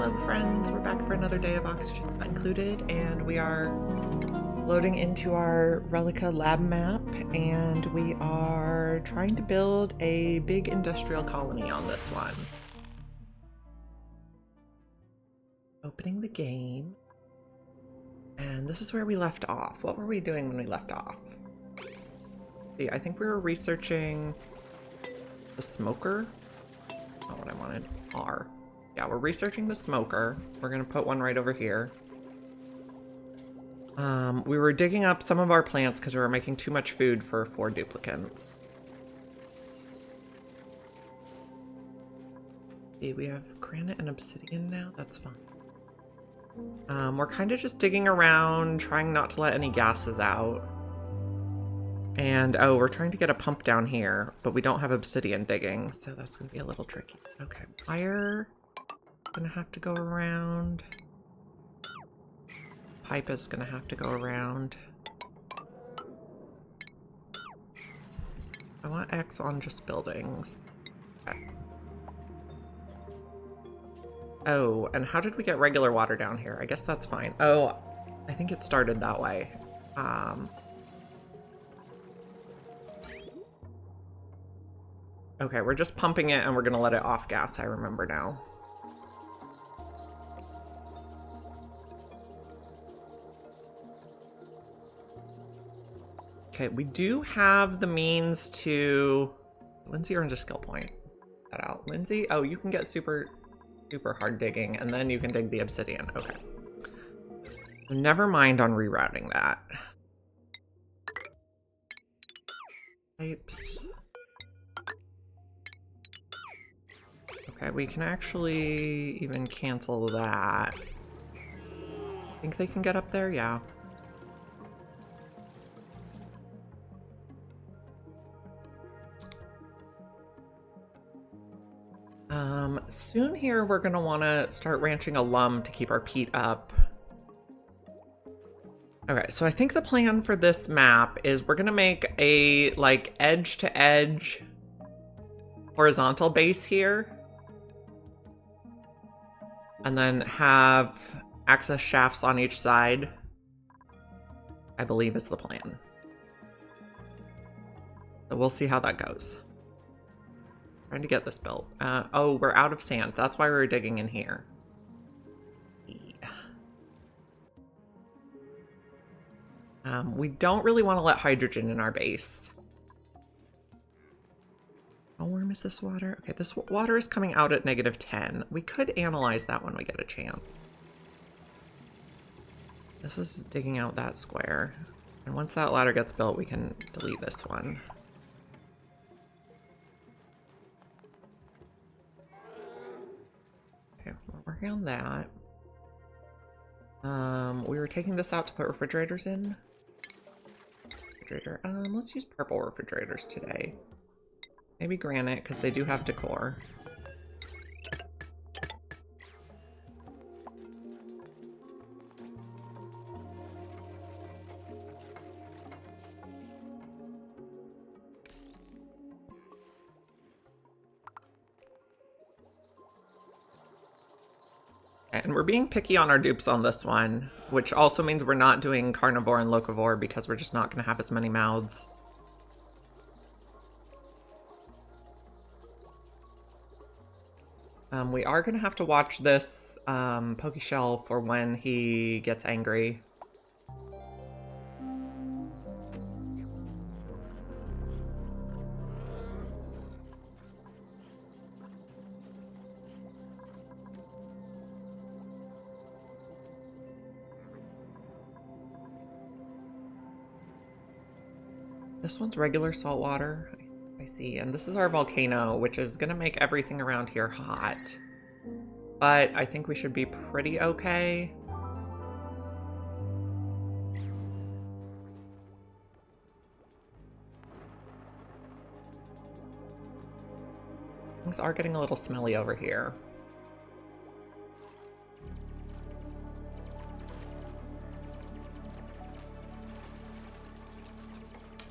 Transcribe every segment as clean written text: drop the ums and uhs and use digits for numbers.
Hello friends, we're back for another day of Oxygen Not Included, and we are loading into our Relica lab map, and we are trying to build a big industrial colony on this one. Opening the game, and this is where we left off. What were we doing when we left off? See, I think we were researching the smoker. Not what I wanted. R. Yeah, we're researching the smoker. We're gonna put one right over here. We were digging up some of our plants because we were making too much food for 4 duplicants. See, we have granite and obsidian now. That's fine. We're kind of just digging around, trying not to let any gases out. And, oh, we're trying to get a pump down here, but we don't have obsidian digging, so that's going to be a little tricky. Okay, wire. Gonna have to go around. Pipe is gonna have to go around. I want X on just buildings. Okay. Oh, and how did we get regular water down here? I guess that's fine. Oh, I think it started that way. Okay, we're just pumping it and we're gonna let it off gas, I remember now. Okay, we do have the means to... Lindsay earns a skill point. Check that out. Lindsay, oh, you can get super hard digging, and then you can dig the obsidian. Okay. Never mind on rerouting that. Pipes. Okay, we can actually even cancel that. Think they can get up there? Yeah. Soon here we're gonna want to start ranching a lum to keep our peat up. Okay, so I think the plan for this map is we're gonna make a like edge to edge horizontal base here, and then have access shafts on each side, I believe is the plan. So we'll see how that goes. Trying to get this built. Oh, we're out of sand. That's why we were digging in here. Yeah. We don't really want to let hydrogen in our base. How warm is this water? Okay, this water is coming out at -10. We could analyze that when we get a chance. This is digging out that square. And once that ladder gets built, we can delete this one. Okay, we're working on that. We were taking this out to put refrigerators in. Refrigerator. Let's use purple refrigerators today. Maybe granite, because they do have decor. And we're being picky on our dupes on this one, which also means we're not doing carnivore and locavore because we're just not going to have as many mouths. We are going to have to watch this Pokeshell for when he gets angry. This one's regular salt water, I see, and this is our volcano, which is gonna make everything around here hot. But I think we should be pretty okay. Things are getting a little smelly over here.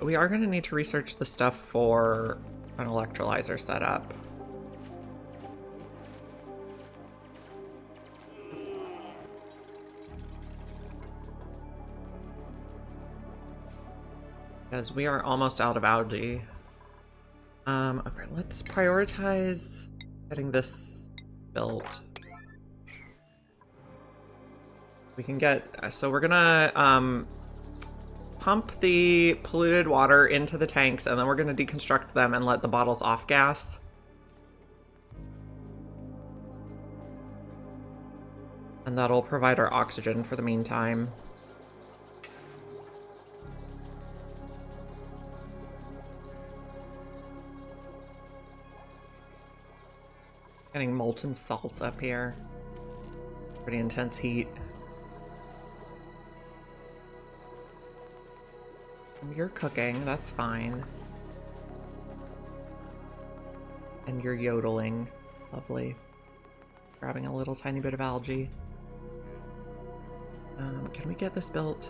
We are going to need to research the stuff for an electrolyzer setup. because we are almost out of algae. Okay, let's prioritize getting this built. We can get, so we're gonna pump the polluted water into the tanks, and then we're gonna deconstruct them and let the bottles off gas. And that'll provide our oxygen for the meantime. Getting molten salt up here. Pretty intense heat. You're cooking, that's fine. And you're yodeling. Lovely. Grabbing a little tiny bit of algae. Can we get this built?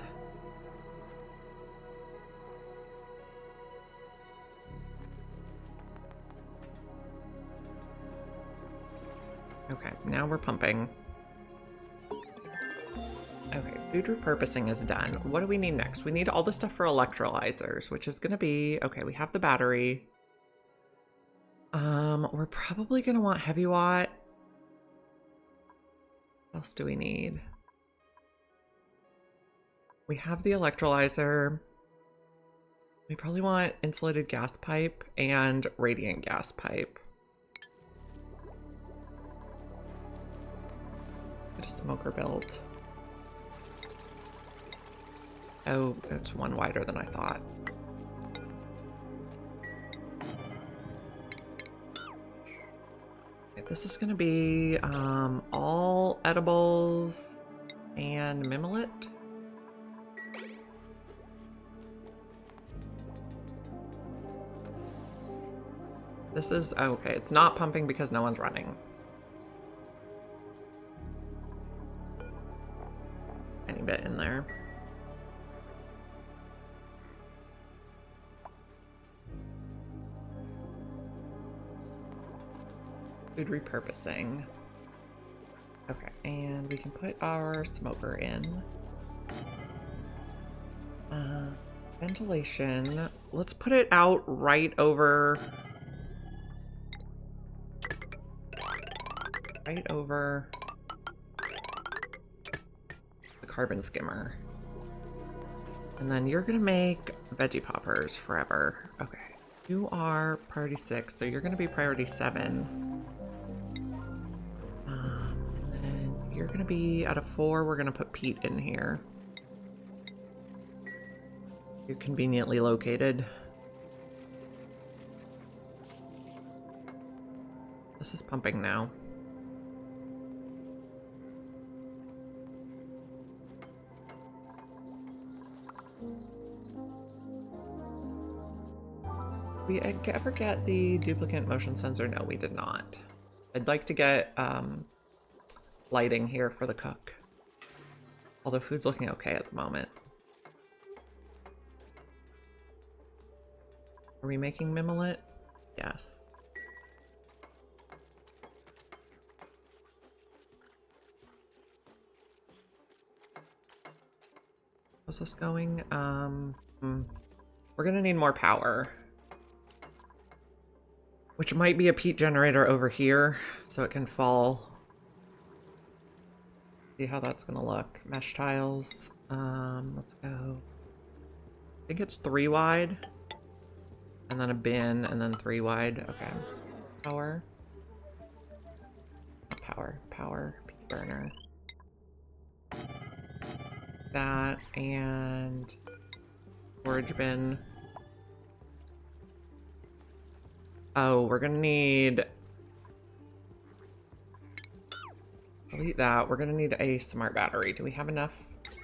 Okay, now we're pumping. Okay, food repurposing is done. What do we need next? We need all the stuff for electrolyzers, which is gonna be, okay, we have the battery. We're probably gonna want heavy watt. What else do we need? We have the electrolyzer. We probably want insulated gas pipe and radiant gas pipe. Get a smoker built. Oh, it's one wider than I thought. Okay, this is gonna be all edibles and mimolite. This is, okay, it's not pumping because no one's running. Tiny bit in there. Food repurposing. Okay, and we can put our smoker in. Ventilation. Let's put it out right over the carbon skimmer. And then you're gonna make veggie poppers forever. Okay. You are priority 6, so you're gonna be priority 7. And then you're gonna be out of 4, we're gonna put peat in here. You're conveniently located. This is pumping now. We ever get the duplicate motion sensor? No, we did not. I'd like to get lighting here for the cook. Although food's looking okay at the moment. Are we making mimolite? Yes. How's this going? We're gonna need more power. Which might be a peat generator over here, so it can fall. See how that's gonna look. Mesh tiles. Let's go. I think it's 3 wide. And then a bin, and then 3 wide. Okay. Power. Power. Peat burner. That, and storage bin. Oh, we're gonna need... delete that. We're gonna need a smart battery. Do we have enough?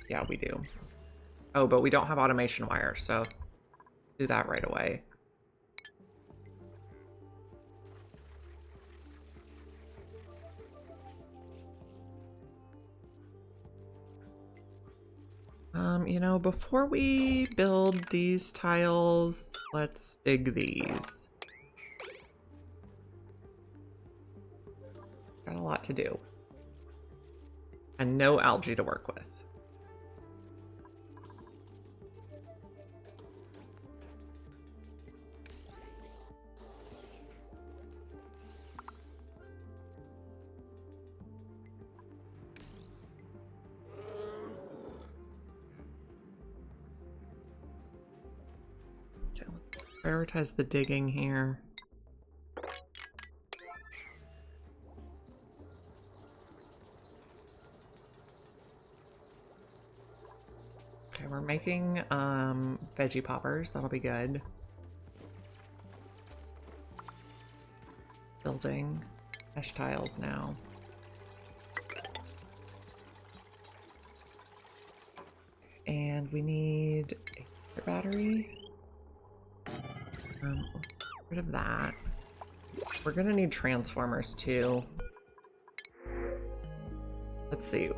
Yeah, we do. Oh, but we don't have automation wire, so do that right away. You know, before we build these tiles, let's dig these. Got a lot to do. And no algae to work with. Prioritize the digging here. Okay, we're making veggie poppers. That'll be good. Building mesh tiles now. And we need a battery. Get rid of that. We're gonna need transformers too. Let's see.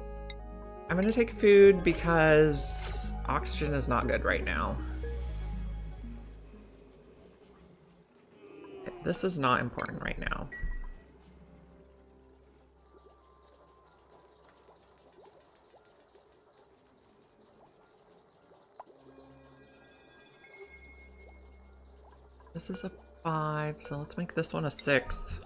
I'm gonna take food because oxygen is not good right now. This is not important right now. This is a 5, so let's make this one a 6.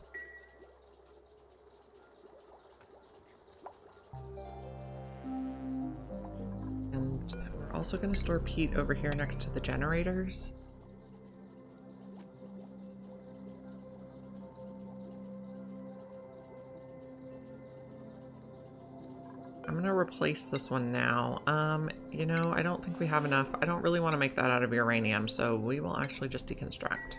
And we're also going to store peat over here next to the generators. I'm going to replace this one now. You know, I don't think we have enough. I don't really want to make that out of uranium, so we will actually just deconstruct.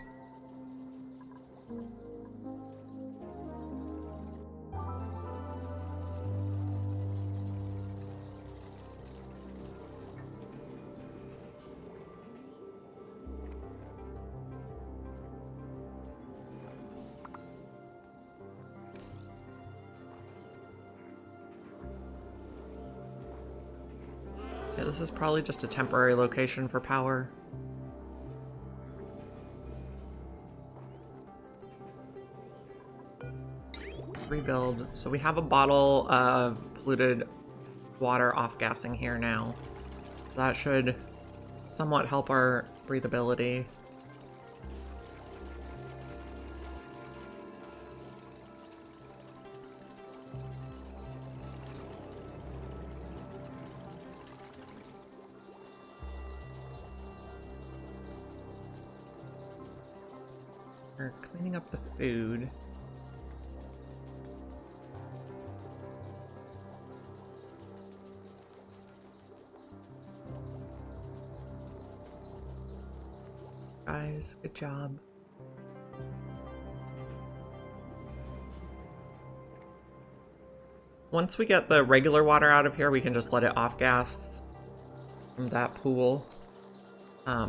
Yeah, this is probably just a temporary location for power. Rebuild. So we have a bottle of polluted water off-gassing here now. That should somewhat help our breathability. We're cleaning up the food. Guys, good job. Once we get the regular water out of here, we can just let it off gas from that pool.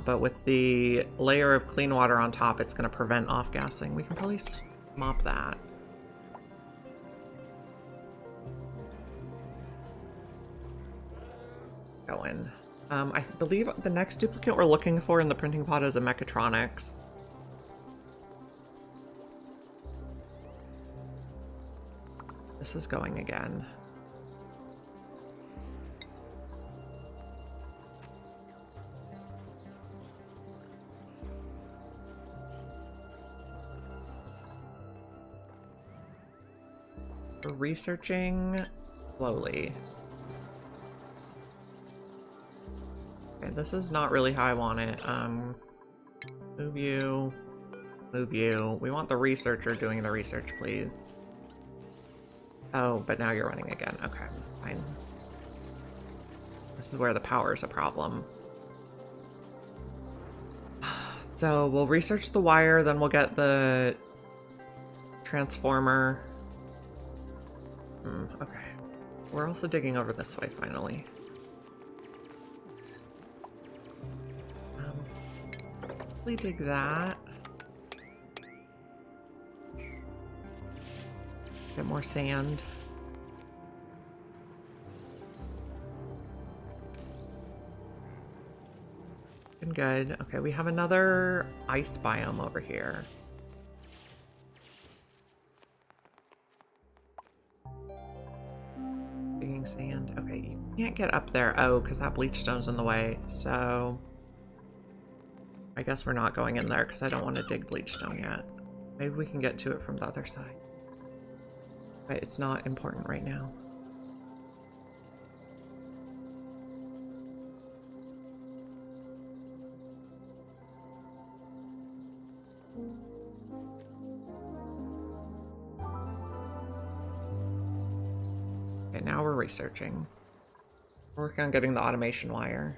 But with the layer of clean water on top, it's going to prevent off-gassing. We can probably mop that. Go in. I believe the next duplicate we're looking for in the printing pod is a mechatronics. This is going again. We're researching slowly. Okay, this is not really how I want it. Move you. Move you. We want the researcher doing the research, please. Oh, but now you're running again. Okay, fine. This is where the power is a problem. So we'll research the wire, then we'll get the transformer. Okay. We're also digging over this way, finally. Probably dig that. Get more sand. Been good. Okay, we have another ice biome over here. Digging sand. Okay, you can't get up there. Oh, because that bleach stone's in the way. So I guess we're not going in there because I don't want to dig bleach stone yet. Maybe we can get to it from the other side. But it's not important right now. Okay, now we're researching. We're working on getting the automation wire.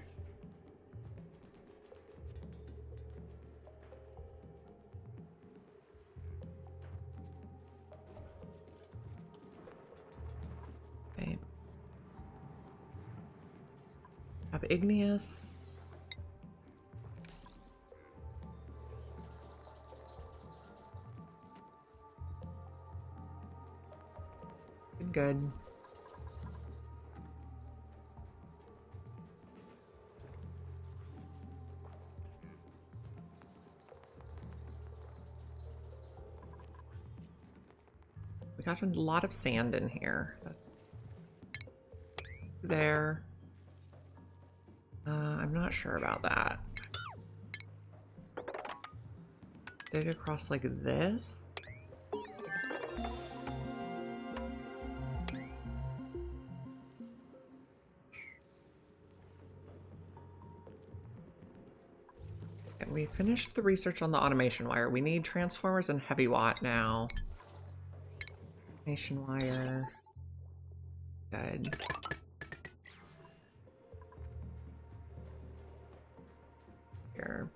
Okay. Have igneous. Good. We got a lot of sand in here. There. I'm not sure about that. Dig across like this. We finished the research on the automation wire. We need transformers and heavy watt now. Automation wire. Good. Here.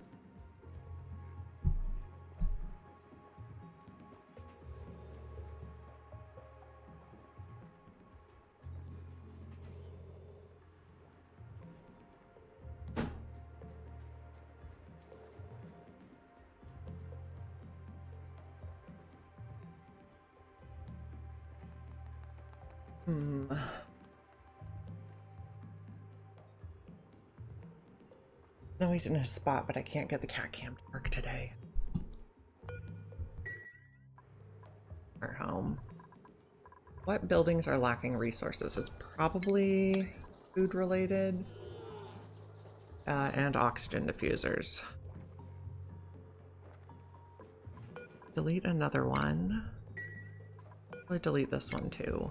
No, he's in his spot, but I can't get the cat cam to work today. Our home. What buildings are lacking resources? It's probably food related. And oxygen diffusers. Delete another one. I'll delete this one too.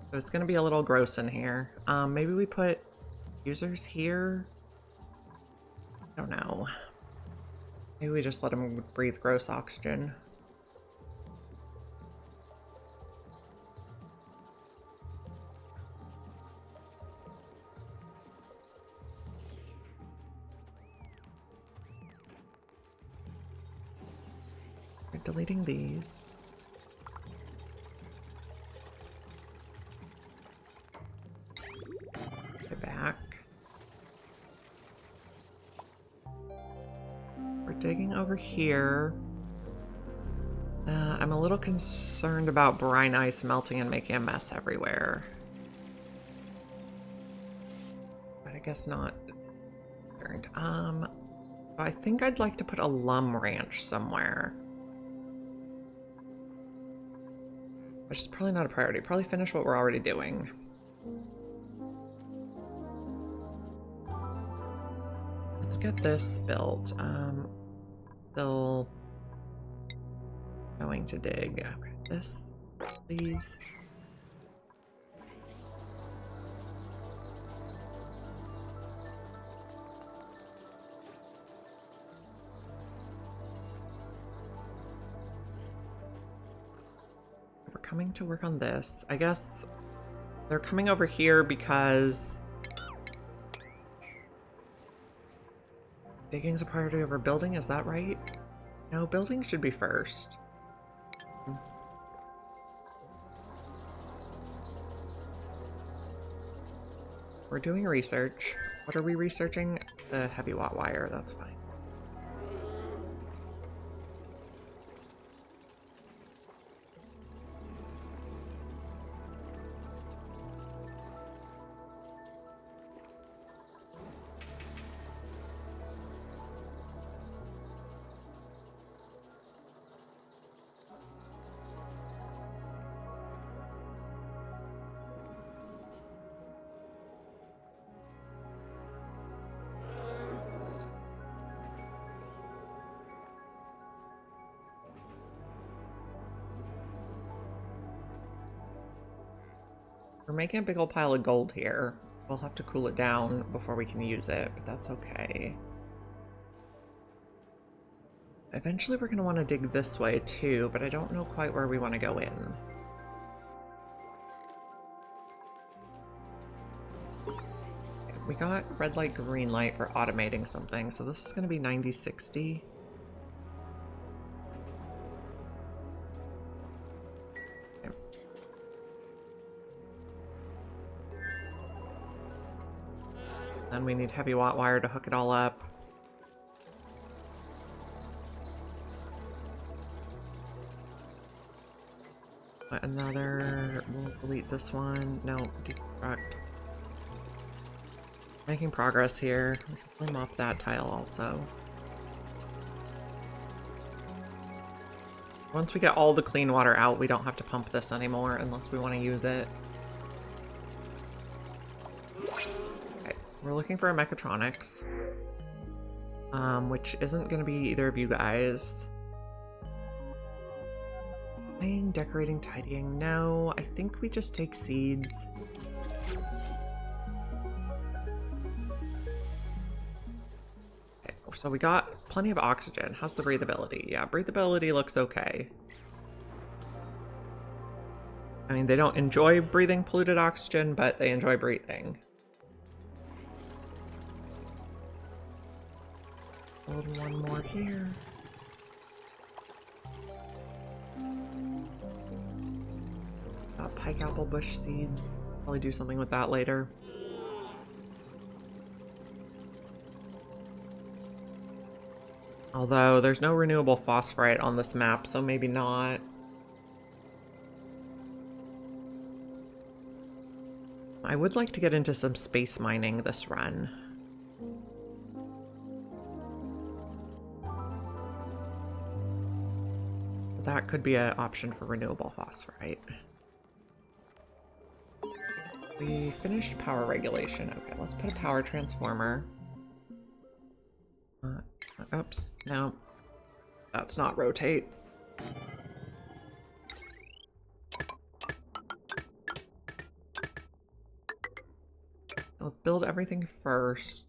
So it's gonna be a little gross in here. Maybe we put users here? I don't know. Maybe we just let them breathe gross oxygen. We're deleting these. Get back. We're digging over here. I'm a little concerned about brine ice melting and making a mess everywhere. But I guess not. I think I'd like to put a lum ranch somewhere. Which is probably not a priority. Probably finish what we're already doing. Let's get this built. Still going to dig. Okay, this, please. We're coming to work on this. I guess they're coming over here because digging's a priority over building, is that right? No, building should be first. We're doing research. What are we researching? The heavy watt wire, that's fine. We're making a big old pile of gold here. We'll have to cool it down before we can use it, but that's okay. Eventually we're going to want to dig this way too, but I don't know quite where we want to go in. We got red light, green light for automating something, so this is going to be 9060. Okay. Then we need heavy watt wire to hook it all up. Another, we'll delete this one. No, deconstruct. Making progress here. We can probably mop that tile also. Once we get all the clean water out, we don't have to pump this anymore unless we want to use it. Okay, we're looking for a mechatronics. Which isn't going to be either of you guys. Playing, decorating, tidying. No, I think we just take seeds. Okay, so we got plenty of oxygen. How's the breathability? Yeah, breathability looks okay. I mean, they don't enjoy breathing polluted oxygen, but they enjoy breathing. Build one more here. Pike apple bush seeds. Probably do something with that later. Although there's no renewable phosphorite on this map, so maybe not. I would like to get into some space mining this run. That could be an option for renewable phosphorite. We finished power regulation. Okay, let's put a power transformer. Oops, no. That's not rotate. Let's build everything first.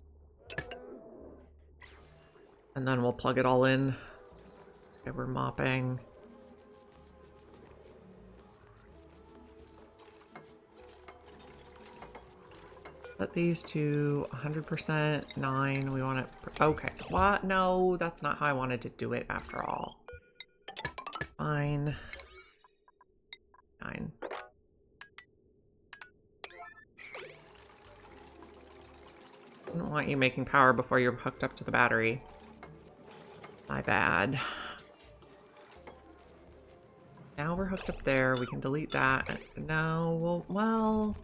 And then we'll plug it all in. Okay, we're mopping. Set these to 100%, 9, we want it, okay. What? No, that's not how I wanted to do it after all. Fine. 9. I don't want you making power before you're hooked up to the battery. My bad. Now we're hooked up there, we can delete that. No, well...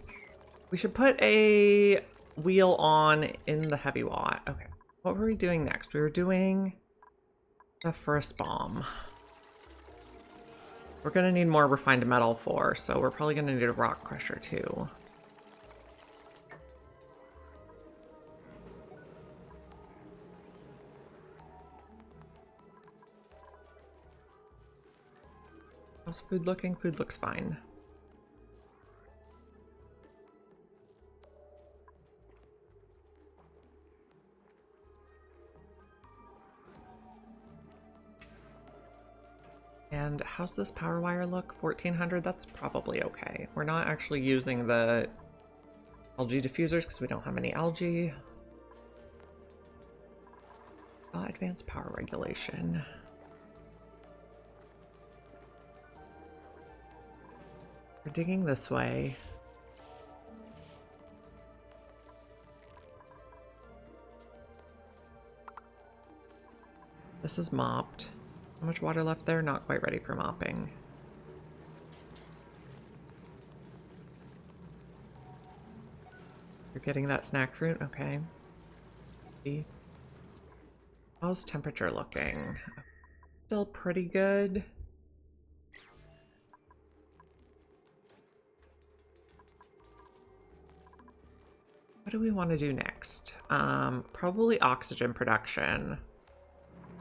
We should put a wheel on in the heavy watt. Okay, what were we doing next? We were doing the first bomb. We're gonna need more refined metal for, so we're probably gonna need a rock crusher too. How's food looking? Food looks fine. And how's this power wire look? 1400, that's probably okay. We're not actually using the algae diffusers because we don't have any algae. Advanced power regulation. We're digging this way. This is mopped. How much water left there? Not quite ready for mopping. You're getting that snack fruit? Okay. See? How's temperature looking? Still pretty good. What do we want to do next? Probably oxygen production.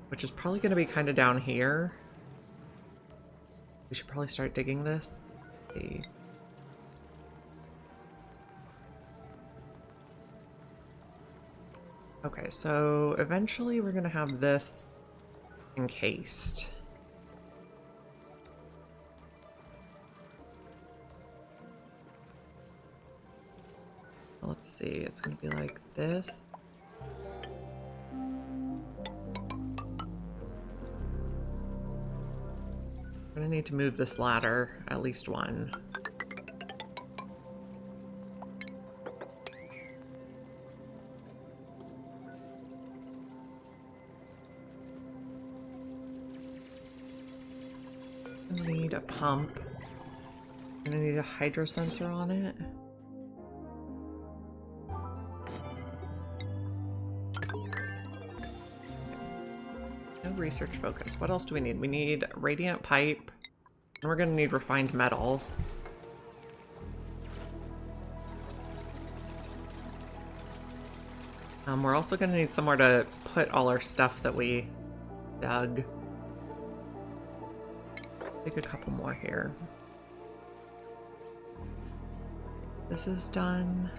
Which is probably going to be kind of down here. We should probably start digging this. Let's see. Okay, so eventually we're going to have this encased. Let's see, it's gonna be like this. I'm gonna need to move this ladder, at least one. I need a pump. I'm gonna need a hydro sensor on it. No research focus. What else do we need? We need radiant pipe, and we're gonna need refined metal. We're also gonna need somewhere to put all our stuff that we dug. Take a couple more here. This is done.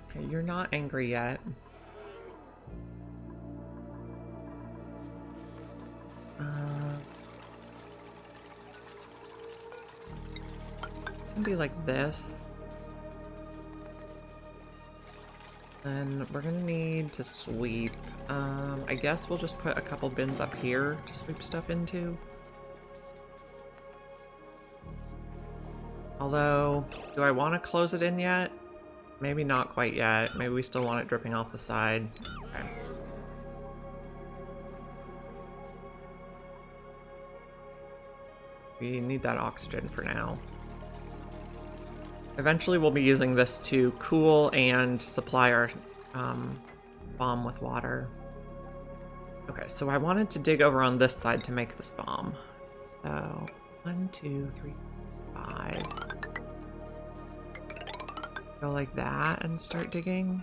Okay, you're not angry yet. Be like this. And we're gonna need to sweep. I guess we'll just put a couple bins up here to sweep stuff into. Although, do I want to close it in yet? Maybe not quite yet. Maybe we still want it dripping off the side. Okay. We need that oxygen for now. Eventually we'll be using this to cool and supply our bomb with water. Okay, so I wanted to dig over on this side to make this bomb. So 1, 2, 3, 5. Go like that and start digging.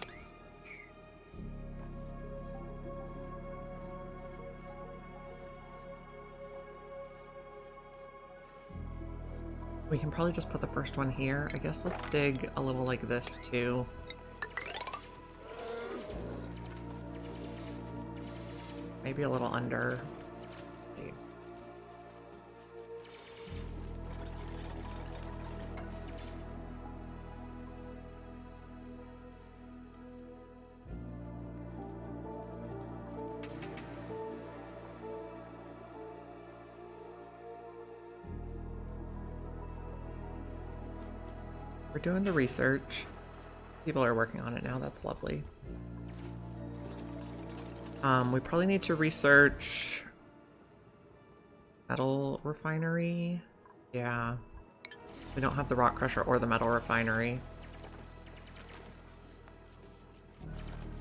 We can probably just put the first one here. I guess let's dig a little like this too. Maybe a little under. We're doing the research. People are working on it now. That's lovely. We probably need to research metal refinery. Yeah. We don't have the rock crusher or the metal refinery.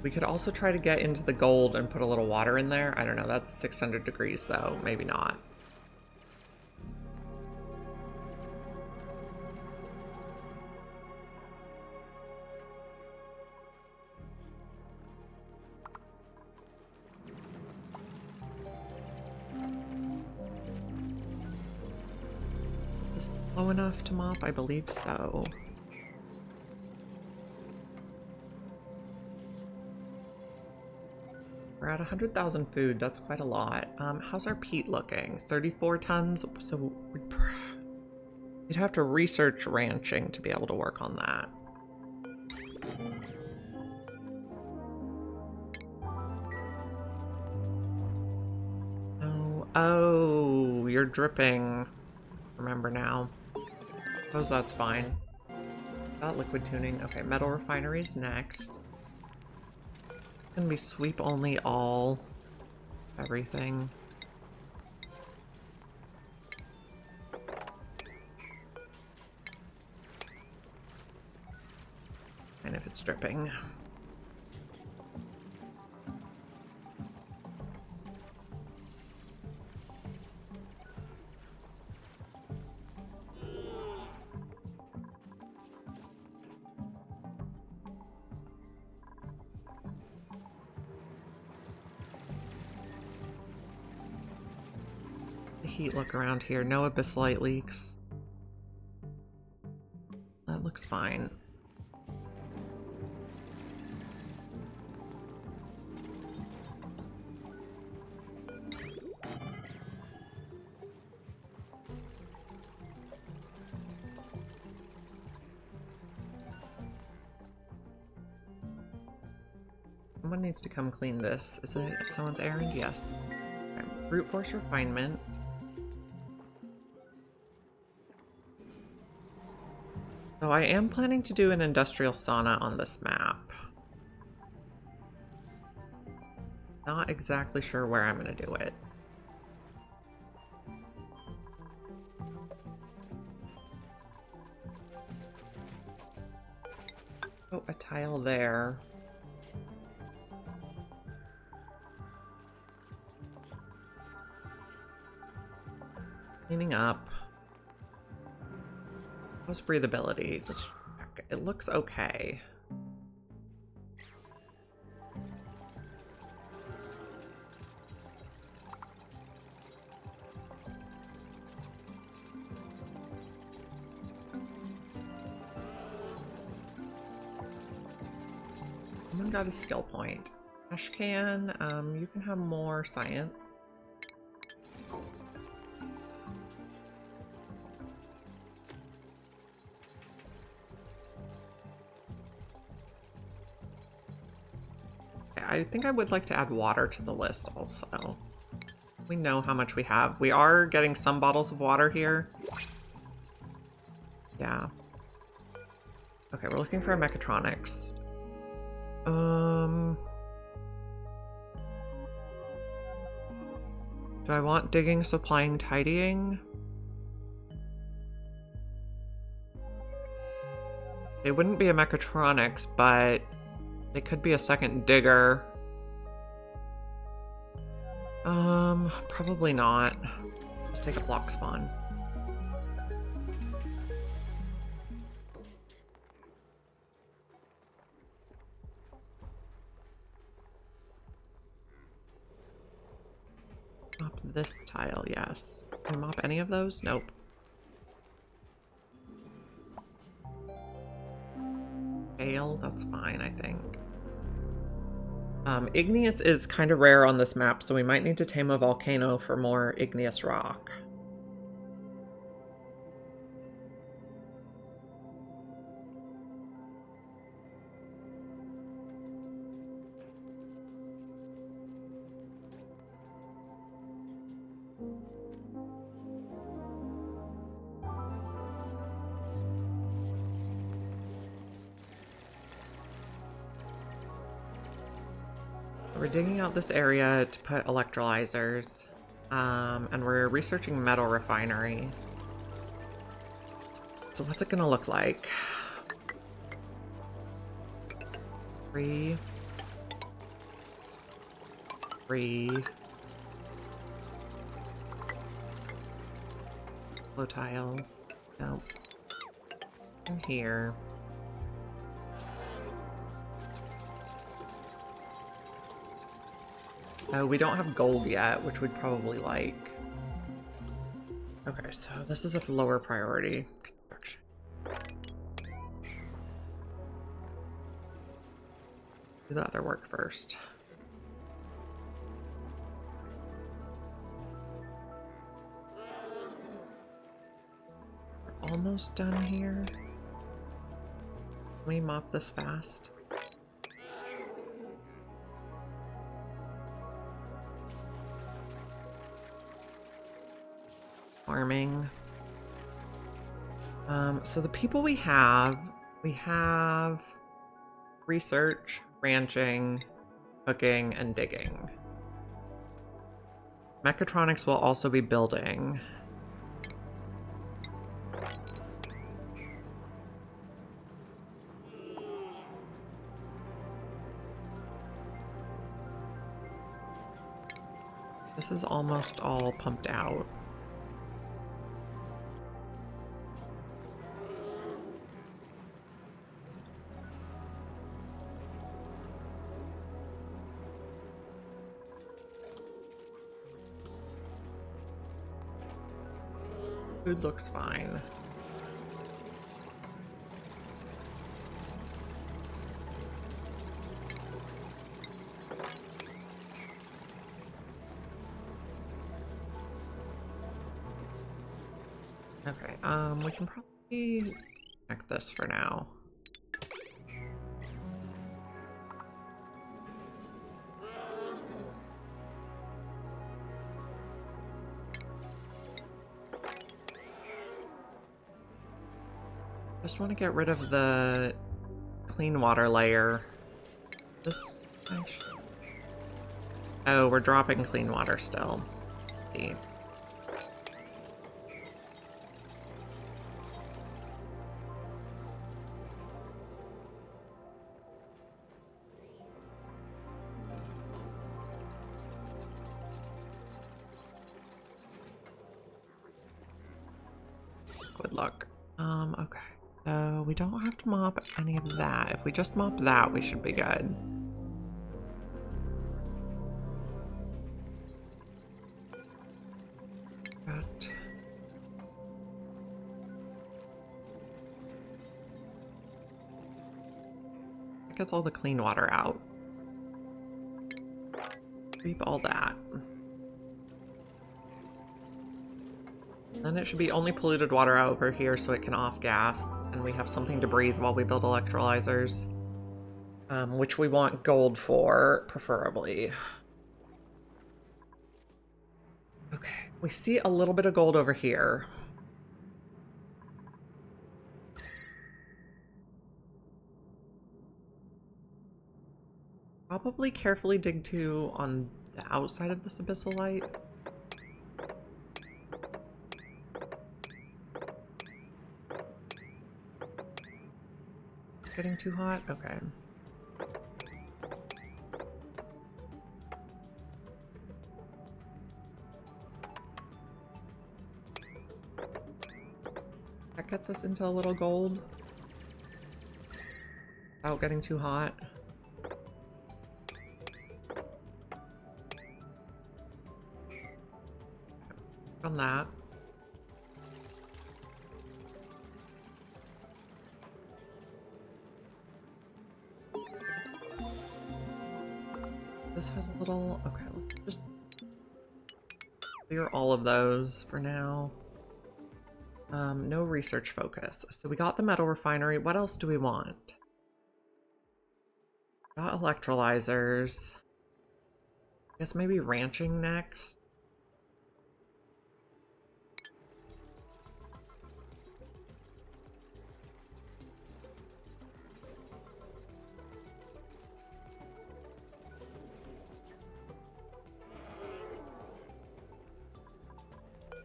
We could also try to get into the gold and put a little water in there. I don't know. That's 600 degrees though. Maybe not. Low enough to mop? I believe so. We're at 100,000 food. That's quite a lot. How's our peat looking? 34 tons? So we'd have to research ranching to be able to work on that. Oh, you're dripping. Remember now. Suppose that's fine. Got liquid tuning. Okay, metal refineries next. It's gonna be sweep only all. Everything. And if it's dripping. heat look around here. No abyssalite leaks. That looks fine. Someone needs to come clean this. Is it someone's errand? Yes. Okay. Brute force refinement. So I am planning to do an industrial sauna on this map. Not exactly sure where I'm going to do it. Oh, a tile there. Cleaning up. How's breathability? Let's check. It looks okay. Someone got a skill point. Ash can, you can have more science. I think I would like to add water to the list also. We know how much we have. We are getting some bottles of water here. Yeah. Okay, we're looking for a mechatronics. Do I want digging, supplying, tidying? They wouldn't be a mechatronics, but they could be a second digger. Probably not. Just take a block spawn. Mop this tile, yes. Can I mop any of those? Nope. Ale, that's fine, I think. Igneous is kind of rare on this map, so we might need to tame a volcano for more igneous rock. We're digging out this area to put electrolyzers, and we're researching metal refinery. So what's it gonna look like? 3, 3. Flow tiles. Nope. In here. We don't have gold yet, which we'd probably like. Okay, so this is a lower priority construction. Do the other work first. We're almost done here. Can we mop this fast? Farming. So the people we have research, ranching, cooking, and digging. Mechatronics will also be building. This is almost all pumped out. Food looks fine. Okay, we can probably check this for now. Just want to get rid of the clean water layer. This actually... Oh, we're dropping clean water still. Let's see. Good luck. Okay. So we don't have to mop any of that. If we just mop that, we should be good. Got... That gets all the clean water out. Sweep all that. Then it should be only polluted water out over here so it can off gas, and we have something to breathe while we build electrolyzers. Which we want gold for, preferably. Okay, we see a little bit of gold over here. Probably carefully dig to on the outside of this abyssal light. Getting too hot? Okay. That gets us into a little gold. Without getting too hot. On that. This has a little... Okay, let's just clear all of those for now. No research focus. So we got the metal refinery. What else do we want? Got electrolyzers. I guess maybe ranching next.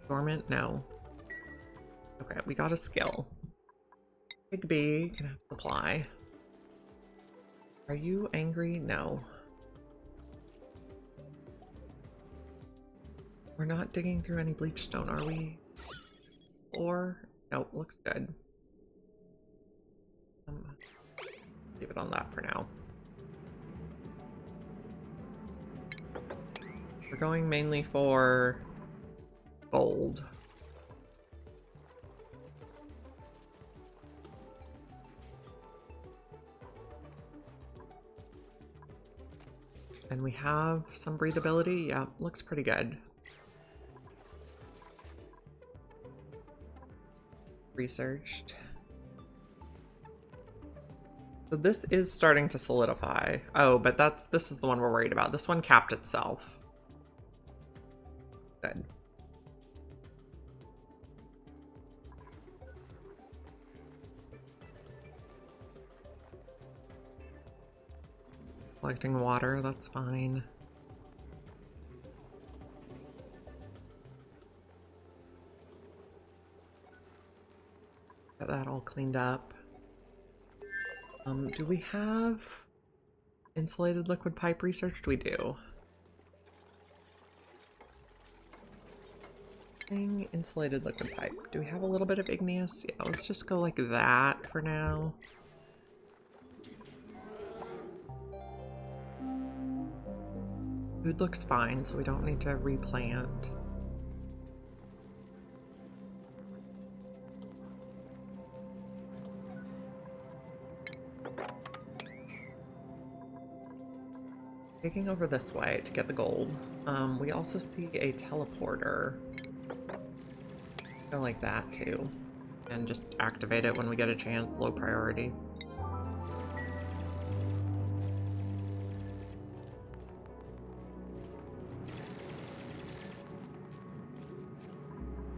Dormant? No. Okay, we got a skill. Big B can have supply. Are you angry? No. We're not digging through any bleach stone, are we? Or nope, looks good. Leave it on that for now. We're going mainly for gold. And we have some breathability. Yeah, looks pretty good. Researched. So this is starting to solidify. Oh, but this is the one we're worried about. This one capped itself. Good. Collecting water, that's fine. Get that all cleaned up. Do we have insulated liquid pipe research? We do. Insulated liquid pipe. Do we have a little bit of igneous? Yeah, let's just go like that for now. Food looks fine, so we don't need to replant. Taking over this way to get the gold. We also see a teleporter. Go like that too. And just activate it when we get a chance, low priority.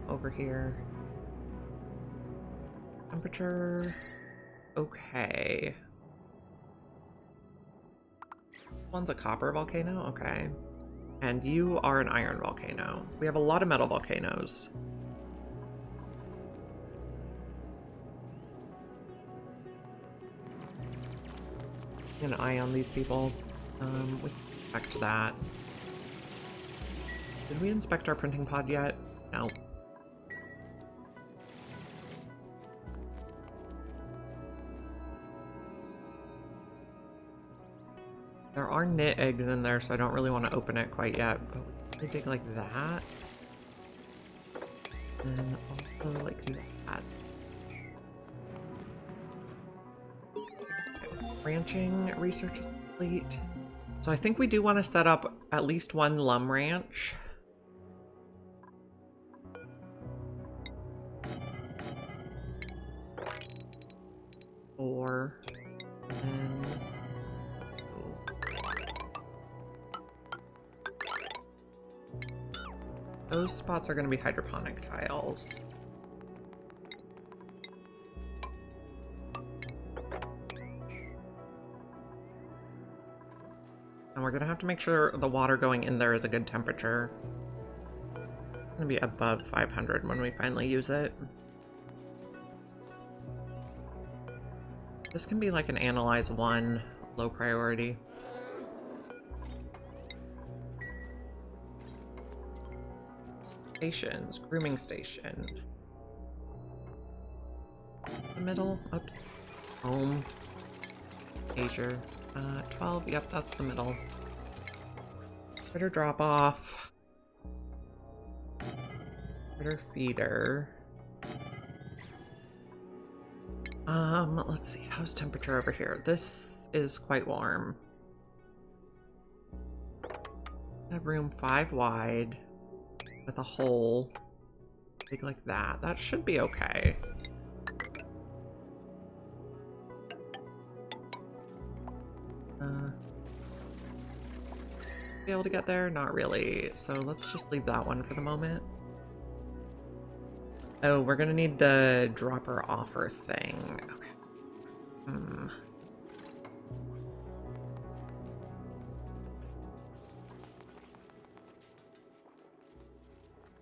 Over here. Temperature. Okay. One's a copper volcano, okay. And you are an iron volcano. We have a lot of metal volcanoes. An eye on these people. We can inspect that. Did we inspect our printing pod yet? No. There are knit eggs in there, so I don't really want to open it quite yet, but we can dig like that. And also like that. Ranching research is complete. So I think we do want to set up at least one lum ranch. Or and those spots are going to be hydroponic tiles. And we're going to have to make sure the water going in there is a good temperature. It's going to be above 500 when we finally use it. This can be like an analyze 1, low priority. Stations, grooming station. The middle, oops. Home. Asia. 12, yep, that's the middle. Critter drop off. Critter feeder. Let's see, how's temperature over here? This is quite warm. I have room 5 wide with a hole big like that. That should be okay. Be able to get there? Not really. So let's just leave that one for the moment. Oh, we're gonna need the dropper offer thing. Okay.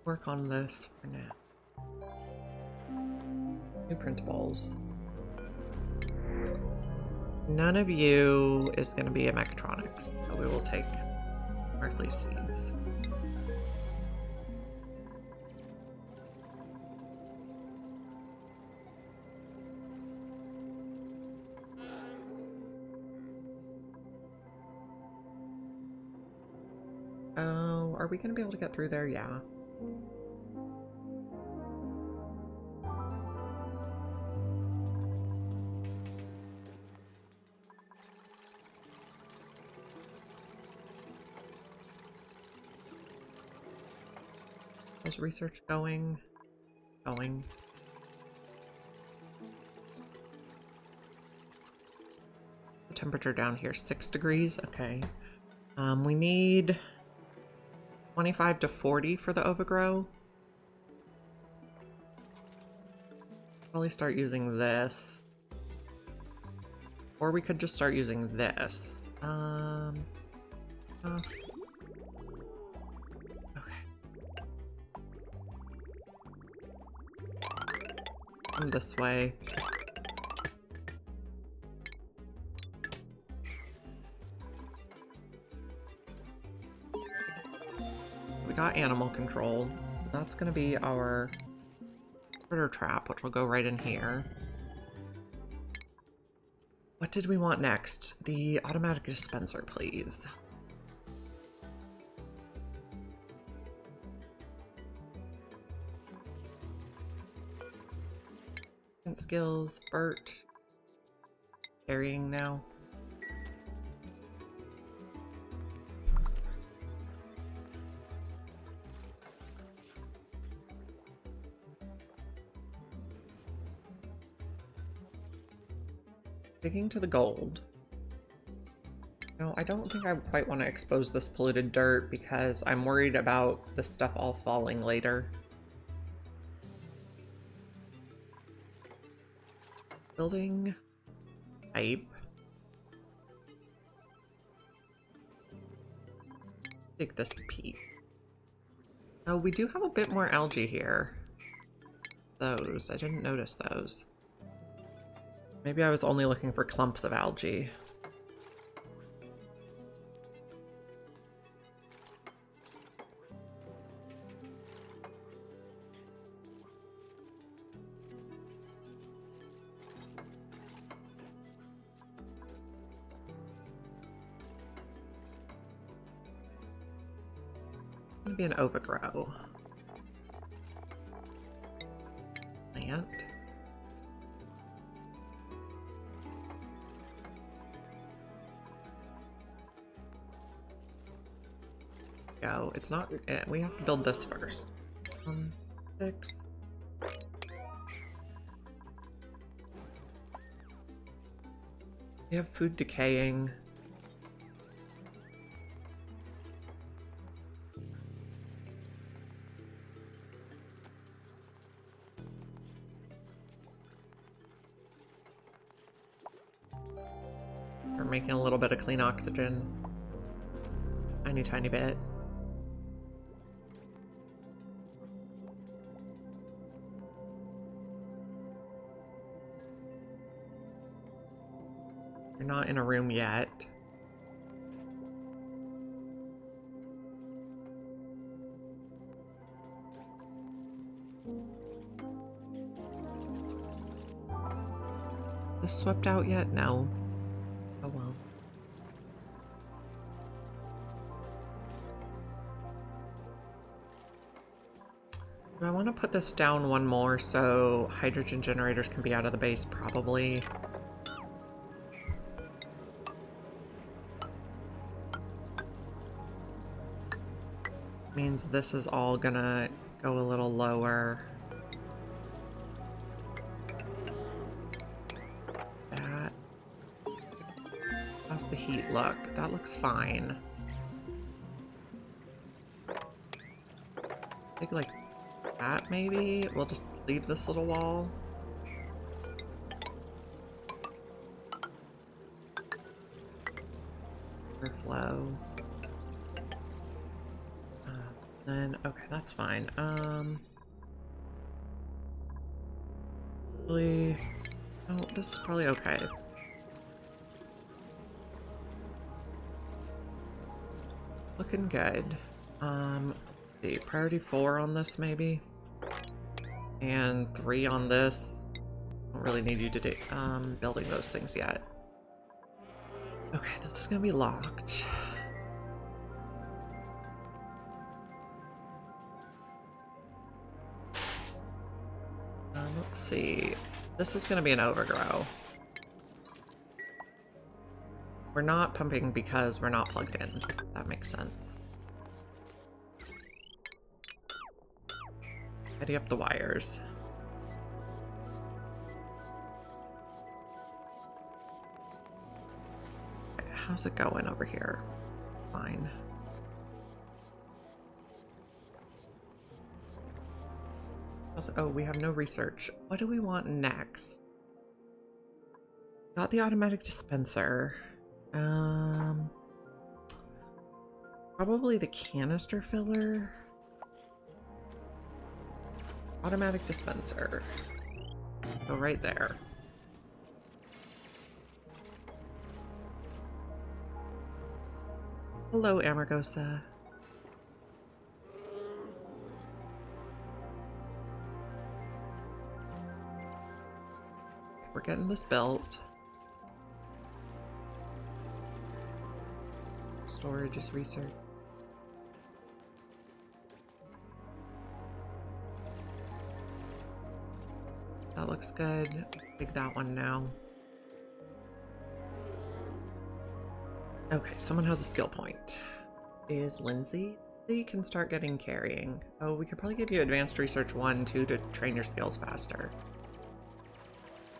Work on this for now. New printables. None of you is gonna be a mechatronics, so we will take earthly seeds. Oh, are we gonna be able to get through there? Yeah. How's research going? Going. The temperature down here, 6 degrees. Okay. We need 25 to 40 for the overgrow. Probably start using this. Or we could just start using this. Come this way. We got animal control. So that's gonna be our critter trap, which will go right in here. What did we want next? The automatic dispenser, please. Skills, Bert. Carrying now. Digging to the gold. No, I don't think I quite want to expose this polluted dirt because I'm worried about this stuff all falling later. Building pipe. Take this peat. Oh, we do have a bit more algae here. Those, I didn't notice those. Maybe I was only looking for clumps of algae. Maybe an overgrow. Plant. Go. It's not. We have to build this first. 6. We have food decaying. We're making a little bit of clean oxygen. Tiny bit. You're not in a room yet. This swept out yet? No. Oh well. Do I want to put this down one more so hydrogen generators can be out of the base? Probably. Means this is all gonna go a little lower. That. How's the heat look? That looks fine. I think like that maybe? We'll just leave this little wall. Overflow. Then, okay, that's fine. Really, oh, this is probably okay. Looking good. The priority 4 on this maybe, and 3 on this. Don't really need you to do building those things yet. Okay, this is gonna be locked. Let's see. This is going to be an overgrow. We're not pumping because we're not plugged in. That makes sense. Ready up the wires. Okay, how's it going over here? Fine. Oh, we have no research. What do we want next? Got the automatic dispenser. Probably the canister filler. Automatic dispenser. Go right there. Hello, Amargosa. We're getting this built. Storage is research. That looks good. Take that one now. Okay, someone has a skill point. Is Lindsay? Lindsay can start getting carrying. Oh, we could probably give you advanced research 1, 2 to train your skills faster.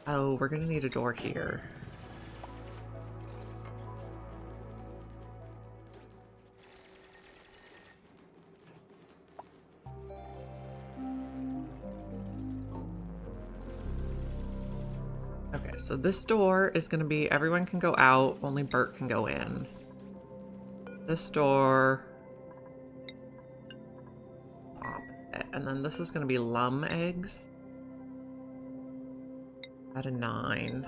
Oh, we're gonna need a door here. so this door is going to be everyone can go out, only Bert can go in. This door, and then this is going to be lum eggs at a 9.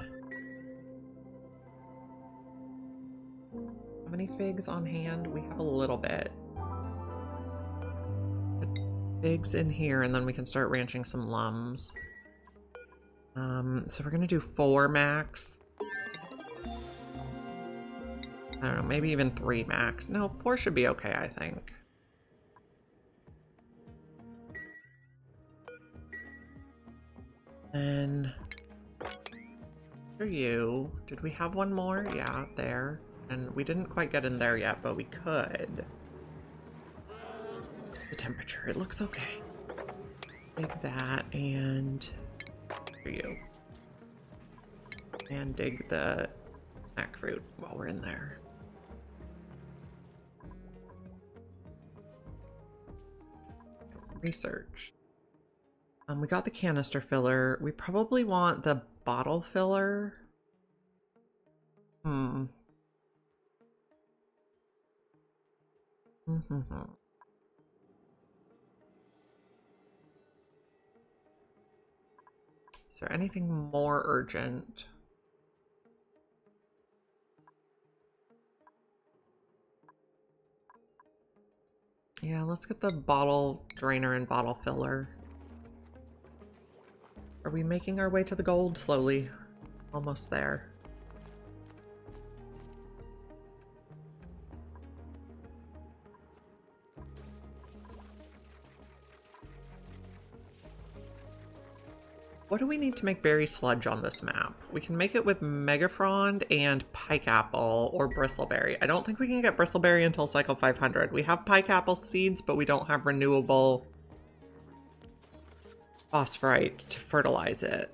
How many figs on hand? We have a little bit. Put figs in here, and then we can start ranching some lums. So we're gonna do 4 max. I don't know, maybe even 3 max. No, 4 should be okay, I think. And for you, did we have one more? Yeah, there. And we didn't quite get in there yet, but we could. The temperature, it looks okay. Dig that, and for you. And dig the snack fruit while we're in there. Research. We got the canister filler. We probably want the bottle filler. Is there anything more urgent? Yeah, let's get the bottle drainer and bottle filler. Are we making our way to the gold slowly? Almost there. What do we need to make berry sludge on this map? We can make it with megafrond and pike apple or bristleberry. I don't think we can get bristleberry until cycle 500. We have pike apple seeds, but we don't have renewable phosphorite to fertilize it.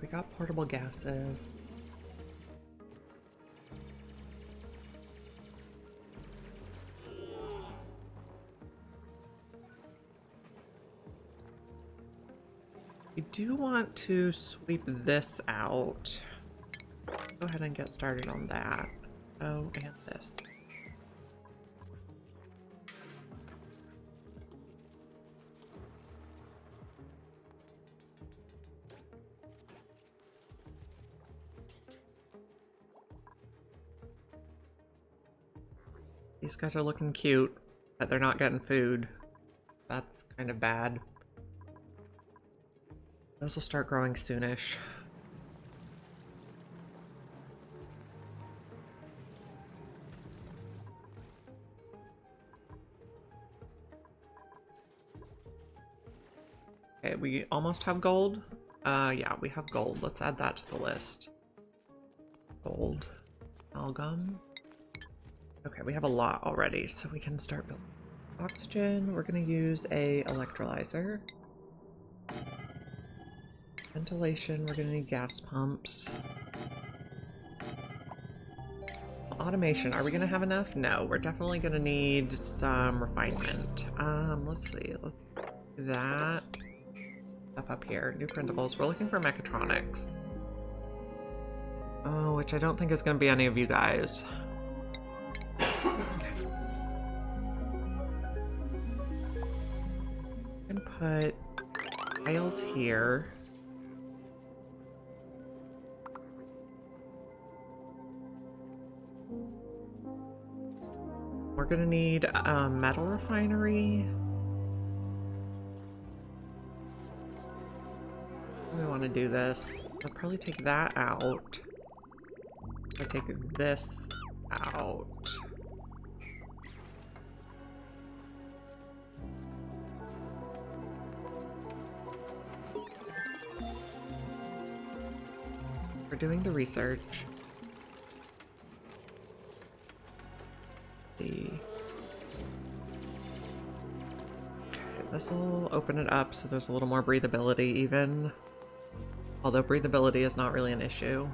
We got portable gases. We do want to sweep this out. Go ahead and get started on that. Oh, and this. These guys are looking cute, but they're not getting food. That's kind of bad. Those will start growing soonish. Okay, we almost have gold. Yeah, we have gold. Let's add that to the list. Gold. Amalgam. Okay, we have a lot already, so we can start building oxygen. We're going to use a electrolyzer. Ventilation, we're going to need gas pumps. Automation, are we going to have enough? No, we're definitely going to need some refinement. Let's see, let's do that. Up here, new printables. We're looking for mechatronics. Oh, which I don't think is going to be any of you guys. Put tiles here. We're gonna need a metal refinery. We want to do this. I'll probably take that out. I'll take this out. We're doing the research. Okay, this will open it up so there's a little more breathability even. Although breathability is not really an issue.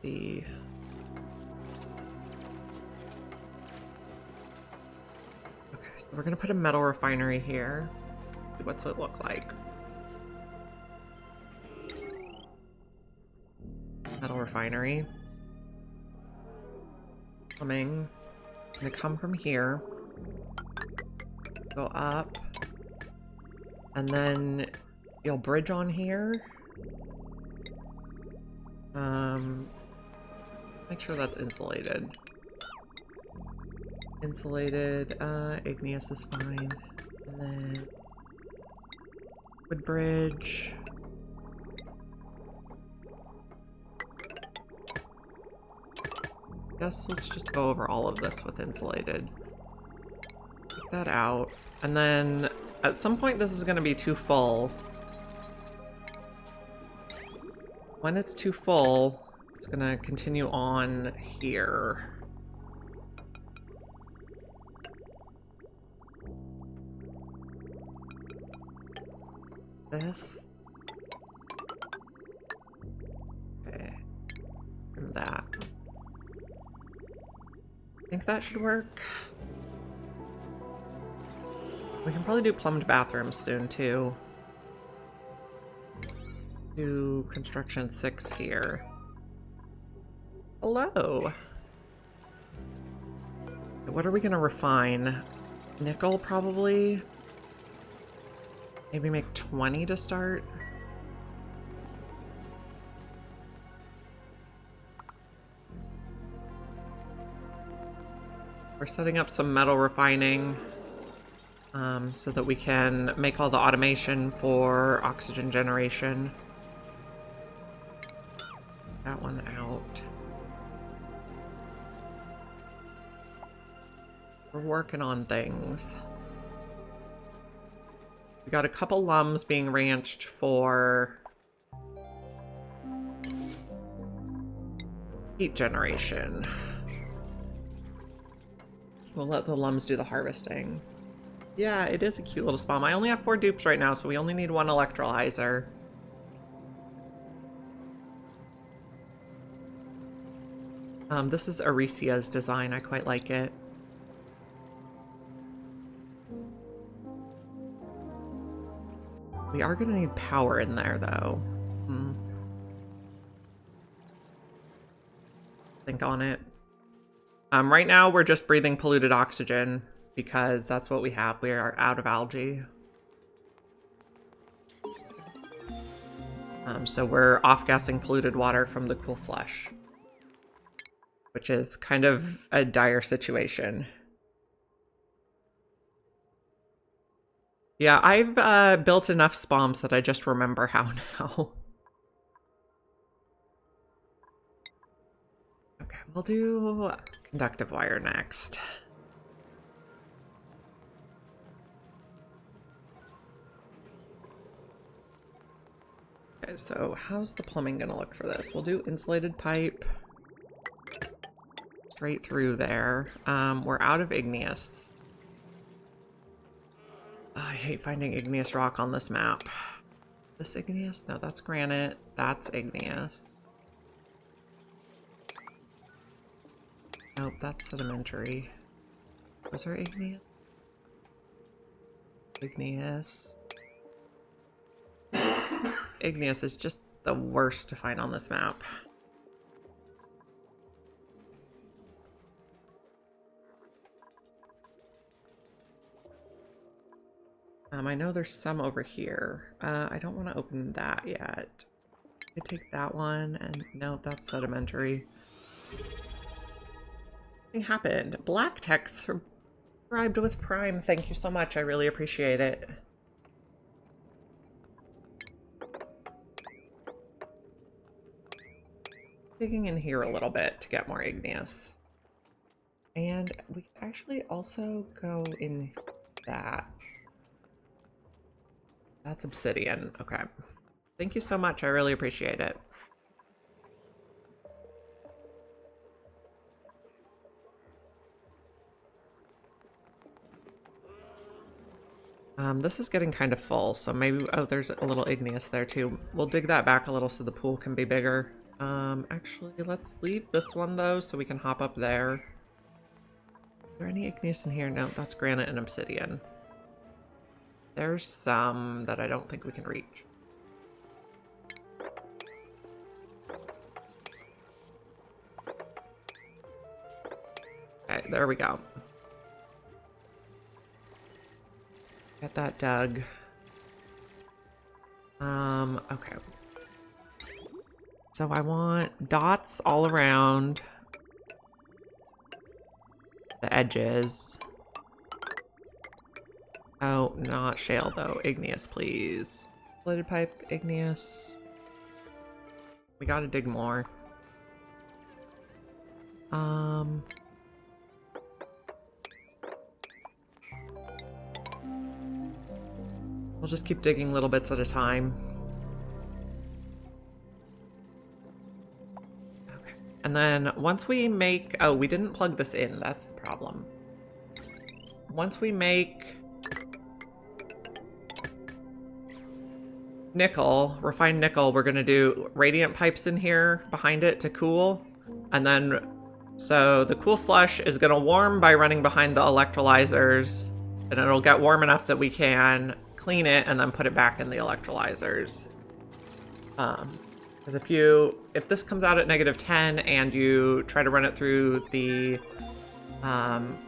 see. Okay, so we're gonna put a metal refinery here. What's it look like? Metal refinery. Coming. Gonna come from here. Go up. And then you'll bridge on here. Make sure that's insulated. Insulated, igneous is fine. And then wood bridge. Guess let's just go over all of this with insulated. Take that out. And then at some point this is going to be too full. When it's too full, it's going to continue on here. This. Okay. And that. I think that should work. We can probably do plumbed bathrooms soon too. Do construction 6 here. Hello. What are we gonna refine? Nickel probably. Maybe make 20 to start. We're setting up some metal refining so that we can make all the automation for oxygen generation. That one out. We're working on things. We got a couple lums being ranched for heat generation. We'll let the lums do the harvesting. Yeah, it is a cute little spawn. I only have 4 dupes right now, so we only need 1 electrolyzer. This is Aricia's design. I quite like it. We are going to need power in there, though. Think on it. Right now, we're just breathing polluted oxygen because that's what we have. We are out of algae. So we're off-gassing polluted water from the cool slush, which is kind of a dire situation. Yeah, I've built enough spawns that I just remember how now. Okay, we'll do conductive wire next. Okay, so how's the plumbing gonna look for this? We'll do insulated pipe. Straight through there. We're out of igneous. I hate finding igneous rock on this map. This igneous? No, that's granite. That's igneous. Nope, that's sedimentary. Was there igneous? Igneous. Igneous is just the worst to find on this map. I know there's some over here. I don't want to open that yet. I could take that one and no, that's sedimentary. Something happened. Black text subscribed with Prime. Thank you so much. I really appreciate it. Digging in here a little bit to get more igneous. And we could actually also go in that. That's obsidian. Okay. Thank you so much. I really appreciate it. This is getting kind of full, so maybe... Oh, there's a little igneous there too. We'll dig that back a little so the pool can be bigger. Actually, let's leave this one though, so we can hop up there. Is there any igneous in here? No, that's granite and obsidian. There's some that I don't think we can reach. Okay, there we go. Get that dug. Okay. So I want dots all around the edges. Oh, not shale though. Igneous, please. Floated pipe, igneous. We gotta dig more. We'll just keep digging little bits at a time. Okay. And then once we make... Oh, we didn't plug this in. That's the problem. Once we make nickel, refined nickel, we're going to do radiant pipes in here behind it to cool. And then, so the cool slush is going to warm by running behind the electrolyzers. And it'll get warm enough that we can clean it and then put it back in the electrolyzers. Because if this comes out at -10 and you try to run it through the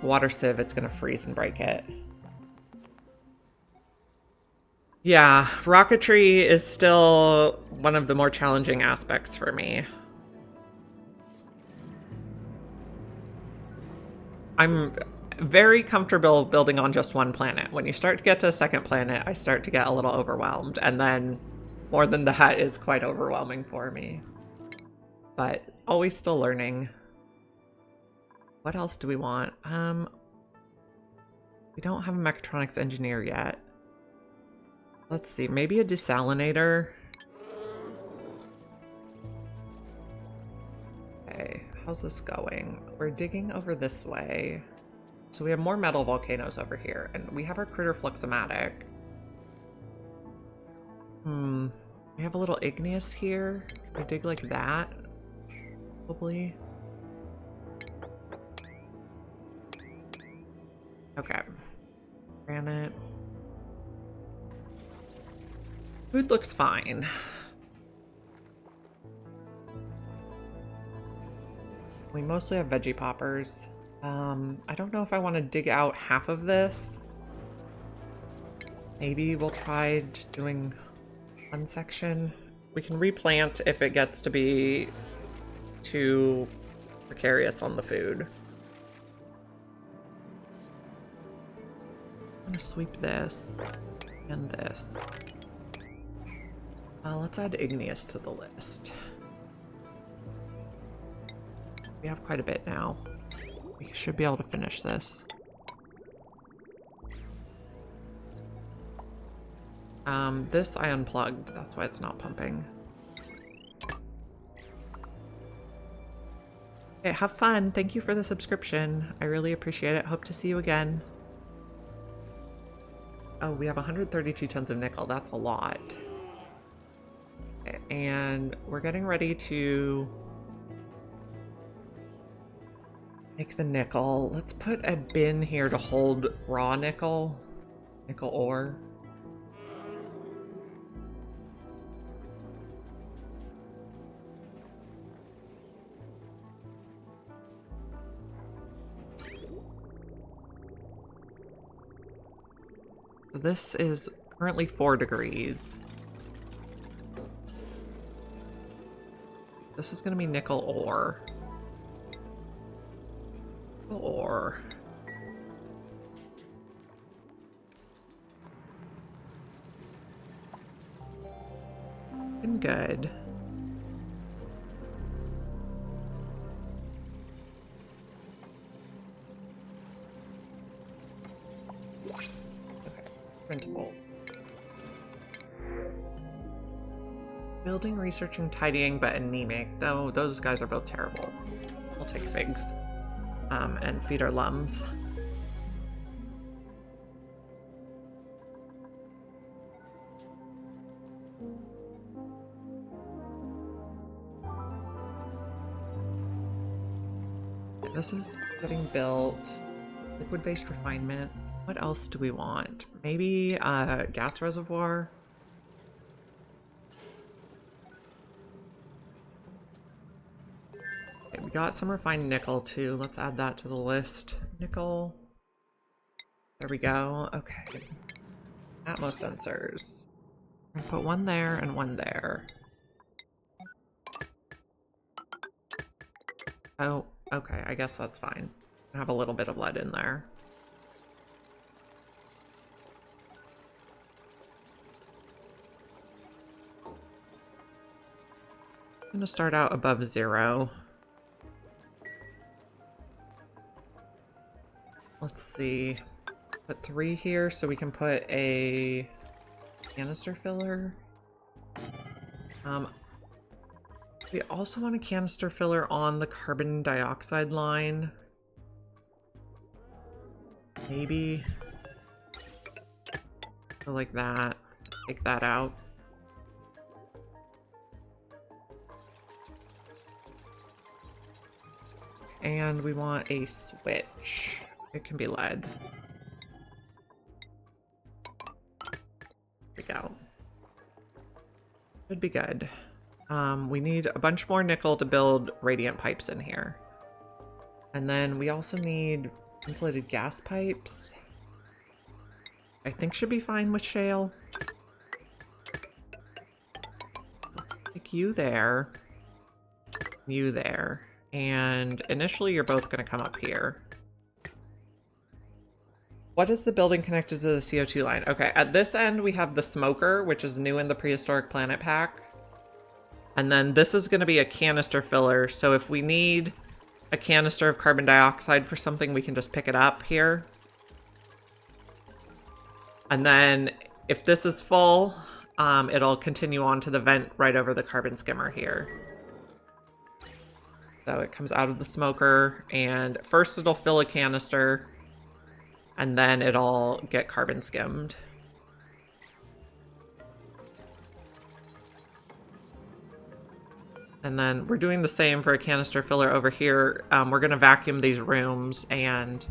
water sieve, it's going to freeze and break it. Yeah, rocketry is still one of the more challenging aspects for me. I'm very comfortable building on just one planet. When you start to get to a second planet, I start to get a little overwhelmed, and then more than that is quite overwhelming for me. But always still learning. What else do we want? We don't have a mechatronics engineer yet. Let's see, maybe a desalinator. Okay, how's this going? We're digging over this way. So we have more metal volcanoes over here, and we have our critter fluxomatic. We have a little igneous here. Can we dig like that? Probably. Okay. Granite. Food looks fine. We mostly have veggie poppers. I don't know if I want to dig out half of this. Maybe we'll try just doing one section. We can replant if it gets to be too precarious on the food. I'm gonna sweep this and this. Let's add igneous to the list. We have quite a bit now. We should be able to finish this. This I unplugged, that's why it's not pumping. Okay, have fun. Thank you for the subscription. I really appreciate it. Hope to see you again. Oh, we have 132 tons of nickel. That's a lot. Okay, and we're getting ready to make the nickel. Let's put a bin here to hold raw nickel. Nickel ore. So this is currently 4 degrees. This is going to be nickel ore. Ore. Been good. Okay, printable. Building, researching, tidying, but anemic. Though those guys are both terrible. We'll take figs. And feed our lums. This is getting built. Liquid-based refinement. What else do we want? Maybe a gas reservoir? Okay, we got some refined nickel too. Let's add that to the list. Nickel. There we go. Okay. Atmo sensors. I'm gonna put one there and one there. Oh, okay. I guess that's fine. I have a little bit of lead in there. I'm gonna start out above 0. Let's see. Put 3 here so we can put a canister filler. We also want a canister filler on the carbon dioxide line. Maybe. So like that. Take that out. And we want a switch. It can be lead. There we go. Should be good. We need a bunch more nickel to build radiant pipes in here. And then we also need insulated gas pipes. I think should be fine with shale. Let's stick you there. You there. And initially you're both going to come up here. What is the building connected to the CO2 line? Okay, at this end we have the smoker, which is new in the prehistoric planet pack. And then this is going to be a canister filler, so if we need a canister of carbon dioxide for something, we can just pick it up here. And then if this is full, it'll continue on to the vent right over the carbon skimmer here. So it comes out of the smoker, and first it'll fill a canister, and then it'll get carbon skimmed. And then we're doing the same for a canister filler over here. We're going to vacuum these rooms, and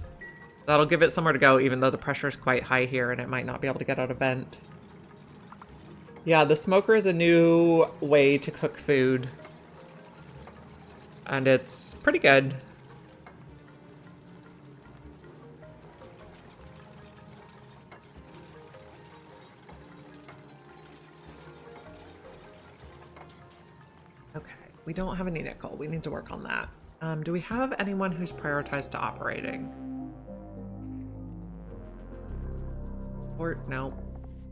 that'll give it somewhere to go, even though the pressure is quite high here and it might not be able to get out of vent. Yeah, the smoker is a new way to cook food. And it's pretty good. Okay, we don't have any nickel. We need to work on that. Do we have anyone who's prioritized to operating? Or no.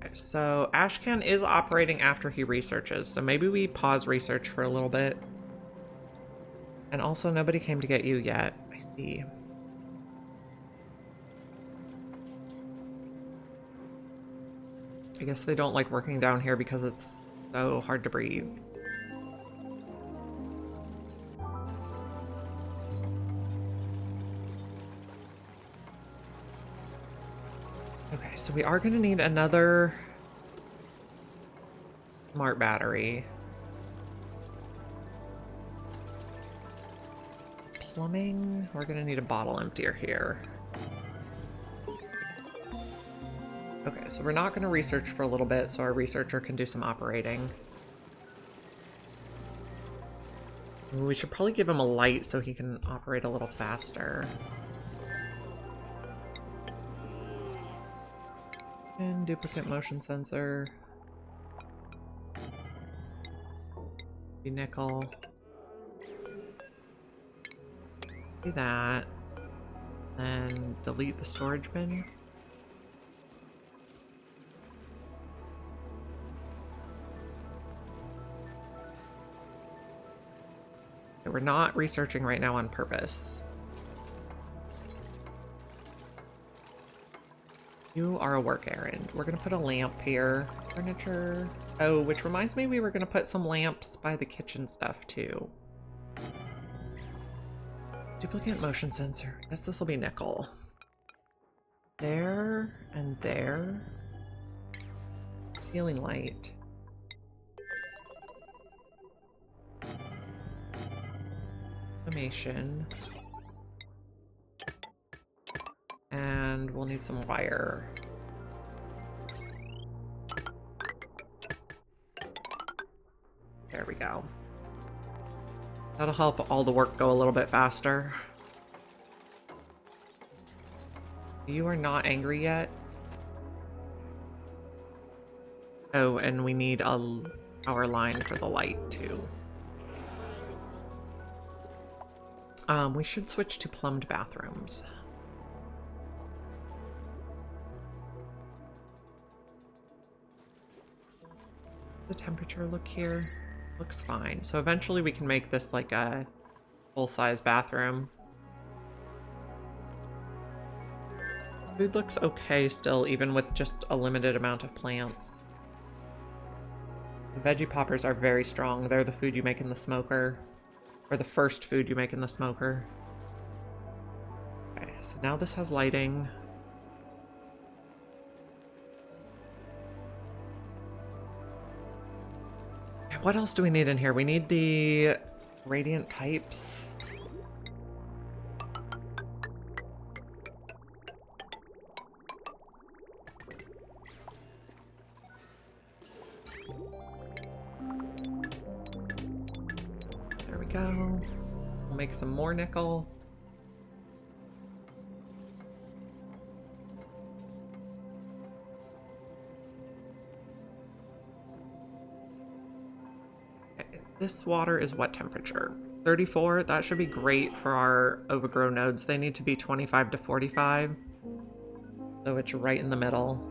Okay, so Ashcan is operating after he researches, so maybe we pause research for a little bit. And also, nobody came to get you yet. I see. I guess they don't like working down here because it's so hard to breathe. Okay, so we are going to need another smart battery. Plumbing, we're going to need a bottle emptier here. Okay, so we're not going to research for a little bit, so our researcher can do some operating. We should probably give him a light so he can operate a little faster. And duplicate motion sensor. Be nickel. Do that. And delete the storage bin. Okay, we're not researching right now on purpose. You are a work errand. We're gonna put a lamp here. Furniture. Oh, which reminds me we were gonna put some lamps by the kitchen stuff too. Duplicate motion sensor. I guess this will be nickel. There and there. Healing light. Animation. And we'll need some wire. There we go. That'll help all the work go a little bit faster. You are not angry yet. Oh, and we need a power line for the light too. We should switch to plumbed bathrooms. The temperature look here looks fine. So eventually we can make this like a full-size bathroom. Food looks okay still, even with just a limited amount of plants. The veggie poppers are very strong. They're the food you make in the smoker. Or the first food you make in the smoker. Okay, so now this has lighting. What else do we need in here? We need the radiant pipes. There we go. We'll make some more nickel. This water is what temperature? 34? That should be great for our overgrown nodes. They need to be 25 to 45. So it's right in the middle.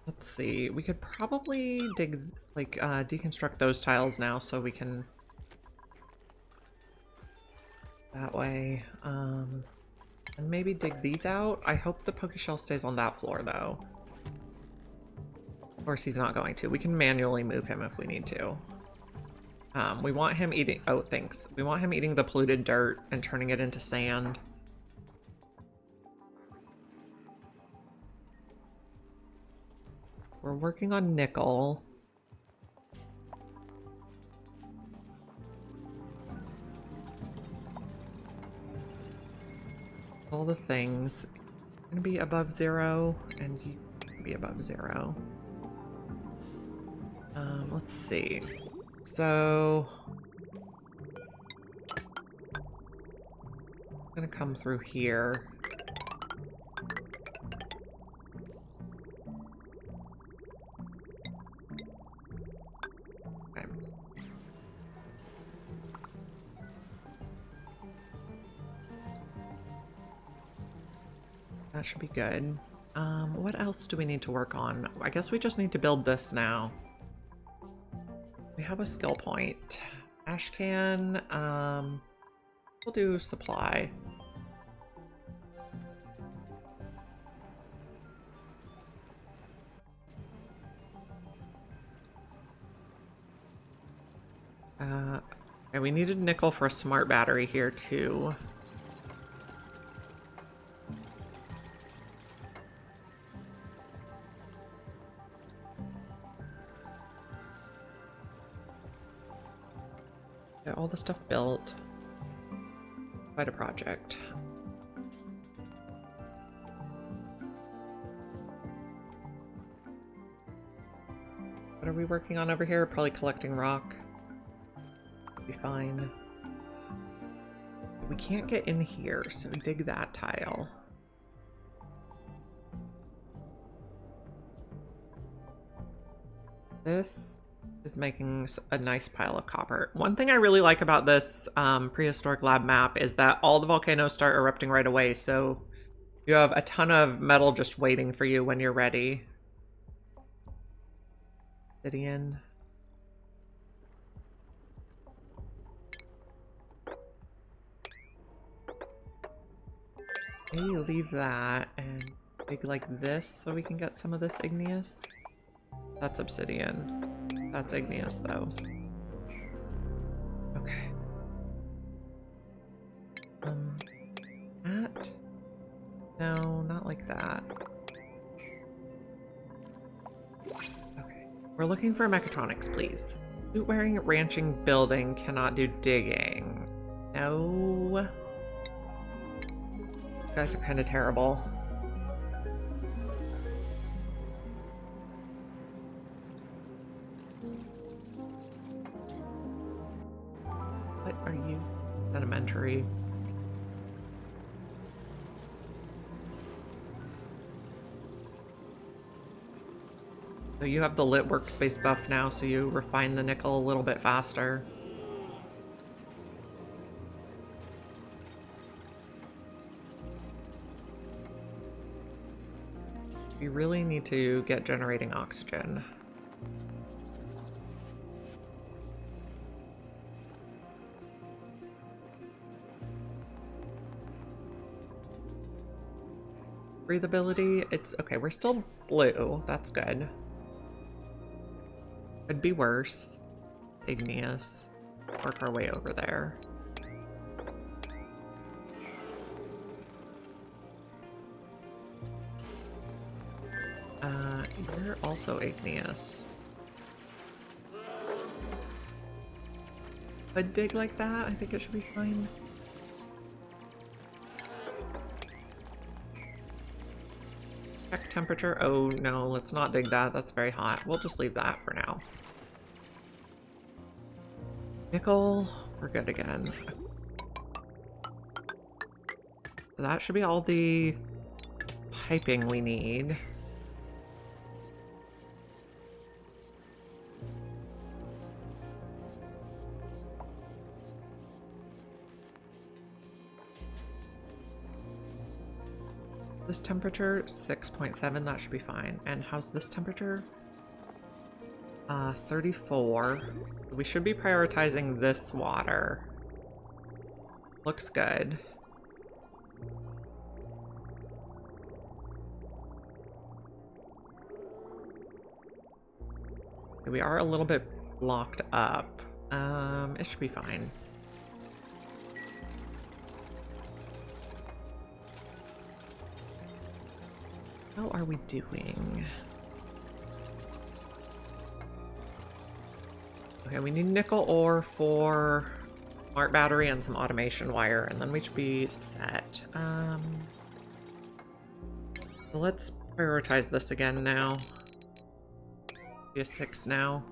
Let's see. We could probably dig, like, deconstruct those tiles now so we can... that way. And maybe dig these out. I hope the Pokeshell stays on that floor, though. Of course, he's not going to. We can manually move him if we need to. We want him eating... oh, thanks. We want him eating the polluted dirt and turning it into sand. We're working on nickel. All the things. Gonna be above 0, and you can be above 0. Let's see. So I'm gonna come through here. Okay. That should be good. What else do we need to work on? I guess we just need to build this now. We have a skill point. Ash can, we'll do supply. Okay, we needed nickel for a smart battery here too. Get all the stuff built. Quite a project. What are we working on over here? Probably collecting rock. Be fine. We can't get in here, so we dig that tile. This is making a nice pile of copper. One thing I really like about this prehistoric lab map is that all the volcanoes start erupting right away, so you have a ton of metal just waiting for you when you're ready. Obsidian. Maybe leave that and dig like this so we can get some of this igneous. That's obsidian. That's igneous though. Okay. That? No, not like that. Okay. We're looking for mechatronics, please. Suit-wearing ranching building cannot do digging. No. You guys are kind of terrible. What are you? Sedimentary. So you have the lit workspace buff now, so you refine the nickel a little bit faster. You really need to get generating oxygen. Breathability, it's okay. We're still blue. That's good. Could be worse. Igneous. Work our way over there. You're also igneous. Could dig like that. I think it should be fine. Check temperature. Oh no, let's not dig that. That's very hot. We'll just leave that for now. Nickel, we're good again. So that should be all the piping we need. This temperature, 6.7, that should be fine. And how's this temperature? 34. We should be prioritizing this water. Looks good. We are a little bit blocked up. It should be fine. How are we doing? Okay, we need nickel ore for smart battery and some automation wire, and then we should be set. So let's prioritize this again now. Be a 6 now.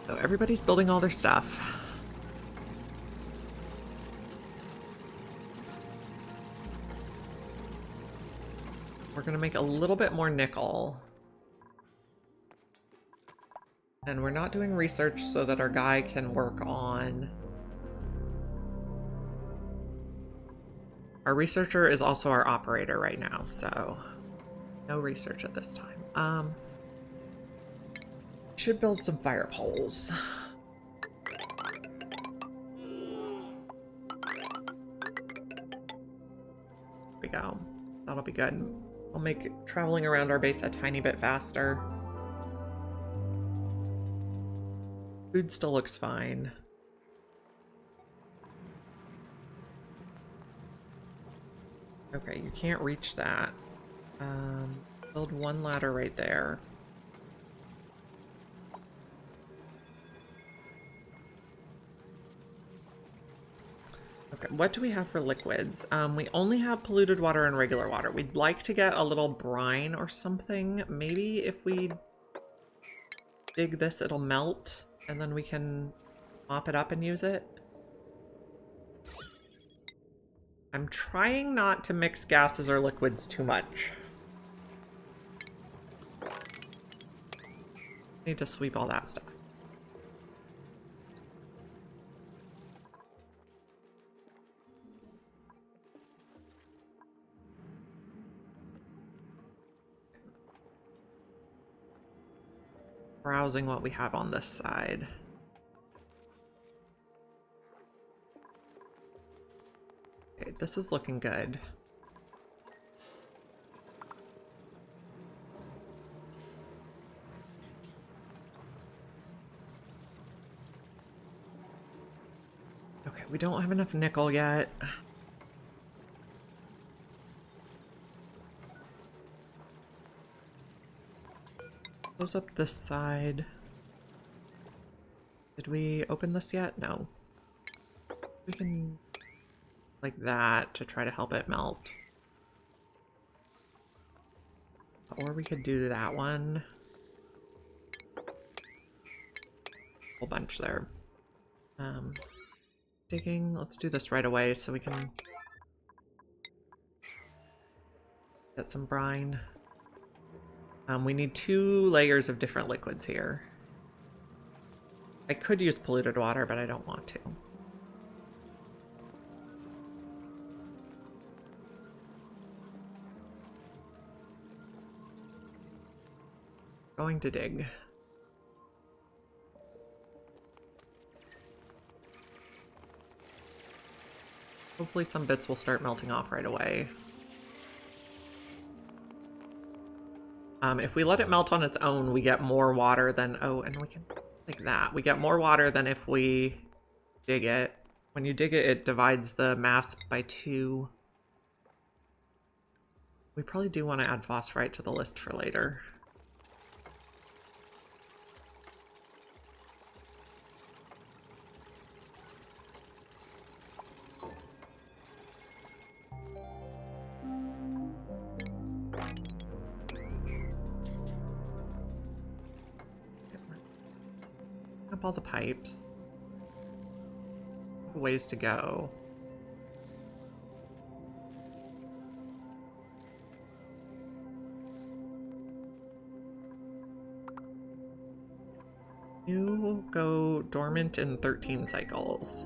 So everybody's building all their stuff. We're gonna make a little bit more nickel. And we're not doing research so that our guy can work on... Our researcher is also our operator right now, so no research at this time. Should build some fire poles. There we go. That'll be good. I'll make traveling around our base a tiny bit faster. Food still looks fine. Okay, you can't reach that. Build one ladder right there. Okay, what do we have for liquids? We only have polluted water and regular water. We'd like to get a little brine or something. Maybe if we dig this, it'll melt, and then we can mop it up and use it. I'm trying not to mix gases or liquids too much. Need to sweep all that stuff. Browsing what we have on this side. Okay, this is looking good. Okay, we don't have enough nickel yet. Close up this side. Did we open this yet? No. We can like that to try to help it melt. Or we could do that one. Whole bunch there. Digging, let's do this right away so we can get some brine. We need 2 layers of different liquids here. I could use polluted water, but I don't want to. Going to dig. Hopefully some bits will start melting off right away. If we let it melt on its own, we get more water than... Oh, and we can... like that. We get more water than if we dig it. When you dig it, it divides the mass by 2. We probably do want to add phosphorite to the list for later. Up all the pipes. Ways to go. You go dormant in 13 cycles.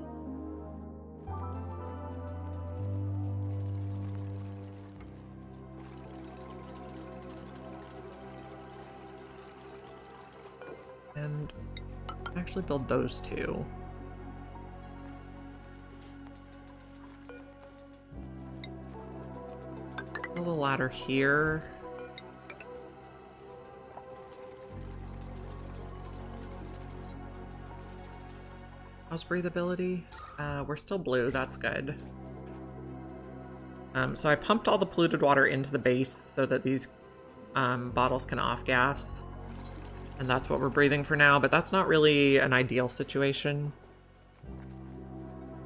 And actually build those 2. Build a ladder here. How's breathability? We're still blue, that's good. So I pumped all the polluted water into the base so that these bottles can off-gas. And that's what we're breathing for now, but that's not really an ideal situation.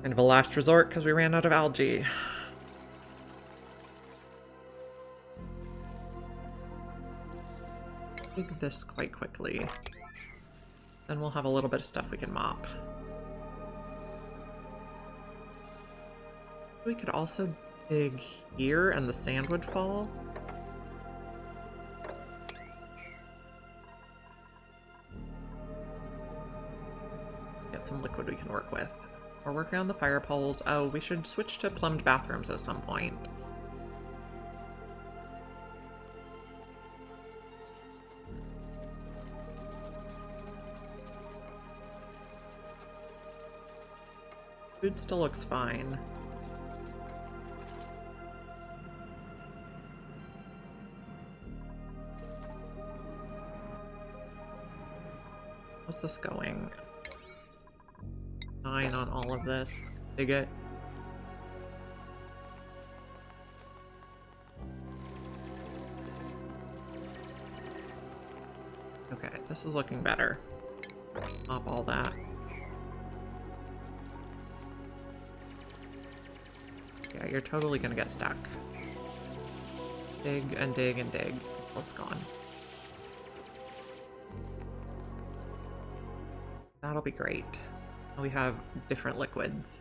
Kind of a last resort because we ran out of algae. Dig this quite quickly. Then we'll have a little bit of stuff we can mop. We could also dig here and the sand would fall. Get some liquid we can work with. We're working on the fire poles. Oh, we should switch to plumbed bathrooms at some point. Food still looks fine. How's this going? 9 on all of this. Dig it. Okay, this is looking better. Mop all that. Yeah, you're totally gonna get stuck. Dig and dig and dig. Oh, it's gone. That'll be great. We have different liquids.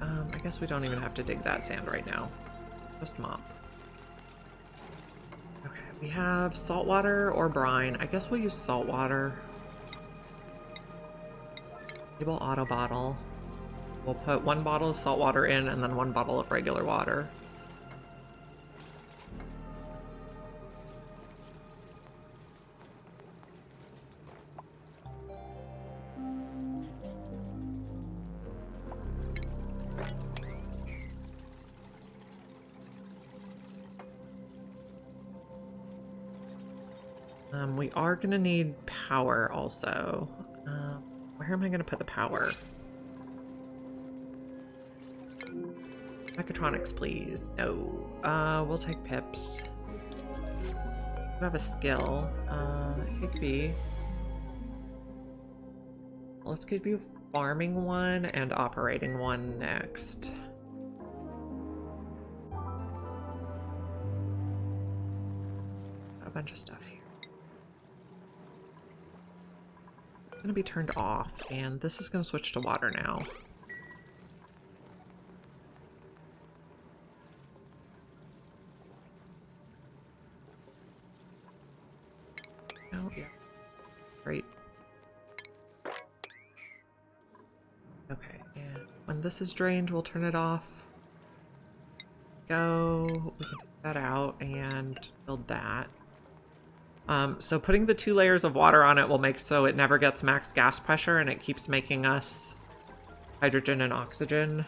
I guess we don't even have to dig that sand right now. Just mop. Okay, we have salt water or brine. I guess we'll use salt water. Table auto bottle. We'll put 1 bottle of salt water in and then 1 bottle of regular water. We are gonna need power also. Where am I gonna put the power? Mechatronics, please. No. We'll take pips. We have a skill. Higby. Let's give you farming one and operating one next. A bunch of stuff here. It's gonna be turned off, and this is gonna switch to water now. Oh, yeah. Great. Okay, and when this is drained, we'll turn it off. Go. We can take that out and build that. So putting the 2 layers of water on it will make so it never gets max gas pressure, and it keeps making us hydrogen and oxygen.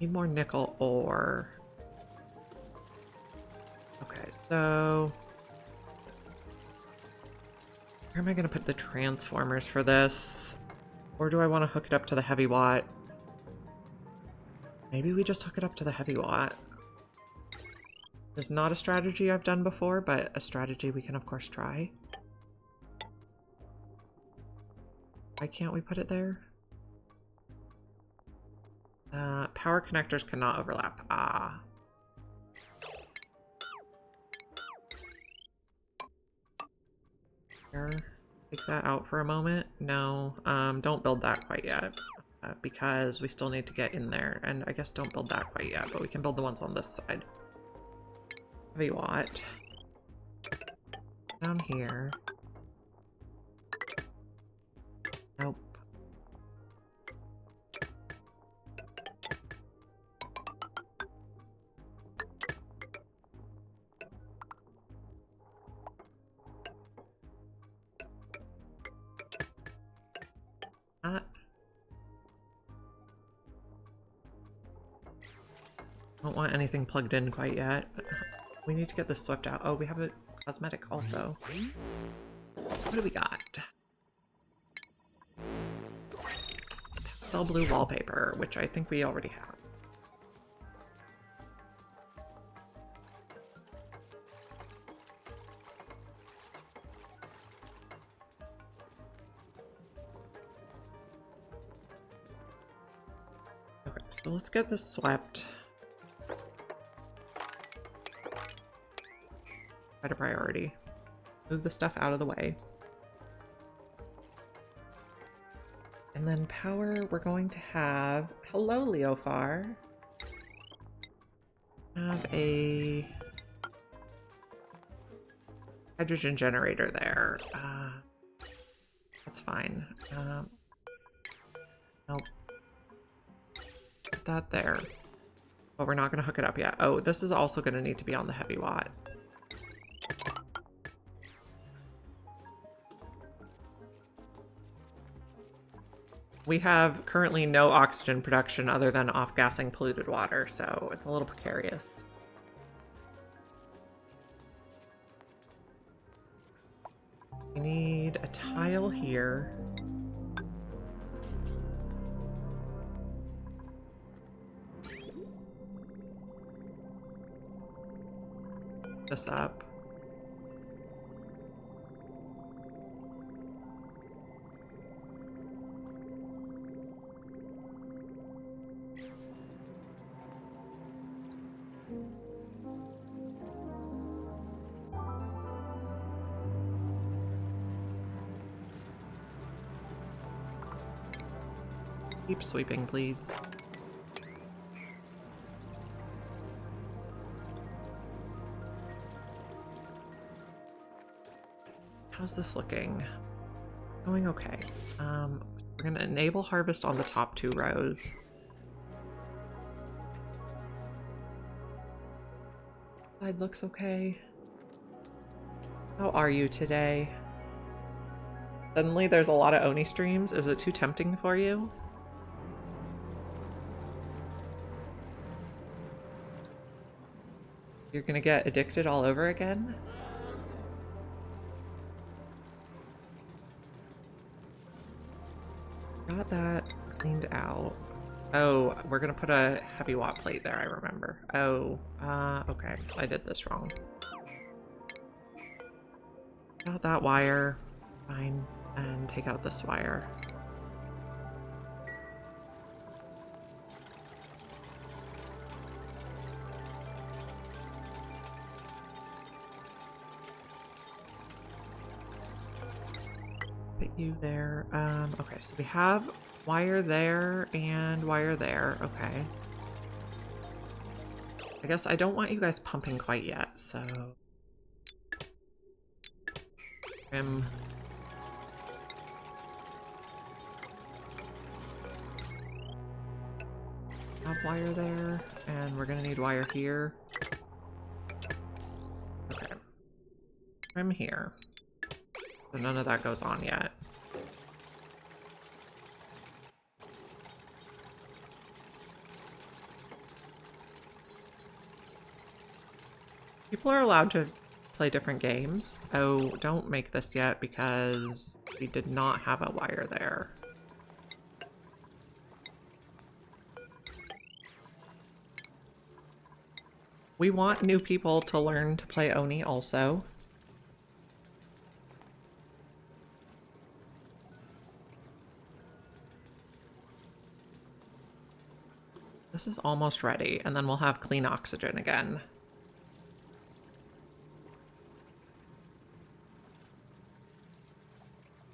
Need more nickel ore. Okay, so where am I going to put the transformers for this? Or do I want to hook it up to the heavy watt? Maybe we just hook it up to the heavy watt. It's not a strategy I've done before, but a strategy we can of course try. Why can't we put it there? Power connectors cannot overlap. Ah. Here, take that out for a moment. No, don't build that quite yet. Because we still need to get in there. And I guess don't build that quite yet, but we can build the ones on this side. Heavy watt. Down here. Nope. Don't want anything plugged in quite yet. We need to get this swept out. Oh, we have a cosmetic also. What do we got? Pastel blue wallpaper, which I think we already have. Okay, so let's get this swept. At a priority. Move the stuff out of the way. And then power, we're going to have, hello Leofar. Have a hydrogen generator there. That's fine. Nope. Put that there. But we're not going to hook it up yet. Oh, this is also going to need to be on the heavy watt. We have currently no oxygen production other than off-gassing polluted water, so it's a little precarious. We need a tile here. This up. Keep sweeping, please. How's this looking? Going okay. We're gonna enable harvest on the top 2 rows. Side looks okay. How are you today? Suddenly there's a lot of Oni streams. Is it too tempting for you? You're gonna get addicted all over again? Got that cleaned out. Oh, we're gonna put a heavy watt plate there, I remember. Oh, okay. I did this wrong. Got that wire. Fine. And take out this wire. Put you there. Okay, so we have wire there and wire there. Okay. I guess I don't want you guys pumping quite yet, so... Trim. Have wire there, and we're gonna need wire here. Okay. Trim here. So none of that goes on yet. People are allowed to play different games. Oh, don't make this yet because we did not have a wire there. We want new people to learn to play Oni also. This is almost ready, and then we'll have clean oxygen again.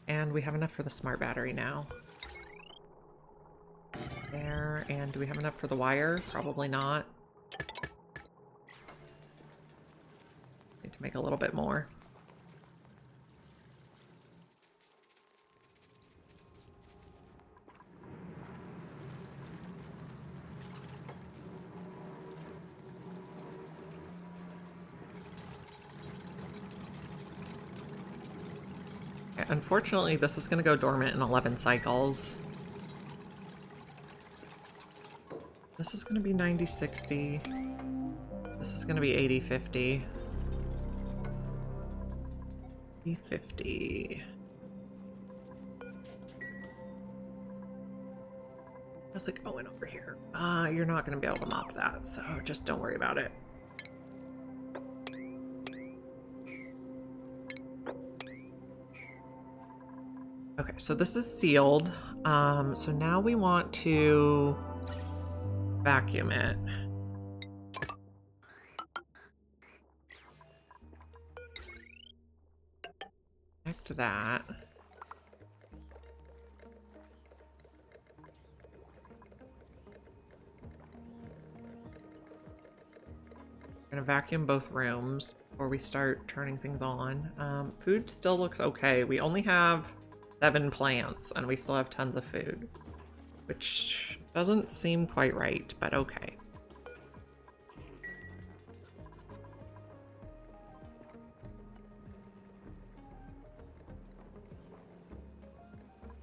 And we have enough for the smart battery now. There, and do we have enough for the wire? Probably not. Need to make a little bit more. Unfortunately, this is going to go dormant in 11 cycles. This is going to be 90-60. This is going to be 80-50. 50. How's it going over here? You're not going to be able to mop that, so just don't worry about it. Okay, so this is sealed. So now we want to vacuum it. Connect that. We're gonna vacuum both rooms before we start turning things on. Food still looks okay. We only have 7 plants and we still have tons of food, which doesn't seem quite right, but okay.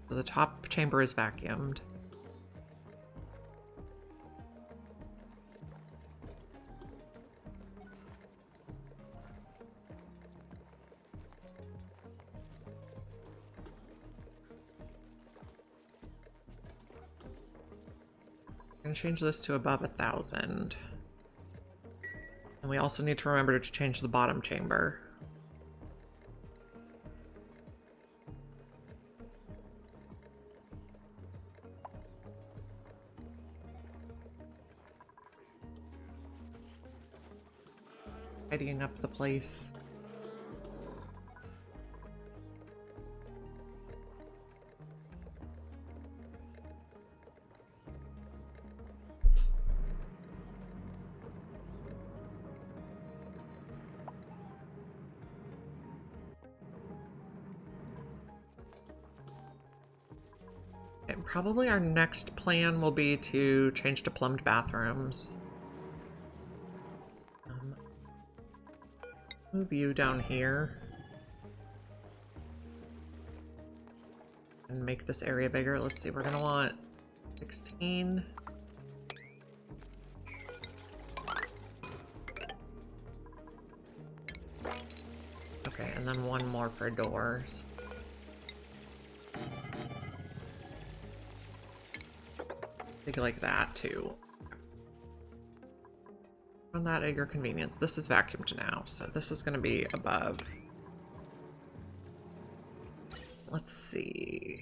So the top chamber is vacuumed. I'm gonna change this to above 1,000. And we also need to remember to change the bottom chamber. Tidying up the place. And probably our next plan will be to change to plumbed bathrooms. Move you down here. And make this area bigger. Let's see, we're gonna want 16. Okay, and then one more for doors. Think like that too. Run that at your convenience. This is vacuumed now, so this is going to be above. Let's see.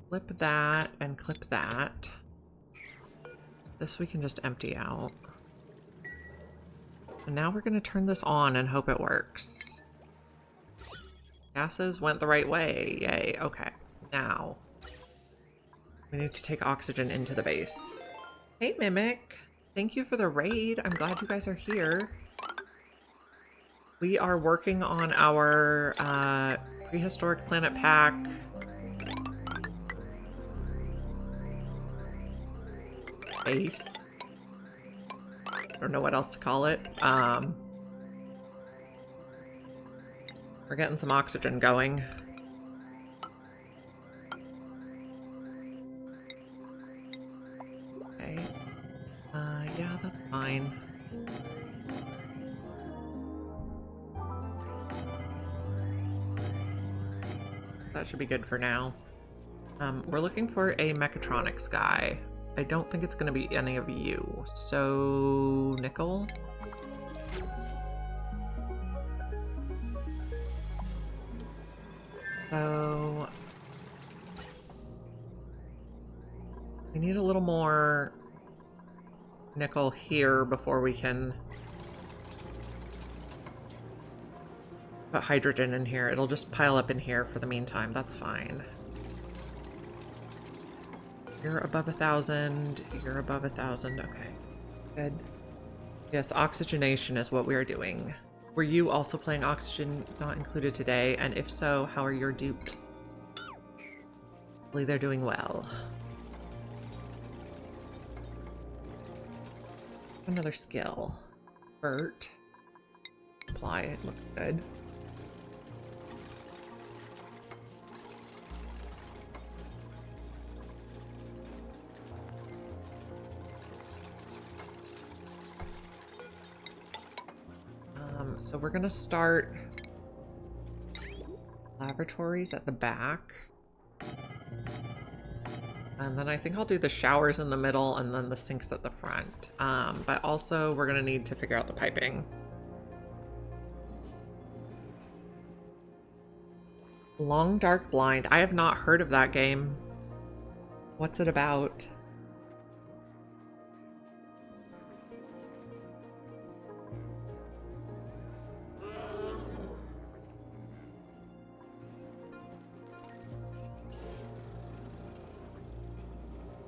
Clip that and clip that. This we can just empty out. And now we're going to turn this on and hope it works. Gases went the right way. Yay. Okay. Now we need to take oxygen into the base. Hey, Mimic. Thank you for the raid. I'm glad you guys are here. We are working on our prehistoric planet pack. Base. I don't know what else to call it. We're getting some oxygen going. Okay. Yeah, that's fine. That should be good for now. We're looking for a mechatronics guy. I don't think it's going to be any of you. So, nickel? So, we need a little more nickel here before we can put hydrogen in here. It'll just pile up in here for the meantime. That's fine. You're above 1,000. You're above 1,000. Okay. Good. Yes, oxygenation is what we are doing. Were you also playing Oxygen Not Included today? And if so, how are your dupes? Hopefully they're doing well. Another skill. Bert. Apply. It looks good. So we're gonna start laboratories at the back. And then I think I'll do the showers in the middle and then the sinks at the front. But also we're gonna need to figure out the piping. Long Dark Blind. I have not heard of that game. What's it about?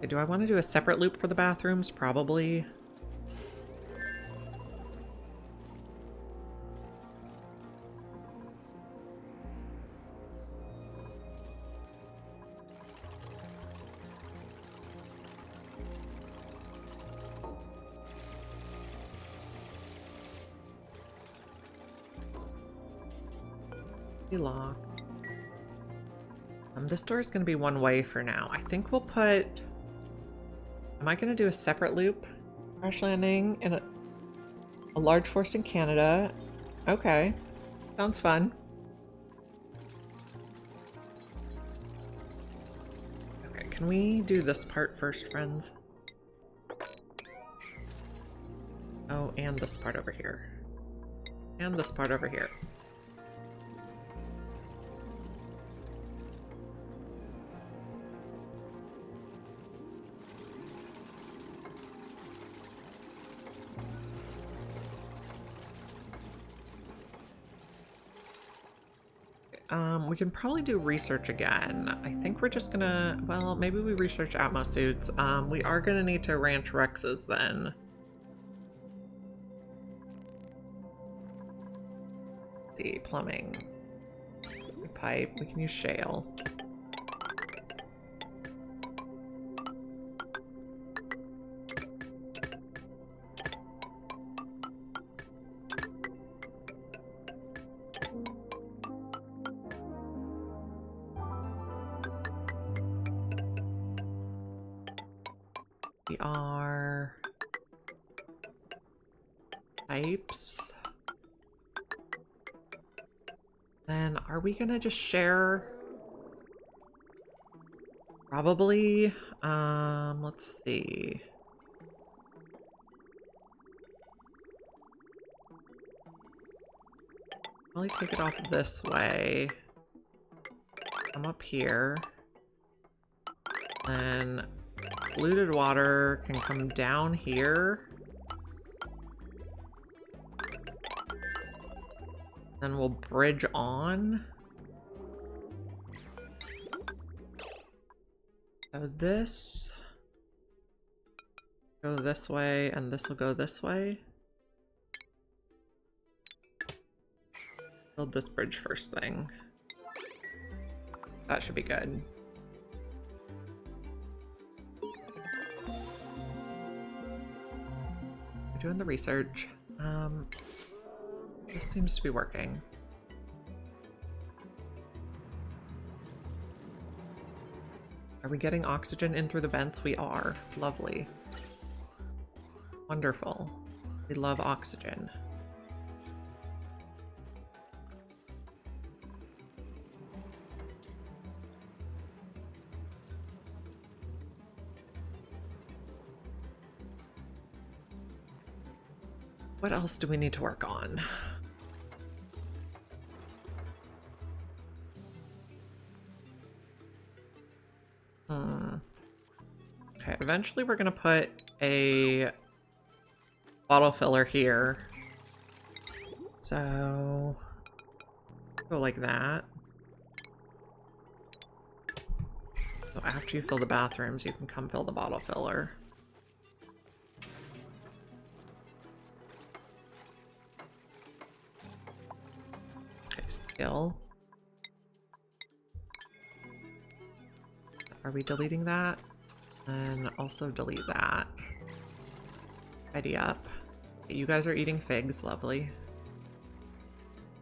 Do I want to do a separate loop for the bathrooms? Probably. Lock. This door is going to be one way for now. I think we'll put... Am I going to do a separate loop? Crash landing in a large force in Canada. Okay. Sounds fun. Okay, can we do this part first, friends? Oh, and this part over here. And this part over here. We can probably do research again. I think we're just gonna, well, maybe we research Atmo suits. We are gonna need to ranch Rexes then. The plumbing. Pipe, we can use shale. We are pipes. Then are we gonna just share? Probably. Let's see. Probably take it off this way. Come up here. Then polluted water can come down here. Then we'll bridge on. So this go this way, and this will go this way. Build this bridge first thing. That should be good. We're doing the research. This seems to be working. Are we getting oxygen in through the vents? We are. Lovely. Wonderful. We love oxygen. What else do we need to work on? Okay, eventually we're gonna put a bottle filler here. So go like that. So after you fill the bathrooms, you can come fill the bottle filler. Okay, skill. Are we deleting that? And also delete that. Tidy up. Okay, you guys are eating figs, lovely.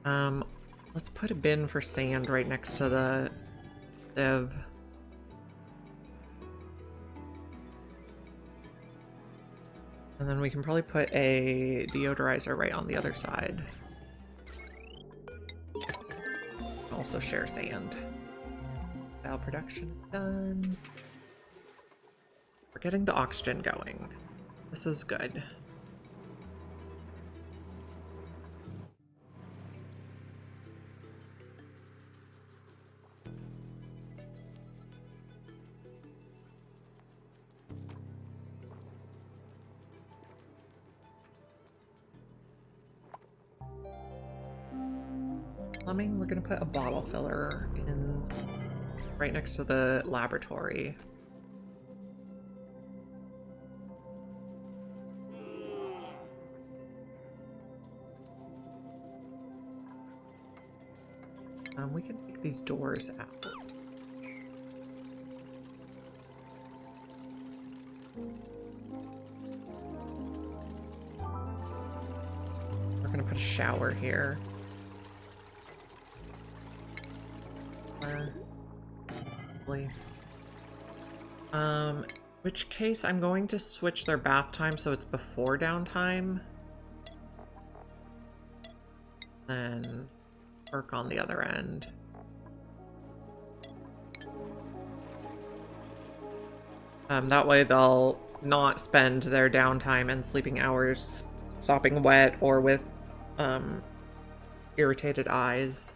Let's put a bin for sand right next to the sieve. And then we can probably put a deodorizer right on the other side. Also share sand. Valve production done. We're getting the oxygen going. This is good. Plumbing, we're gonna put a bottle filler in right next to the laboratory. We can take these doors out. We're gonna put a shower here. Which case I'm going to switch their bath time so it's before downtime. And work on the other end. That way they'll not spend their downtime and sleeping hours sopping wet or with irritated eyes.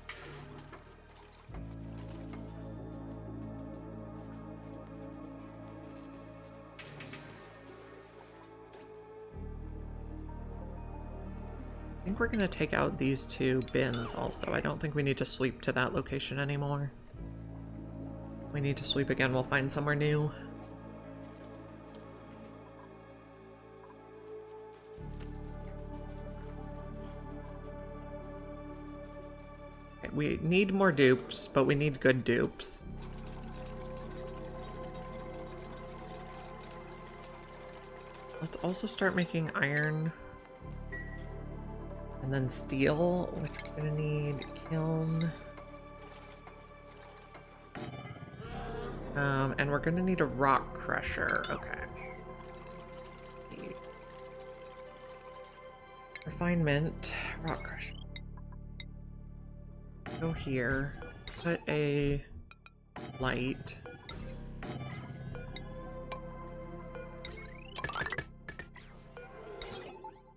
I think we're gonna take out these two bins also. I don't think we need to sweep to that location anymore. If we need to sweep again, we'll find somewhere new. Okay, we need more dupes, but we need good dupes. Let's also start making iron. And then steel, which we're gonna need kiln. And we're gonna need a rock crusher. Okay. Refinement, rock crusher. Go here. Put a light.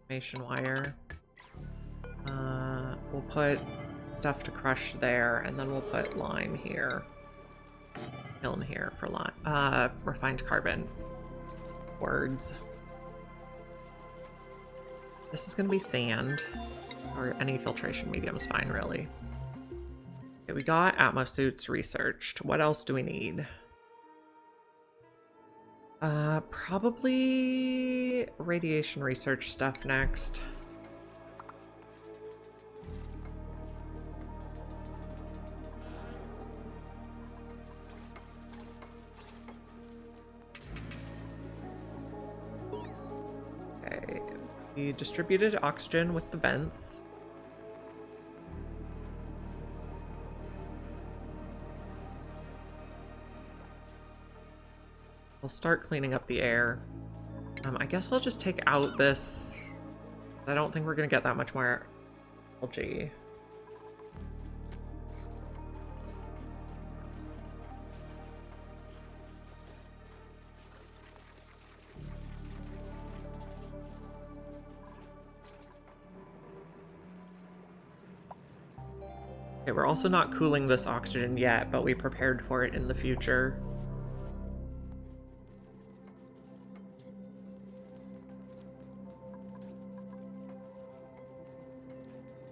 Information wire. We'll put stuff to crush there, and then we'll put lime here. Kiln here for lime. Refined carbon. Words. This is gonna be sand, or any filtration medium is fine, really. Okay, we got Atmo suits researched. What else do we need? Probably radiation research stuff next. Okay, we distributed oxygen with the vents. We'll start cleaning up the air. I guess I'll just take out this. I don't think we're gonna get that much more algae. Okay, we're also not cooling this oxygen yet, but we prepared for it in the future.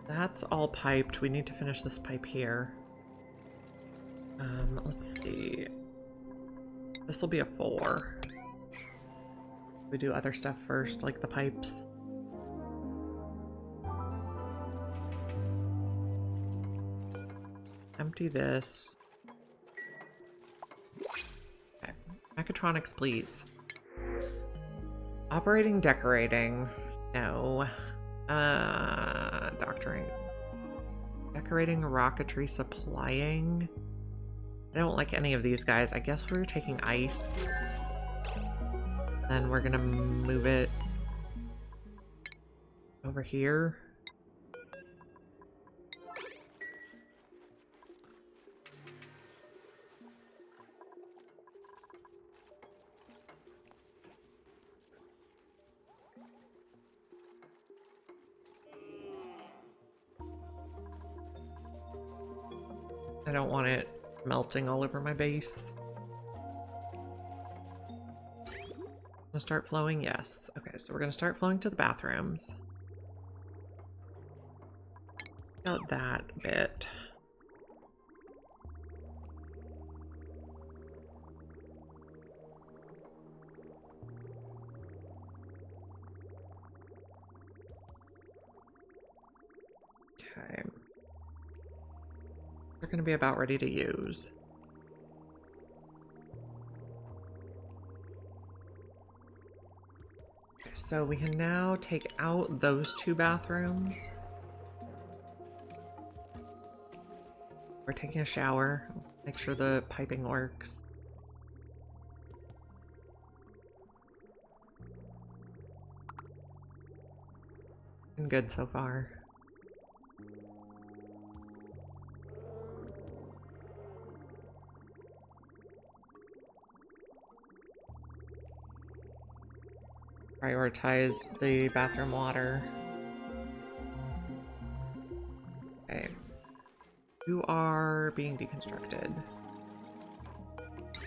That's all piped. We need to finish this pipe here. Let's see. This will be a 4. We do other stuff first, like the pipes. Empty this. Okay. Mechatronics, please. Operating, decorating. No. Doctoring. Decorating, rocketry, supplying. I don't like any of these guys. I guess we're taking ice. Then we're gonna move it over here. I don't want it melting all over my base. Gonna start flowing? Yes. Okay, so we're gonna start flowing to the bathrooms. Got that bit. Okay. They're going to be about ready to use. Okay, so we can now take out those 2 bathrooms. We're taking a shower. Make sure the piping works. Been good so far. Prioritize the bathroom water. Okay. You are being deconstructed.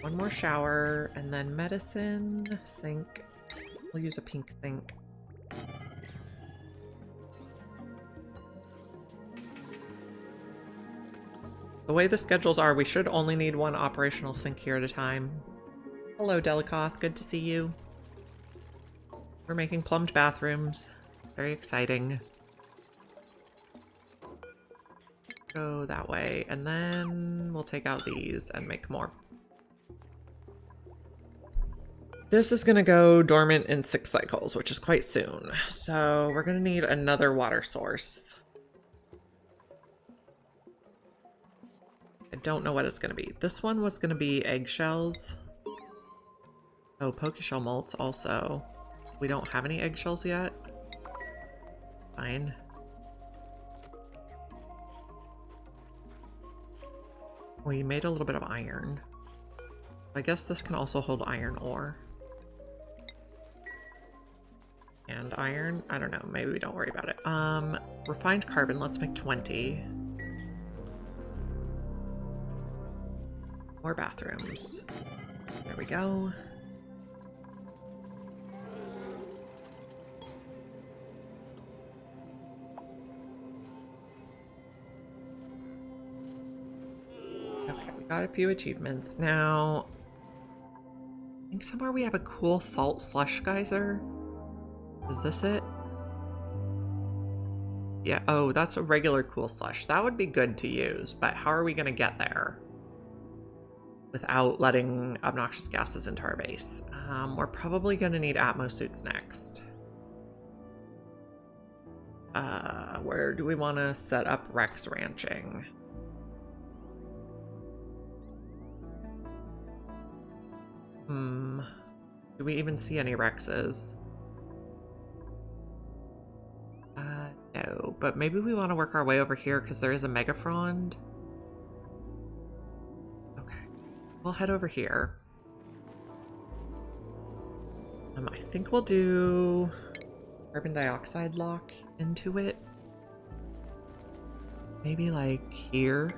One more shower, and then medicine, sink. We'll use a pink sink. The way the schedules are, we should only need 1 operational sink here at a time. Hello, Delicoth. Good to see you. We're making plumbed bathrooms. Very exciting. Go that way, and then we'll take out these and make more. This is gonna go dormant in 6 cycles, which is quite soon. So we're gonna need another water source. I don't know what it's gonna be. This one was gonna be eggshells. Oh, Pokeshell molts also. We don't have any eggshells yet. Fine. We made a little bit of iron. I guess this can also hold iron ore. And iron? I don't know. Maybe we don't worry about it. Refined carbon. Let's make 20. More bathrooms. There we go. Okay, we got a few achievements. Now, I think somewhere we have a cool salt slush geyser. Is this it? Yeah, oh, that's a regular cool slush. That would be good to use, but how are we going to get there without letting obnoxious gases into our base? We're probably going to need Atmo suits next. Where do we want to set up Rhex ranching? Do we even see any Rhexes? No, but maybe we want to work our way over here because there is a Mega Frond. Okay, we'll head over here. I think we'll do carbon dioxide lock into it. Maybe like here.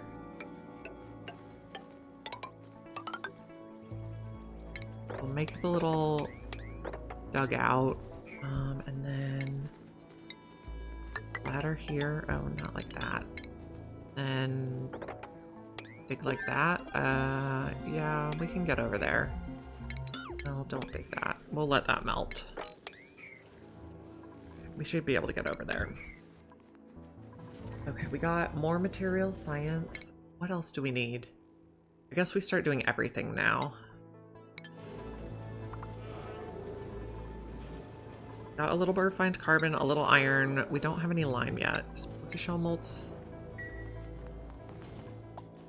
We'll make the little dugout, and then ladder here. Oh, not like that. And dig like that. Yeah, we can get over there. No, don't dig that. We'll let that melt. We should be able to get over there. Okay, we got more material science. What else do we need? I guess we start doing everything now. Got a little bit of refined carbon, a little iron. We don't have any lime yet. Pokeshell molts.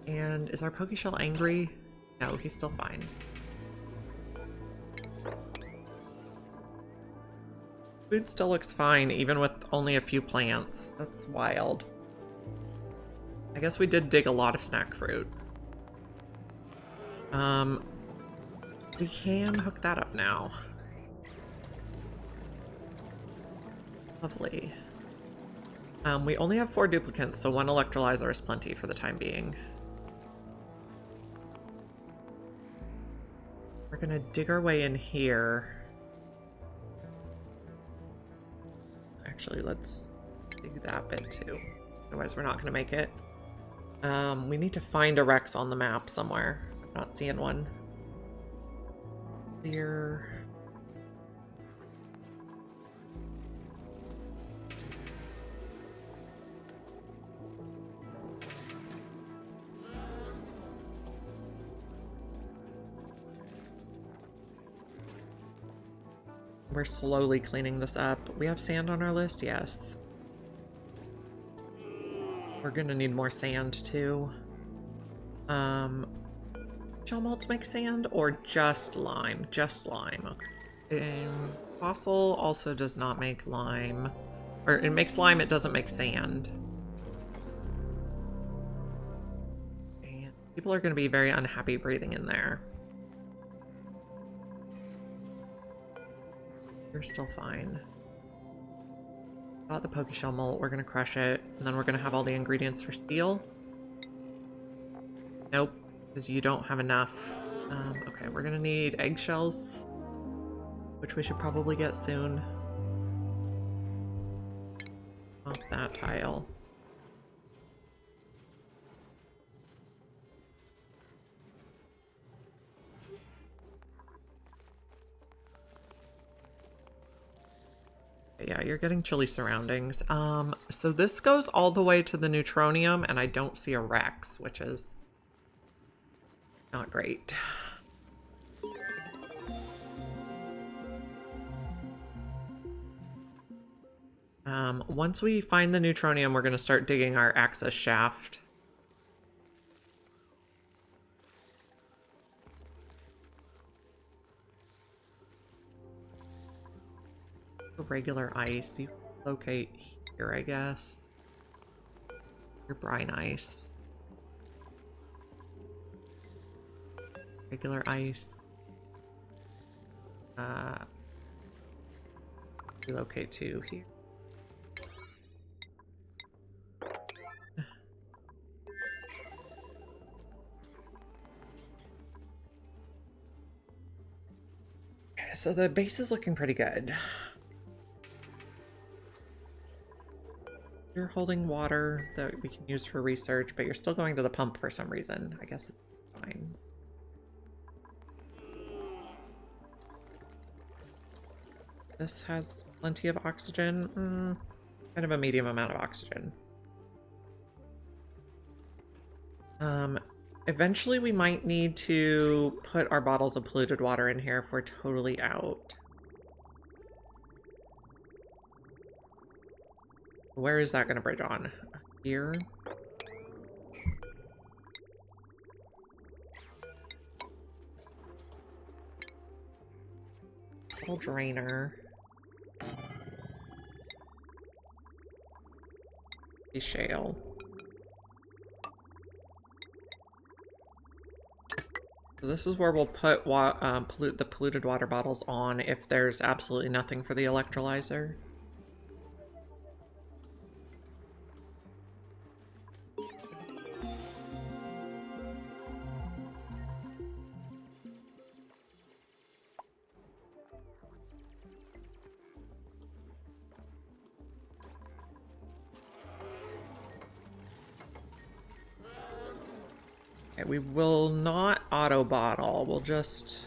And is our Pokeshell angry? No, he's still fine. Food still looks fine, even with only a few plants. That's wild. I guess we did dig a lot of snack fruit. We can hook that up now. Lovely. We only have 4 duplicants, so 1 electrolyzer is plenty for the time being. We're gonna dig our way in here. Actually, let's dig that bit too. Otherwise, we're not gonna make it. We need to find a Rhex on the map somewhere. I'm not seeing one. Clear. We're slowly cleaning this up. We have sand on our list, yes. We're gonna need more sand too. Shell malts make sand or just lime? Just lime. Okay. Fossil also does not make lime. Or it makes lime, it doesn't make sand. And people are gonna be very unhappy breathing in there. You're still fine. Got the Pokeshell molt, we're gonna crush it, and then we're gonna have all the ingredients for steel. Nope, because you don't have enough. Okay, we're gonna need eggshells, which we should probably get soon. Off that tile. Yeah, you're getting chilly surroundings. So this goes all the way to the neutronium, and I don't see a Rhex, which is not great. Once we find the neutronium, we're going to start digging our access shaft. Regular ice, you locate here, I guess. Your brine ice. Regular ice. Relocate to here. Okay, so the base is looking pretty good. You're holding water that we can use for research, but you're still going to the pump for some reason. I guess it's fine. This has plenty of oxygen. Kind of a medium amount of oxygen. Eventually we might need to put our bottles of polluted water in here if we're totally out. Where is that going to bridge on? Here? Little drainer. The shale. So this is where we'll put the polluted water bottles on if there's absolutely nothing for the electrolyzer. Okay, we will not auto bottle. We'll just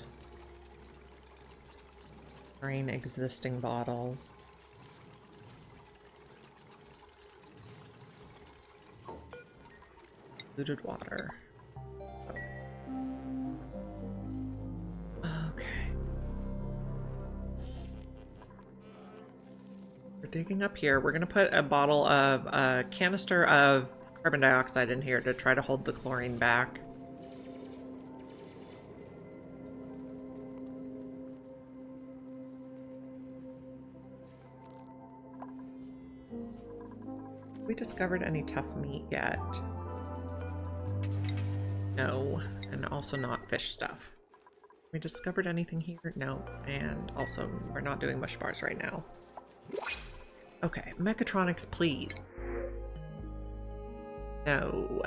drain existing bottles. Polluted water. Okay. We're digging up here. We're gonna put a canister of carbon dioxide in here to try to hold the chlorine back. Have we discovered any tough meat yet? No, and also not fish stuff. We discovered anything here? No, and also we're not doing mush bars right now. Okay, mechatronics, please. No.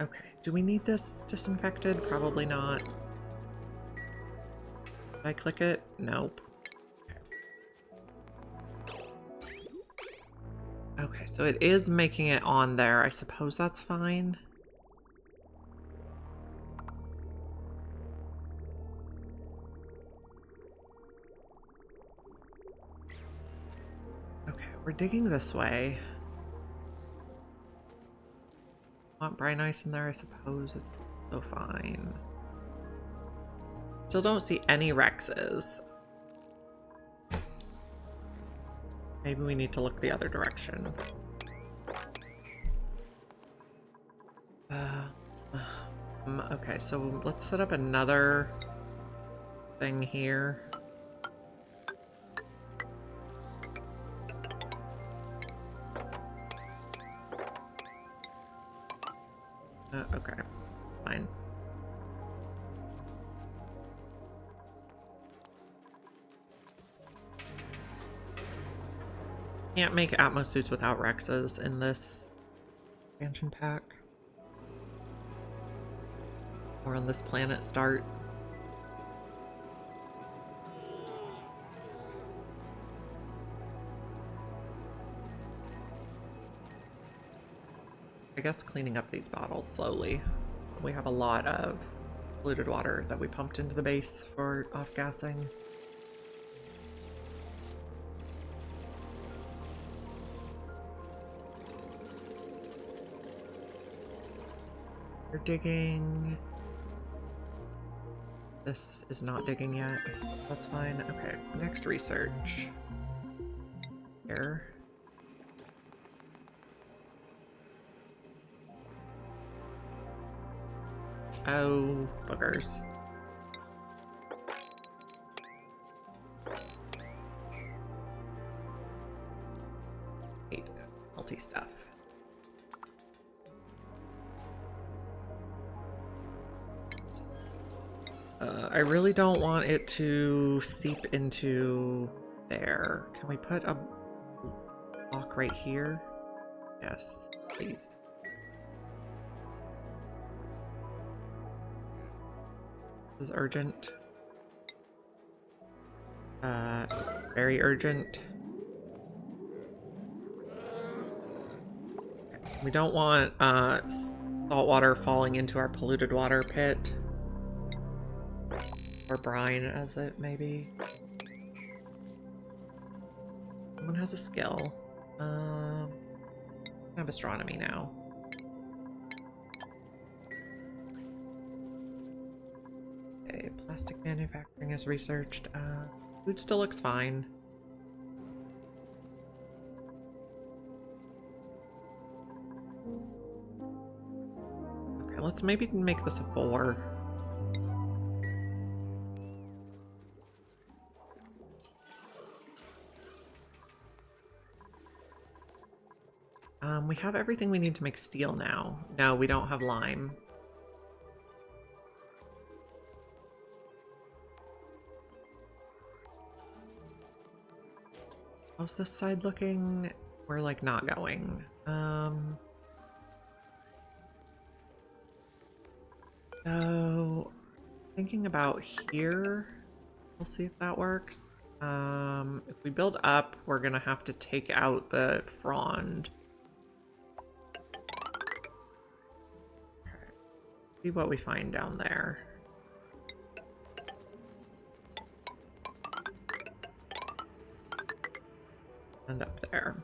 Okay, do we need this disinfected? Probably not. Did I click it? Nope. Okay, so it is making it on there. I suppose that's fine. Okay, we're digging this way. Want brine ice in there, I suppose. It's so fine. Still don't see any Rexes. Maybe we need to look the other direction. Okay, so let's set up another thing here. Okay, fine. Can't make Atmo suits without Rexes in this expansion pack. Or on this planet start. I guess cleaning up these bottles slowly. We have a lot of polluted water that we pumped into the base for off-gassing. We're digging. This is not digging yet. That's fine. Okay, next research. Here. Oh, boogers. salty stuff. I really don't want it to seep into there. Can we put a block right here? Yes, please. This is urgent. Very urgent. We don't want salt water falling into our polluted water pit. Or brine, as it may be. Someone has a skill. I have astronomy now. Okay, plastic manufacturing is researched. Food still looks fine. Okay, let's maybe make this a 4. We have everything we need to make steel now. No, we don't have lime. How's this side looking? We're like not going. So thinking about here, we'll see if that works. If we build up, we're gonna have to take out the frond. See what we find down there. And up there.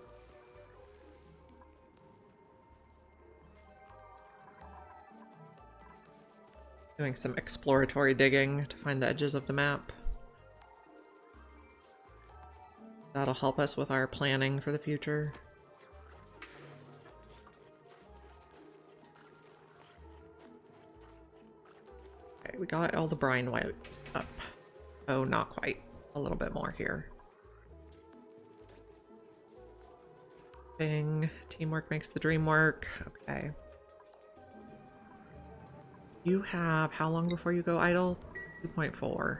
Doing some exploratory digging to find the edges of the map. That'll help us with our planning for the future. Okay, we got all the brine wiped up. Oh, not quite. A little bit more here. Bing. Teamwork makes the dream work. Okay. You have how long before you go idle? 2.4.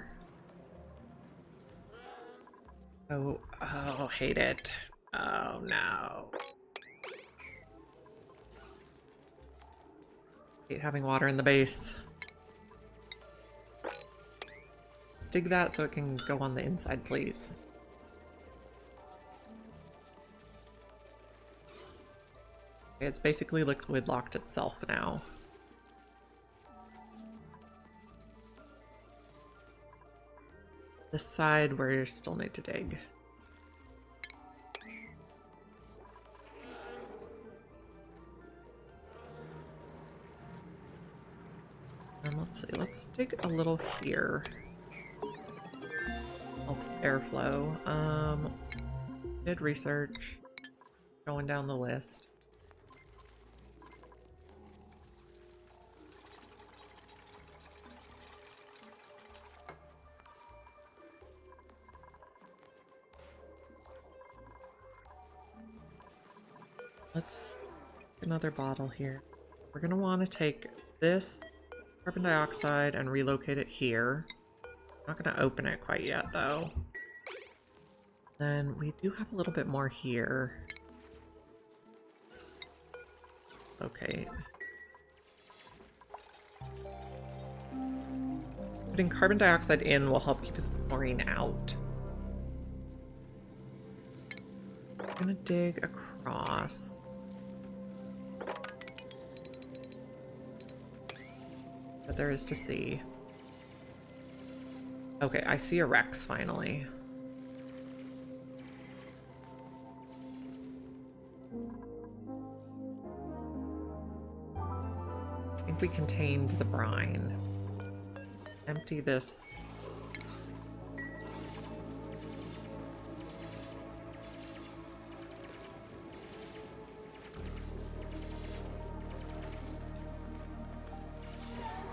Oh, hate it. Oh no. Hate having water in the base. Dig that so it can go on the inside, please. Okay, it's basically liquid locked itself now. This side we still need to dig. And let's see, let's dig a little here. Airflow. Did research. Going down the list. Let's get another bottle here. We're gonna want to take this carbon dioxide and relocate it here. Not gonna open it quite yet though. Then we do have a little bit more here. Okay. Putting carbon dioxide in will help keep chlorine out. I'm gonna dig across. What there is to see. Okay, I see a Rhex finally. I think we contained the brine. Empty this.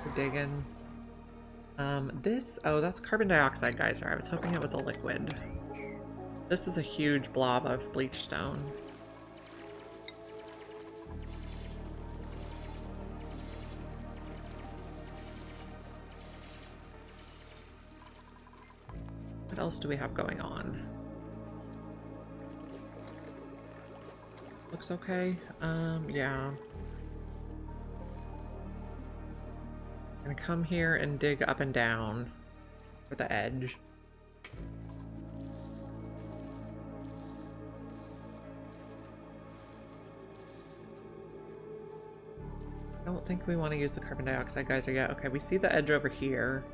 We're digging. Oh, that's carbon dioxide geyser. I was hoping it was a liquid. This is a huge blob of bleach stone. What else do we have going on? Looks okay. Yeah. I'm gonna come here and dig up and down for the edge. I don't think we want to use the carbon dioxide geyser yet. Okay, we see the edge over here.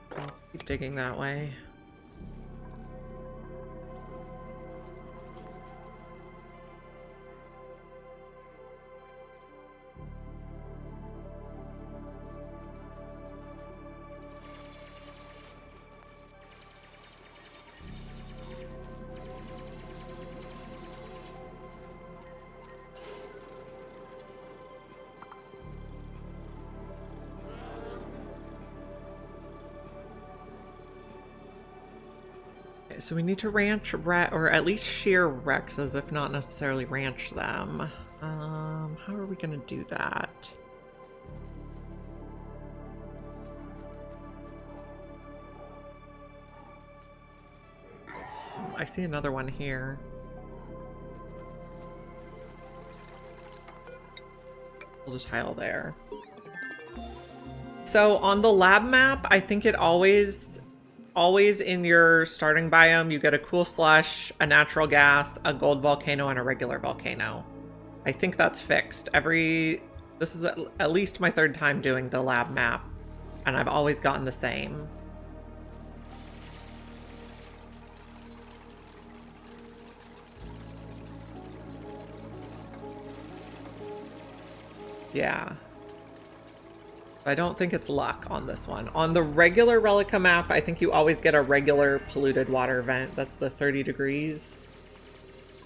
So let's keep digging that way. So we need to ranch or at least shear Rexes, if not necessarily ranch them. How are we gonna do that? I see another one here. We'll just tile there. So on the lab map, I think it always in your starting biome, you get a cool slush, a natural gas, a gold volcano, and a regular volcano. I think that's fixed. This is at least my third time doing the lab map, and I've always gotten the same. Yeah. I don't think it's luck on this one. On the regular Relica map, I think you always get a regular polluted water vent. That's the 30 degrees,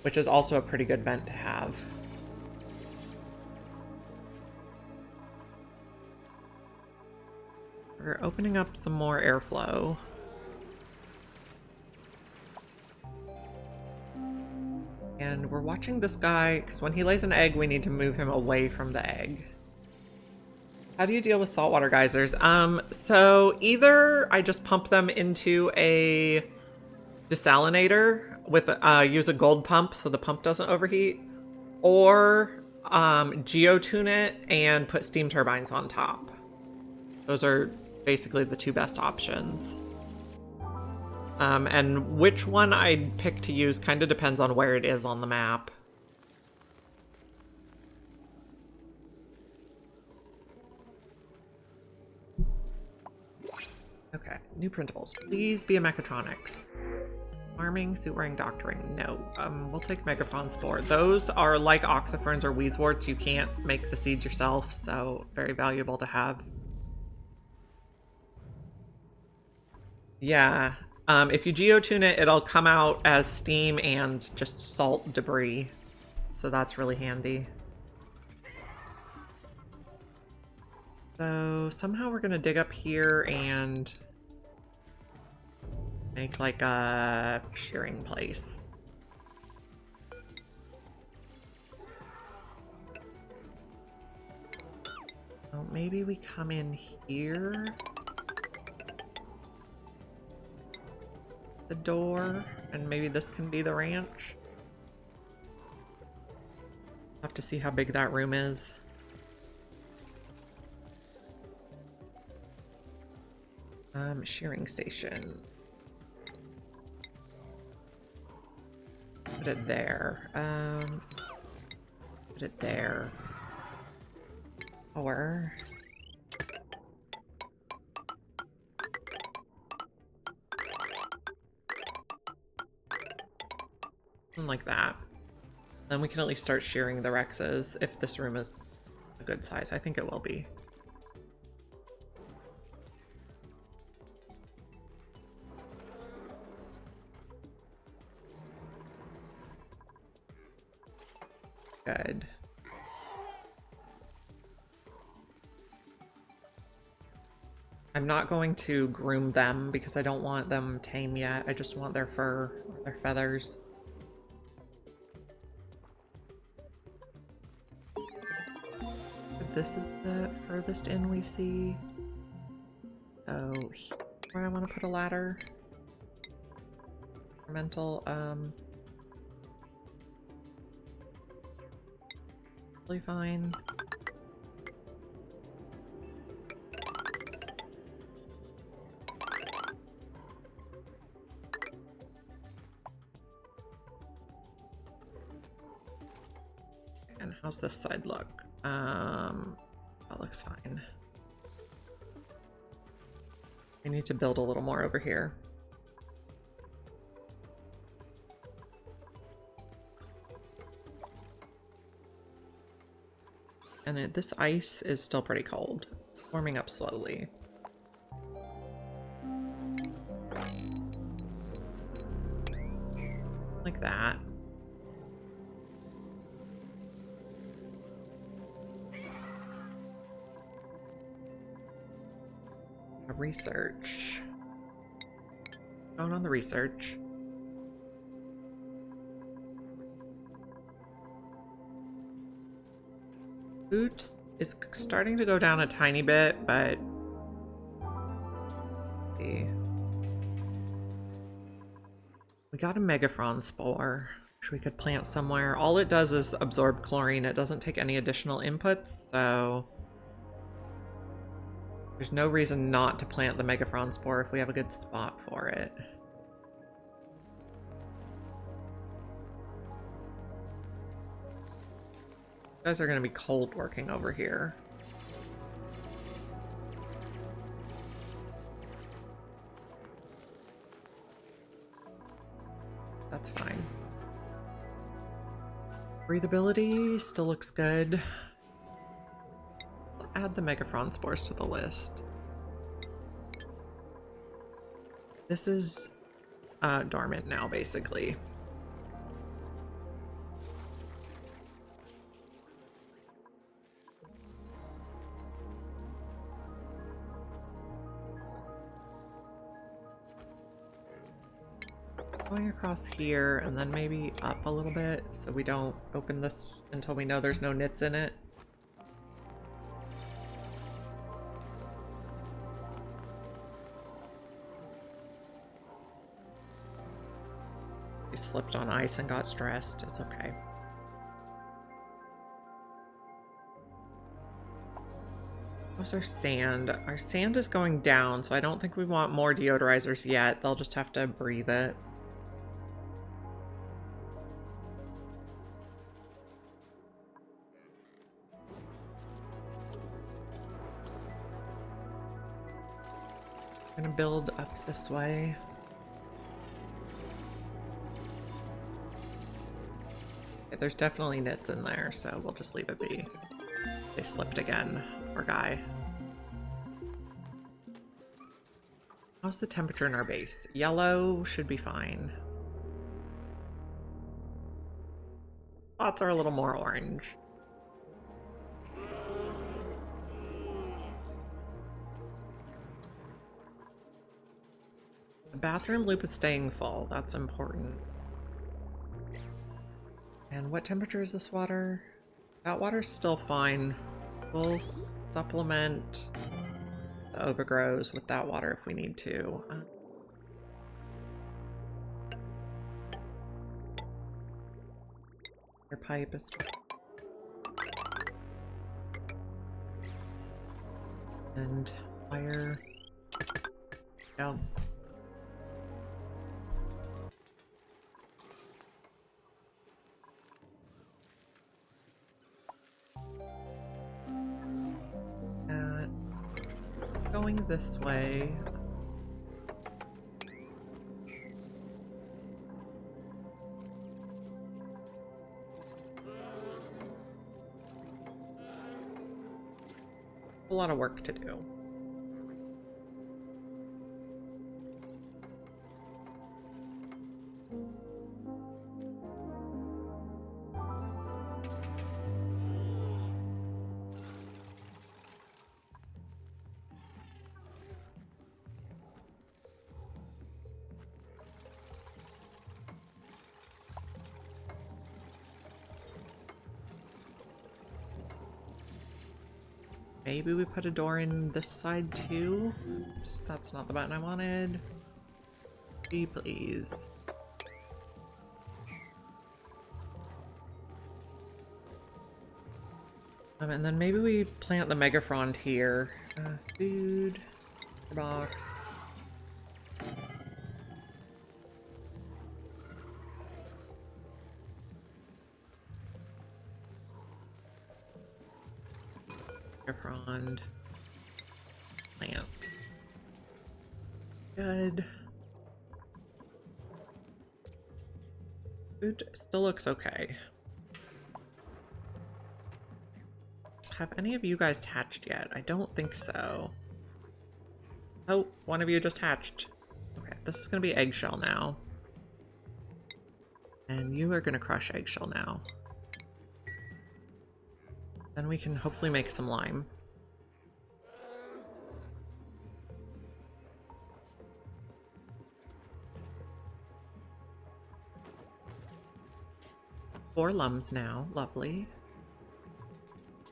which is also a pretty good vent to have. We're opening up some more airflow. And we're watching this guy, because when he lays an egg, we need to move him away from the egg. How do you deal with saltwater geysers? So either I just pump them into a desalinator with use a gold pump so the pump doesn't overheat, or geotune it and put steam turbines on top. Those are basically the two best options. And which one I'd pick to use kind of depends on where it is on the map. Okay, new printables. Please be a mechatronics. Farming, suit wearing, doctoring. No. We'll take megaphone spore. Those are like oxyferns or wheezeworts. You can't make the seeds yourself, so very valuable to have. Yeah. If you geotune it, it'll come out as steam and just salt debris. So that's really handy. So somehow we're gonna dig up here and make like a shearing place. Well, maybe we come in here. The door, and maybe this can be the ranch. Have to see how big that room is. Shearing station. Put it there. Put it there. Or something like that. Then we can at least start shearing the Rexes if this room is a good size. I think it will be. Good. I'm not going to groom them because I don't want them tame yet. I just want their fur, their feathers. This is the furthest in we see. Oh, where I want to put a ladder. Mental, really fine. And how's this side look? That looks fine. I need to build a little more over here. And this ice is still pretty cold, warming up slowly. Like that. Research. Going on the research. Food is starting to go down a tiny bit, but we got a megaphron spore, which we could plant somewhere. All it does is absorb chlorine. It doesn't take any additional inputs, so there's no reason not to plant the megaphron spore if we have a good spot for it. You guys are going to be cold working over here. That's fine. Breathability still looks good. Add the megaphron spores to the list. This is dormant now, basically. Going across here and then maybe up a little bit so we don't open this until we know there's no nits in it. We slipped on ice and got stressed. It's okay. How's our sand? Our sand is going down, so I don't think we want more deodorizers yet. They'll just have to breathe it. I'm gonna build up this way. There's definitely nits in there, so we'll just leave it be. They slipped again. Poor guy. How's the temperature in our base? Yellow should be fine. Spots are a little more orange. The bathroom loop is staying full. That's important. And what temperature is this water? That water's still fine. We'll supplement the overgrows with that water if we need to. Your pipe is... And fire... Go. Going this way. A lot of work to do. Maybe we put a door in this side too. Oops, that's not the button I wanted. Gee, please. And then maybe we plant the Megafrond here. Food, box. Megafrond. Plant. Good. Food still looks okay. Have any of you guys hatched yet? I don't think so. Oh, one of you just hatched. Okay, this is gonna be eggshell now. And you are gonna crush eggshell now. Then we can hopefully make some lime. Four lums now, lovely.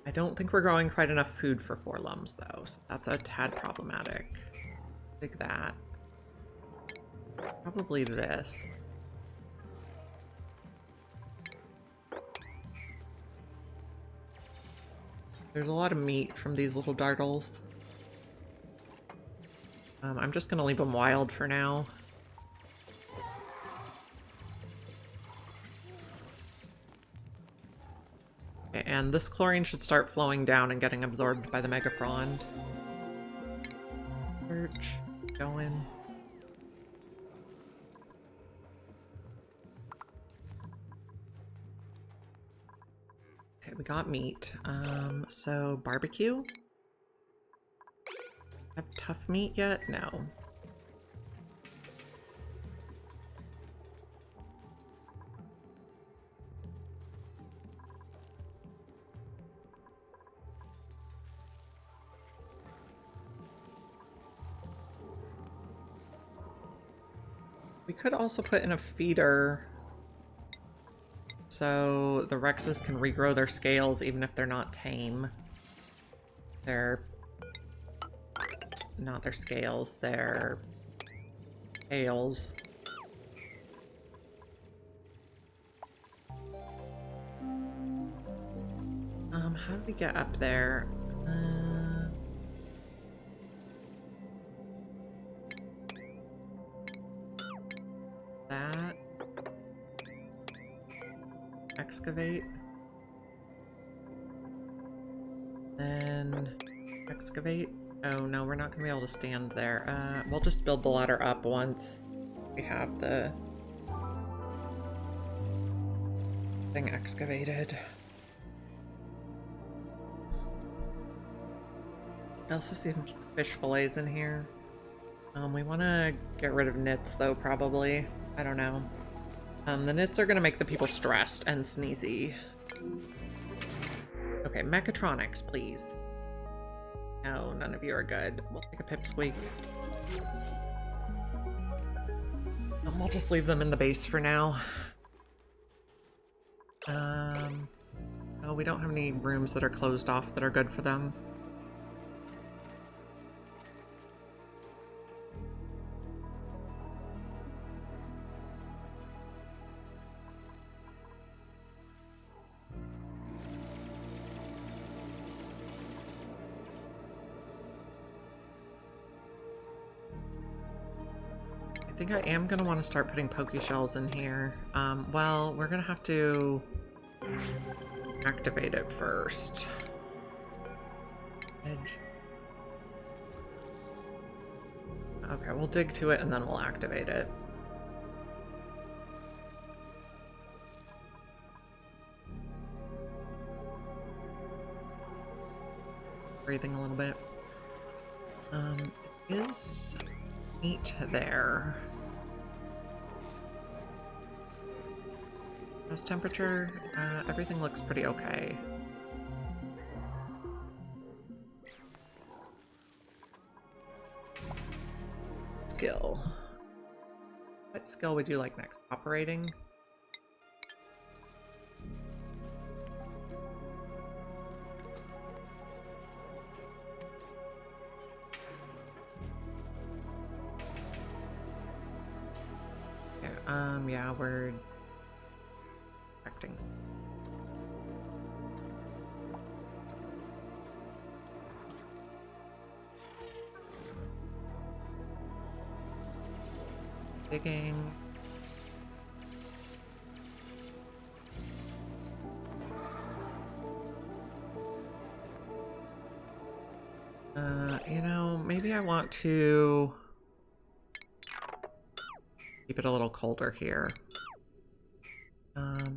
I don't think we're growing quite enough food for 4 lums though, so that's a tad problematic. Dig that. Probably this. There's a lot of meat from these little dartles. I'm just gonna leave them wild for now. And this chlorine should start flowing down and getting absorbed by the Megafrond. Search, going. Okay, we got meat. So barbecue? Have tough meat yet? No. We could also put in a feeder so the Rhexes can regrow their scales even if they're not tame. They're not their scales, their tails. How do we get up there? That. Excavate. Then excavate. Oh no, we're not gonna be able to stand there. We'll just build the ladder up once we have the thing excavated. I also see some fish fillets in here. We want to get rid of nits though, probably. I don't know. The nits are gonna make the people stressed and sneezy. Okay, mechatronics, please. No, none of you are good. We'll take a pipsqueak. We'll just leave them in the base for now. Oh, we don't have any rooms that are closed off that are good for them. I think I am gonna want to start putting poke shells in here. Well, we're gonna have to activate it first. Edge. Okay, we'll dig to it and then we'll activate it. Breathing a little bit. There is meat there. House temperature, everything looks pretty okay. Skill. What skill would you like next? Operating? Yeah, we're acting. Digging. You know, maybe I want to keep it a little colder here. Okay,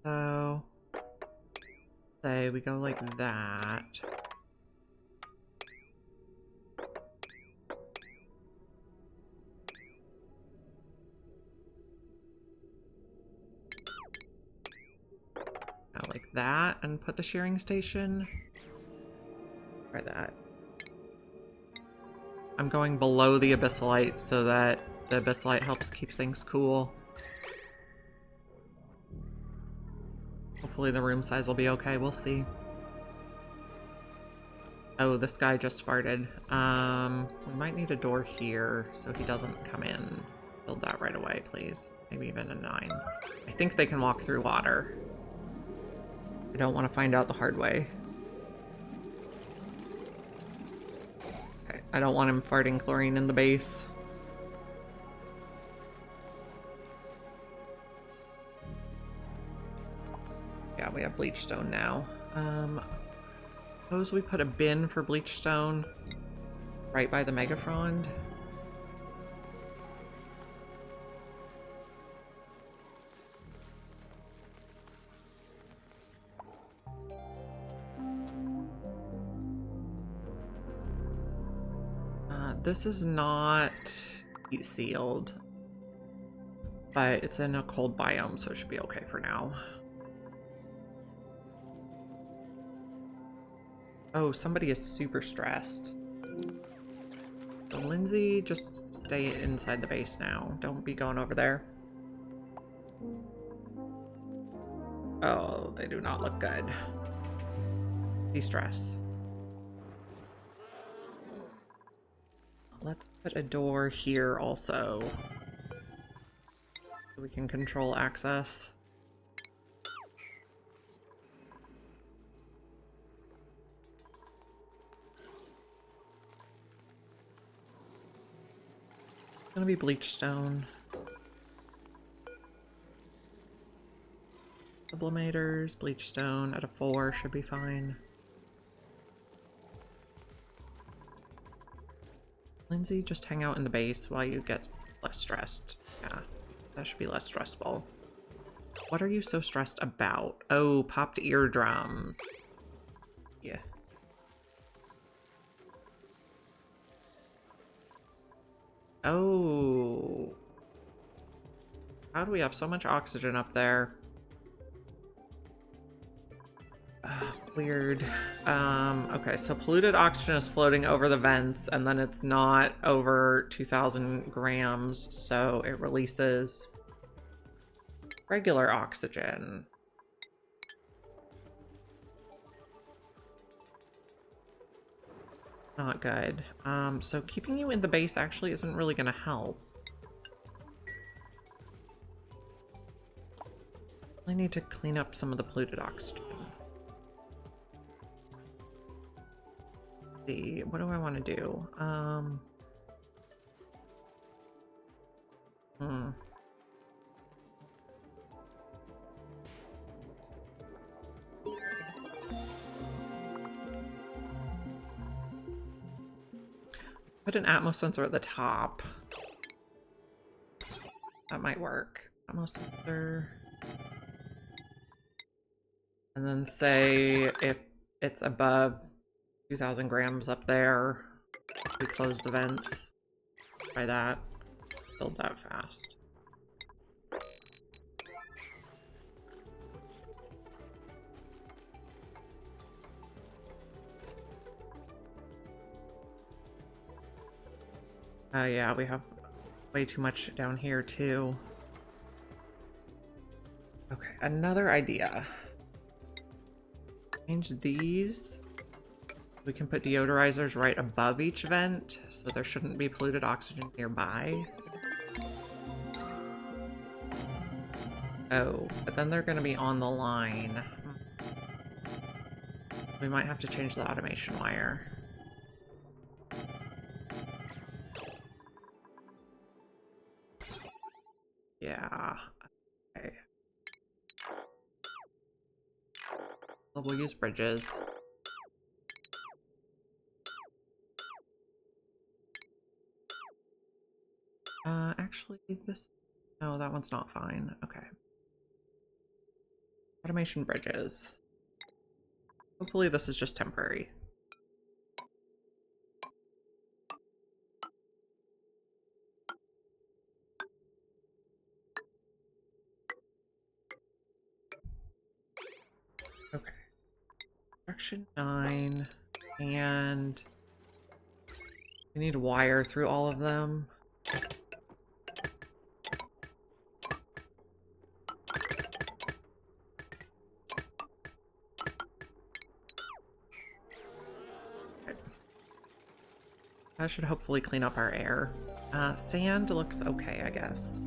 so say we go like that. Like that, and put the shearing station. Try that. I'm going below the abyssalite so that the abyssalite helps keep things cool. Hopefully the room size will be okay, we'll see. Oh, this guy just farted. We might need a door here so he doesn't come in. Build that right away, please. Maybe even a 9. I think they can walk through water. I don't want to find out the hard way. Okay, I don't want him farting chlorine in the base. Yeah, we have bleach stone now. Suppose we put a bin for bleach stone right by the megafrond. This is not heat sealed, but it's in a cold biome, so it should be okay for now. Oh, somebody is super stressed. So Lindsay, just stay inside the base now. Don't be going over there. Oh, they do not look good. De-stress. Let's put a door here also, so we can control access. It's gonna be bleach stone. Sublimators, bleach stone at a 4 should be fine. Lindsay, just hang out in the base while you get less stressed. Yeah, that should be less stressful. What are you so stressed about? Oh, popped eardrums. Yeah. Oh. How do we have so much oxygen up there? Weird. Okay, so polluted oxygen is floating over the vents, and then it's not over 2,000 grams, so it releases regular oxygen. Not good. So keeping you in the base actually isn't really gonna help. I need to clean up some of the polluted oxygen. See, what do I want to do? Put an Atmo sensor at the top. That might work. Atmo sensor. And then say if it's above 2,000 grams up there, if we close the vents. Try that. Build that fast. Yeah, we have way too much down here too. Okay, another idea. Change these. We can put deodorizers right above each vent, so there shouldn't be polluted oxygen nearby. Oh, but then they're going to be on the line. We might have to change the automation wire. Yeah. Okay. Well, we'll use bridges. Actually, this... No, that one's not fine. Okay. Automation bridges. Hopefully this is just temporary. Okay. Section 9. And... we need to wire through all of them. That should hopefully clean up our air. Sand looks okay, I guess.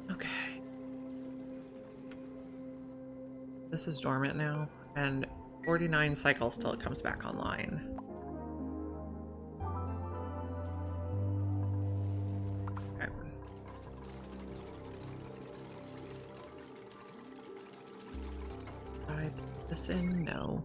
Okay. This is dormant now, and 49 cycles till it comes back online. This in? No.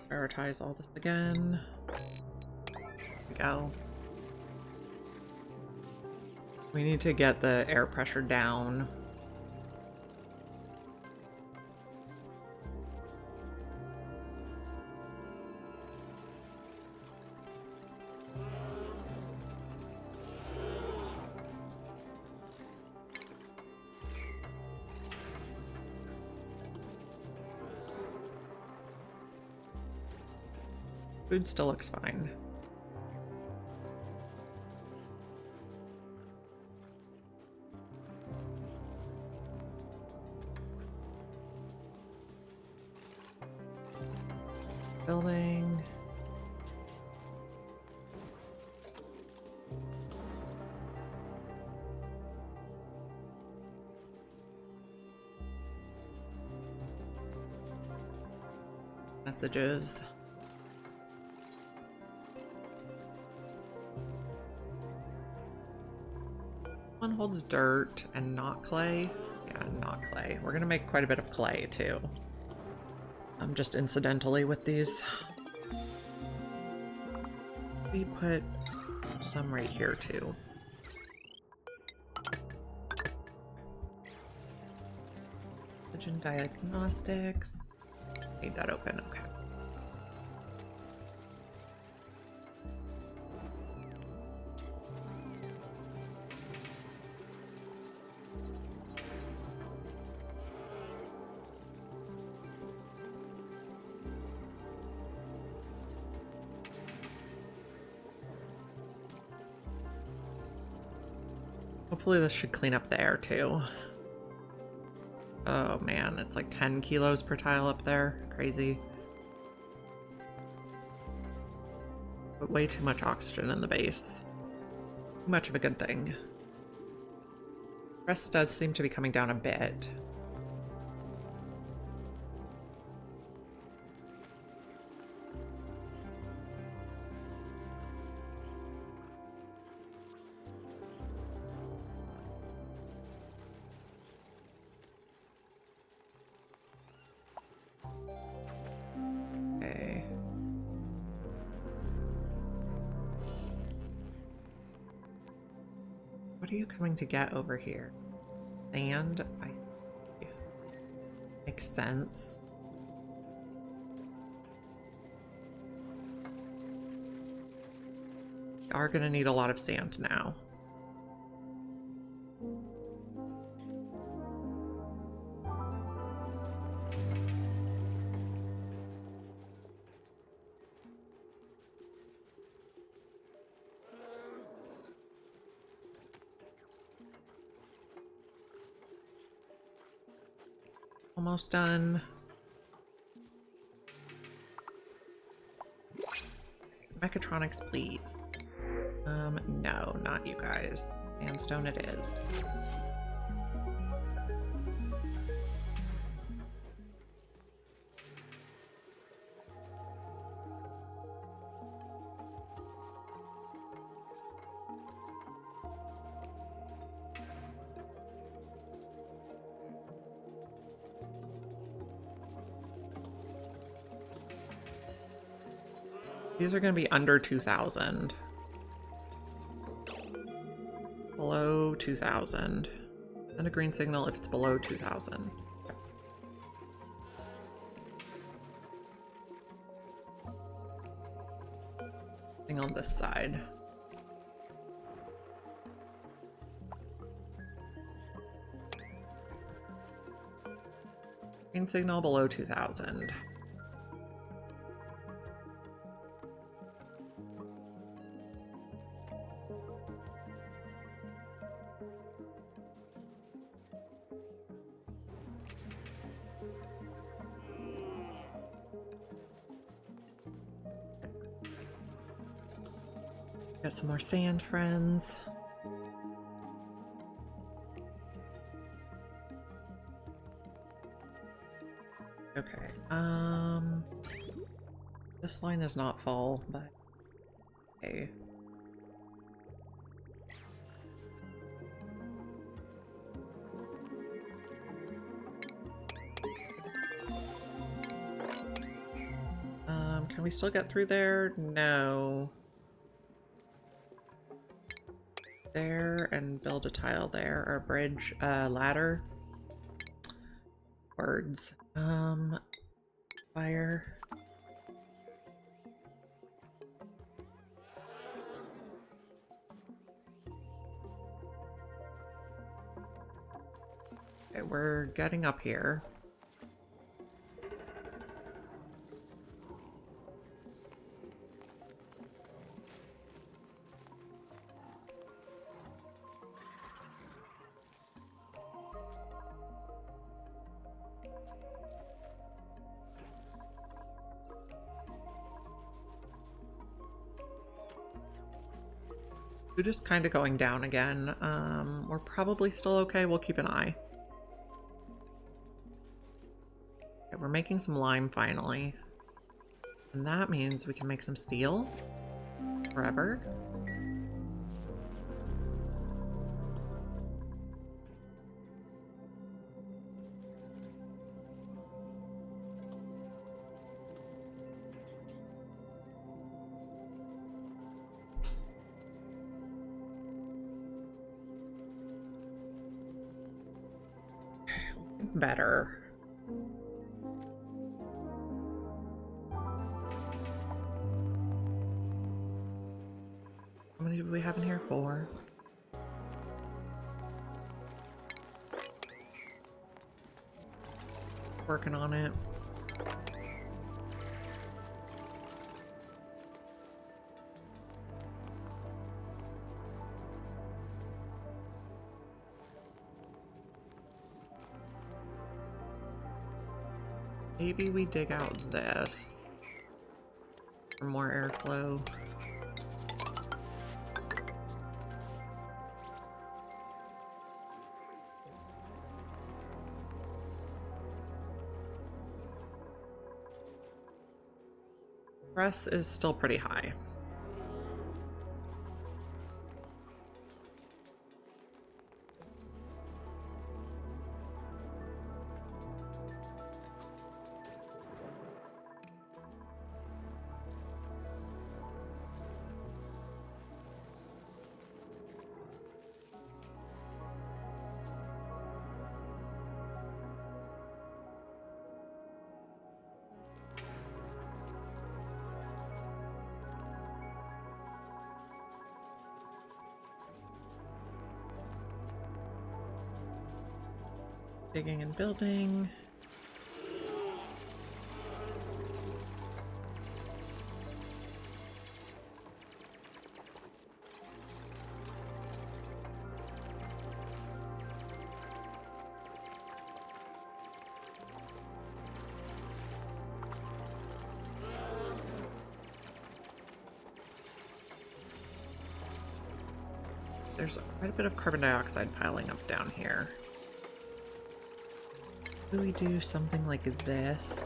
Prioritize all this again. There we go. We need to get the air pressure down. Food still looks fine. Building. Messages. One holds dirt and not clay. Yeah, not clay. We're gonna make quite a bit of clay too. Just incidentally with these. We put some right here too. Pathogen diagnostics. Need that open, okay. Hopefully this should clean up the air too. Oh man, it's like 10 kilos per tile up there. Crazy. But way too much oxygen in the base. Too much of a good thing. Stress does seem to be coming down a bit. What are you coming to get over here? Sand? I see. Makes sense. We are gonna need a lot of sand now. Almost done. Mechatronics, please. No, not you guys. Sandstone it is. These are going to be under 2,000. Below 2,000. Send a green signal if it's below 2,000. Thing on this side. Green signal below 2,000. Got some more sand, friends. Okay, this line is not full, but okay. Can we still get through there? No. There, and build a tile there, or a bridge, ladder. Words. Fire. Okay, we're getting up here. We're just kind of going down again. We're probably still okay. We'll keep an eye. Okay, we're making some lime finally. And that means we can make some steel. Forever. Better. How many do we have in here? 4. Working on it. Maybe we dig out this for more airflow. Press is still pretty high. Digging and building. there's quite a bit of carbon dioxide piling up down here. Do we do something like this?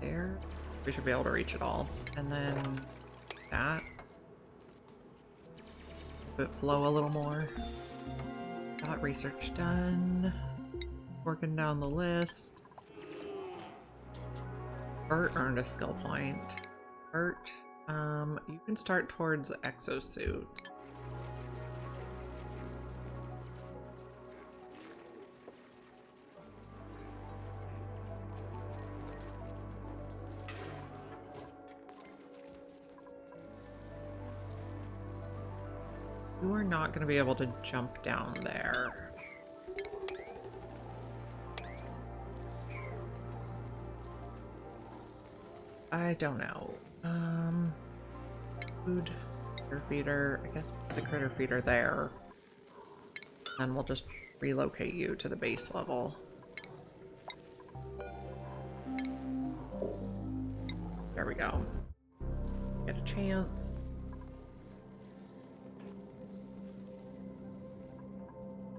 There. We should be able to reach it all. And then that. Let it flow a little more. Got research done. Working down the list. Bert earned a skill point. Bert, you can start towards exosuit. You are not going to be able to jump down there. I don't know. Food, critter feeder. I guess the critter feeder there. And we'll just relocate you to the base level. There we go. Get a chance.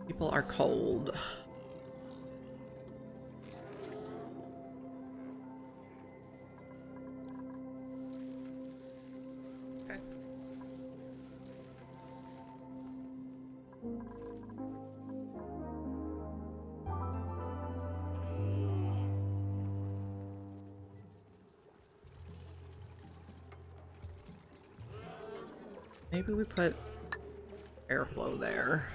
People are cold. Okay. Maybe we put airflow there.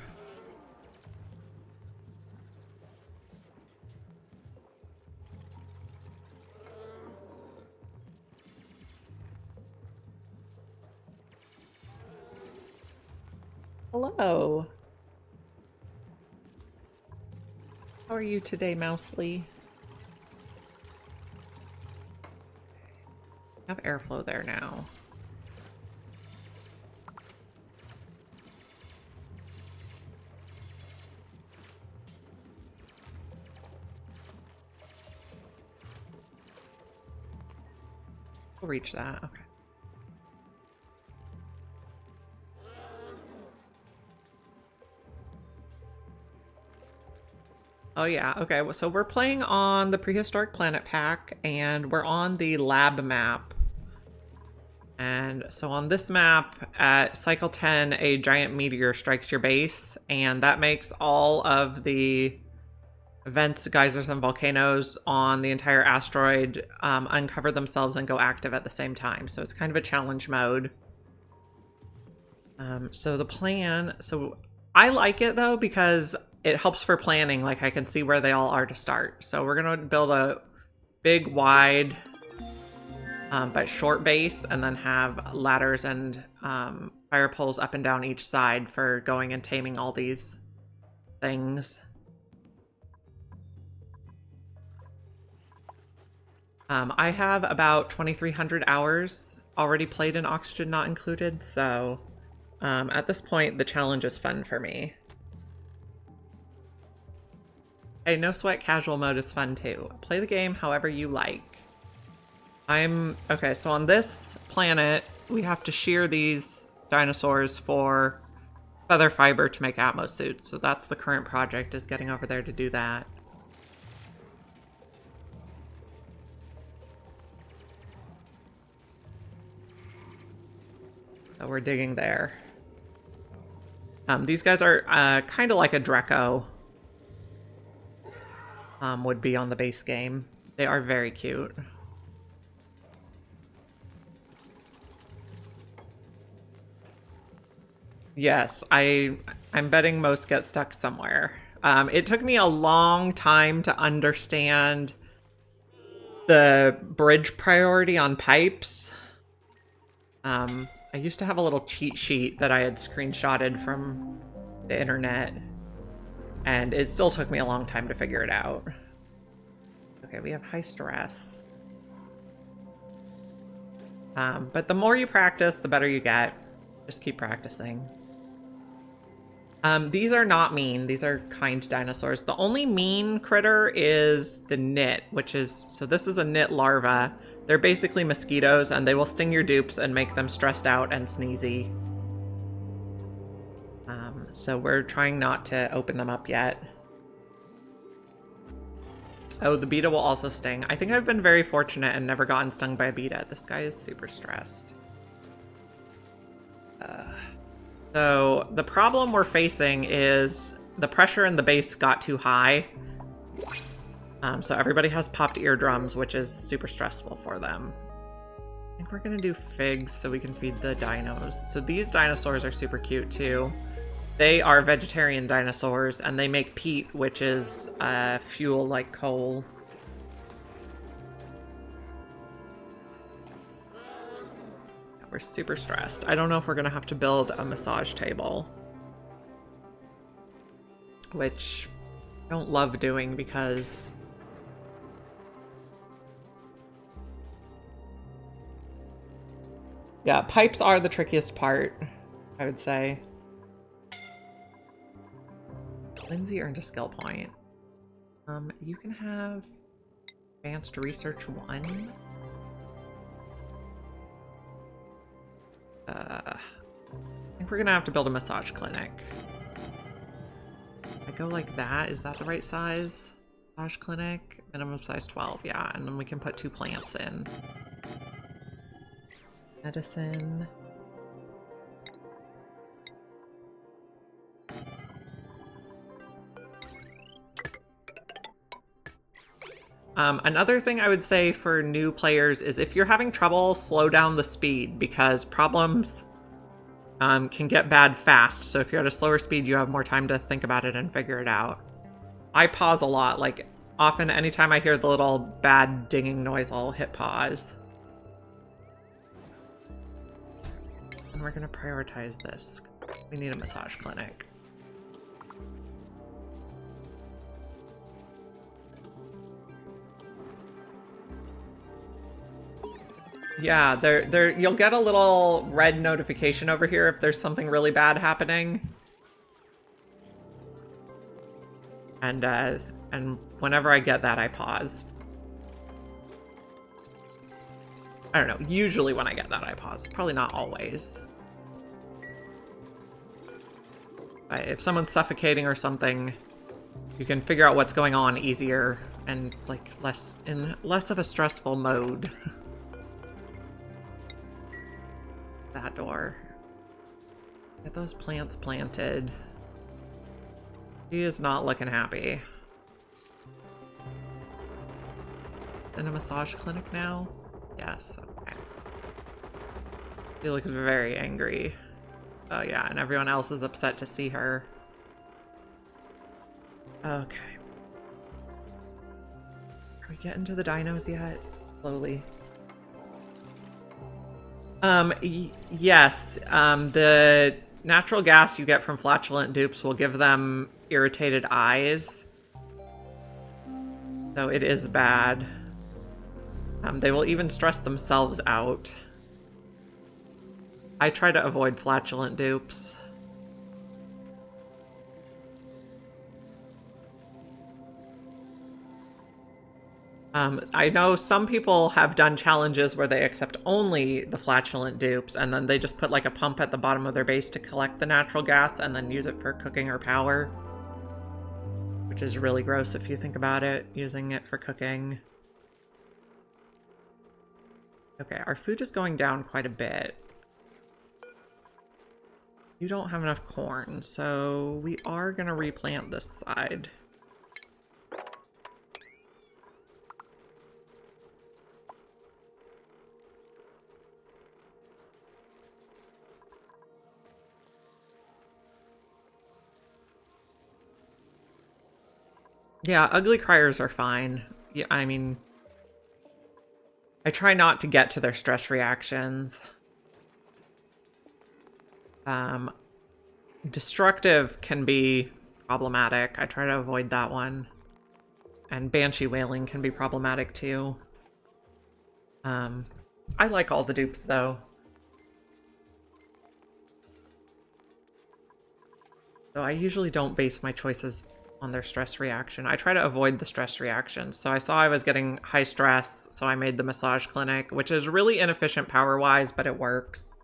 Hello. How are you today, Mousely? Have airflow there now. We'll reach that. Okay. Oh yeah, okay, so we're playing on the Prehistoric Planet Pack, and we're on the lab map. And so on this map, at cycle 10, a giant meteor strikes your base, and that makes all of the vents, geysers, and volcanoes on the entire asteroid uncover themselves and go active at the same time. So it's kind of a challenge mode. So the plan, so I like it though, because it helps for planning. Like I can see where they all are to start. So we're gonna build a big, wide, but short base, and then have ladders and fire poles up and down each side for going and taming all these things. I have about 2,300 hours already played in Oxygen Not Included, so at this point the challenge is fun for me. Hey, no sweat casual mode is fun too. Play the game however you like. Okay, so on this planet, we have to shear these dinosaurs for feather fiber to make Atmo suits. So that's the current project, is getting over there to do that. So we're digging there. These guys are kind of like a Dreco. Would be on the base game. They are very cute. Yes, I'm betting most get stuck somewhere. It took me a long time to understand the bridge priority on pipes. I used to have a little cheat sheet that I had screenshotted from the internet, and it still took me a long time to figure it out. Okay, we have high stress. But the more you practice, the better you get. Just keep practicing. These are not mean. These are kind dinosaurs. The only mean critter is the knit, which is... So this is a knit larva. They're basically mosquitoes, and they will sting your dupes and make them stressed out and sneezy. So we're trying not to open them up yet. Oh, the beta will also sting. I think I've been very fortunate and never gotten stung by a beta. This guy is super stressed. So the problem we're facing is the pressure in the base got too high. So everybody has popped eardrums, which is super stressful for them. I think we're gonna do figs so we can feed the dinos. So these dinosaurs are super cute too. They are vegetarian dinosaurs, and they make peat, which is fuel like coal. We're super stressed. I don't know if we're gonna have to build a massage table, which I don't love doing because yeah, pipes are the trickiest part, I would say. Lindsay earned a skill point. You can have advanced research 1. I think we're gonna have to build a massage clinic. If I go like that, is that the right size? Massage clinic, minimum size 12, yeah, and then we can put 2 plants in. Medicine. Another thing I would say for new players is if you're having trouble, slow down the speed, because problems can get bad fast. So if you're at a slower speed, you have more time to think about it and figure it out. I pause a lot. Like, often anytime I hear the little bad dinging noise, I'll hit pause. And we're going to prioritize this. We need a massage clinic. Yeah, you'll get a little red notification over here if there's something really bad happening. And whenever I get that, I pause. I don't know, usually when I get that, I pause. Probably not always. But if someone's suffocating or something, you can figure out what's going on easier and like less of a stressful mode. That door. Get those plants planted. She is not looking happy. In a massage clinic now? Yes, okay. She looks very angry. Oh yeah, and everyone else is upset to see her. Okay. Are we getting to the dinos yet? Slowly. Yes. The natural gas you get from flatulent dupes will give them irritated eyes. So it is bad. They will even stress themselves out. I try to avoid flatulent dupes. I know some people have done challenges where they accept only the flatulent dupes, and then they just put like a pump at the bottom of their base to collect the natural gas and then use it for cooking or power. Which is really gross if you think about it, using it for cooking. Okay, our food is going down quite a bit. You don't have enough corn, so we are going to replant this side. Yeah, ugly criers are fine. Yeah, I mean, I try not to get to their stress reactions. Destructive can be problematic. I try to avoid that one. And banshee wailing can be problematic too. I like all the dupes though. So I usually don't base my choices on their stress reaction. I try to avoid the stress reactions. So I saw I was getting high stress, so I made the massage clinic, which is really inefficient power-wise, but it works.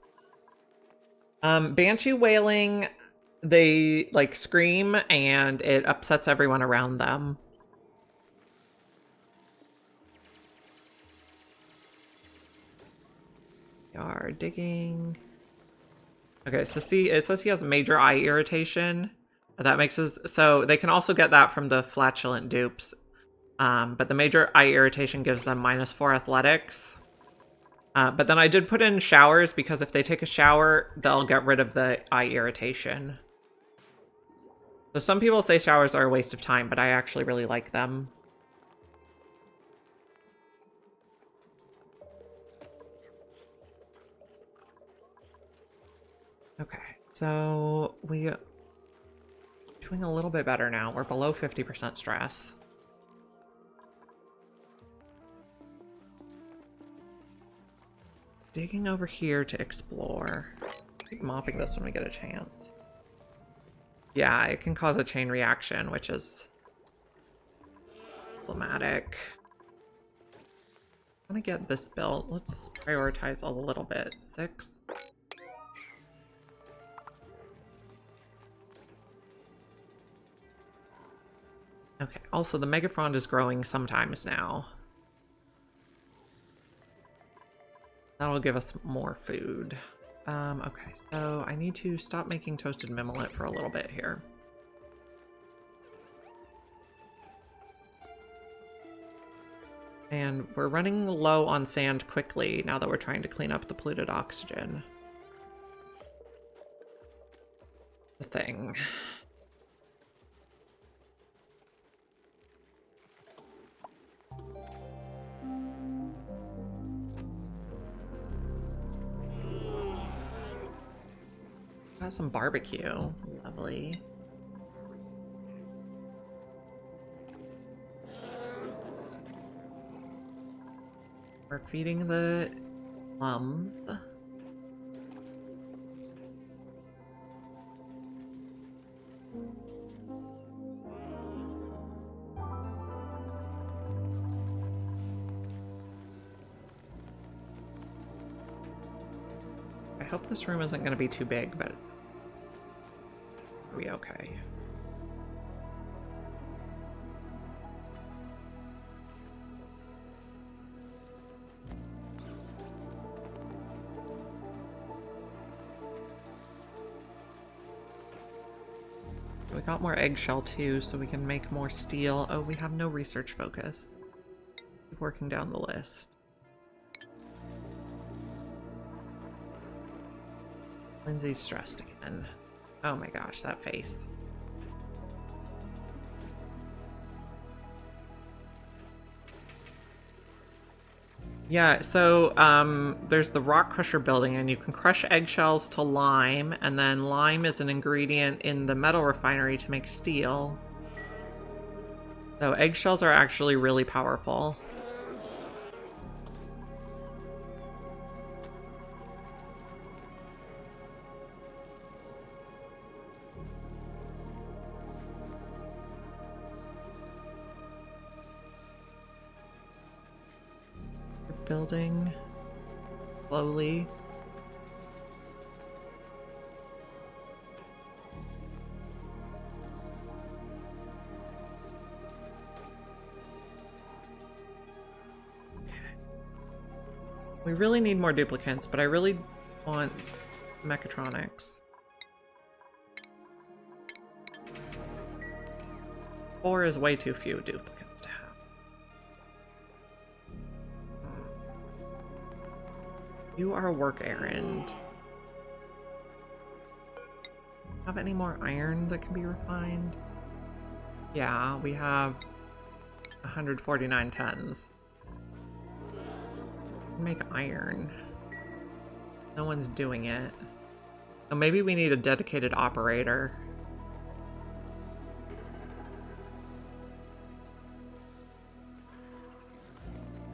Banshee wailing, they like scream and it upsets everyone around them. We are digging. Okay, so see, it says he has major eye irritation. That makes us, so they can also get that from the flatulent dupes. But the major eye irritation gives them -4 athletics. But then I did put in showers because if they take a shower, they'll get rid of the eye irritation. So some people say showers are a waste of time, but I actually really like them. Okay, so we're doing a little bit better now. We're below 50% stress. Digging over here to explore. Keep mopping this when we get a chance. Yeah, it can cause a chain reaction, which is problematic. I want to get this built. Let's prioritize a little bit. 6. Okay, also the Megafrond is growing sometimes now. That'll give us more food. Okay, so I need to stop making toasted mimolette for a little bit here. And we're running low on sand quickly now that we're trying to clean up the polluted oxygen. The thing. Got some barbecue. Lovely. We're feeding the plums. I hope this room isn't going to be too big, but are we okay? We got more eggshell too, so we can make more steel. Oh, we have no research focus. Keep working down the list. Lindsay's stressed again. Oh my gosh, that face. Yeah, so there's the rock crusher building, and you can crush eggshells to lime, and then lime is an ingredient in the metal refinery to make steel. So eggshells are actually really powerful. Building slowly. Okay. We really need more duplicates, but I really want mechatronics. 4 is way too few duplicates to have. You are a work errand. Have any more iron that can be refined? Yeah, we have 149 tons. Make iron. No one's doing it. So maybe we need a dedicated operator.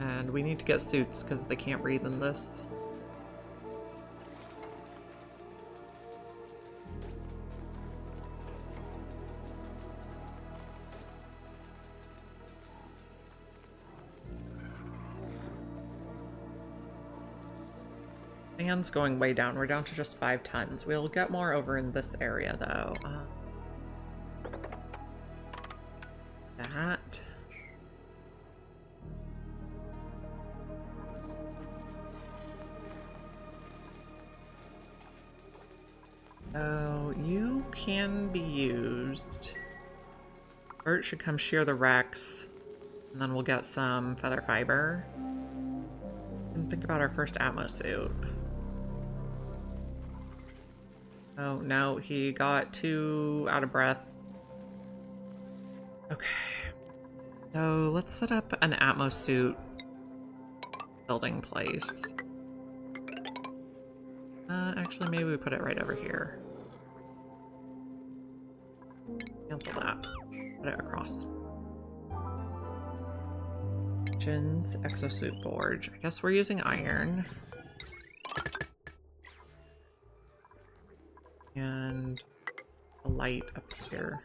And we need to get suits because they can't breathe in this. demand's going way down. We're down to just 5 tons. We'll get more over in this area, though. That. So you can be used. Bert should come shear the Rhex, and then we'll get some feather fiber. And think about our first Atmo suit. Oh no, he got too out of breath. Okay. So let's set up an Atmo suit building place. Actually, maybe we put it right over here. Cancel that. Put it across. Jin's exosuit forge. I guess we're using iron. And a light up here.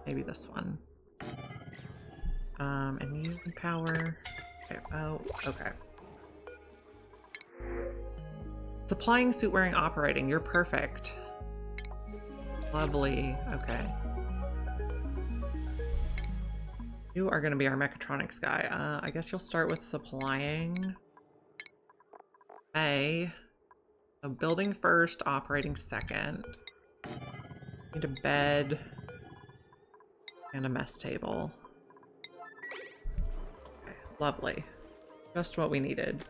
Maybe this one. And you can power. Okay. Oh, okay. Supplying, suit wearing, operating. You're perfect. Lovely. Okay. You are going to be our mechatronics guy. I guess you'll start with supplying. A. So building first, operating second. Need a bed and a mess table. Okay, lovely. Just what we needed.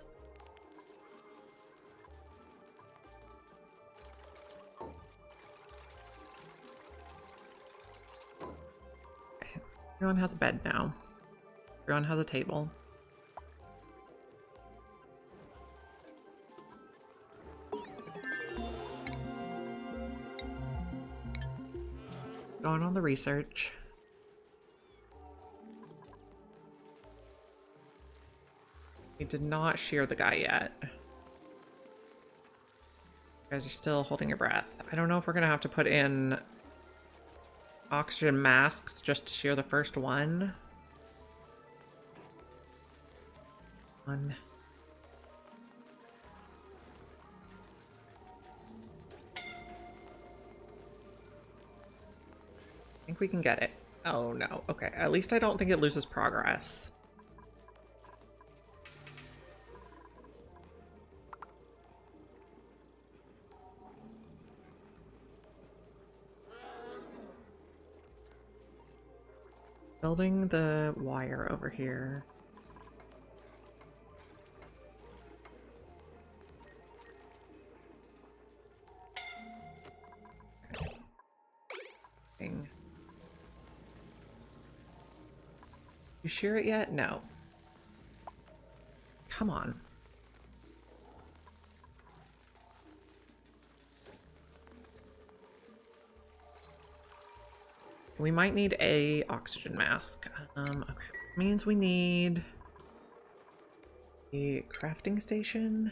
Okay. Everyone has a bed now. Everyone has a table. Going on the research. We did not shear the guy yet. You guys are still holding your breath. I don't know if we're gonna have to put in oxygen masks just to shear the first one. I think we can get it. Oh no, okay. At least I don't think it loses progress. Building the wire over here. Thing. You shear it yet? No. Come on. We might need a oxygen mask. Okay. Means we need a crafting station.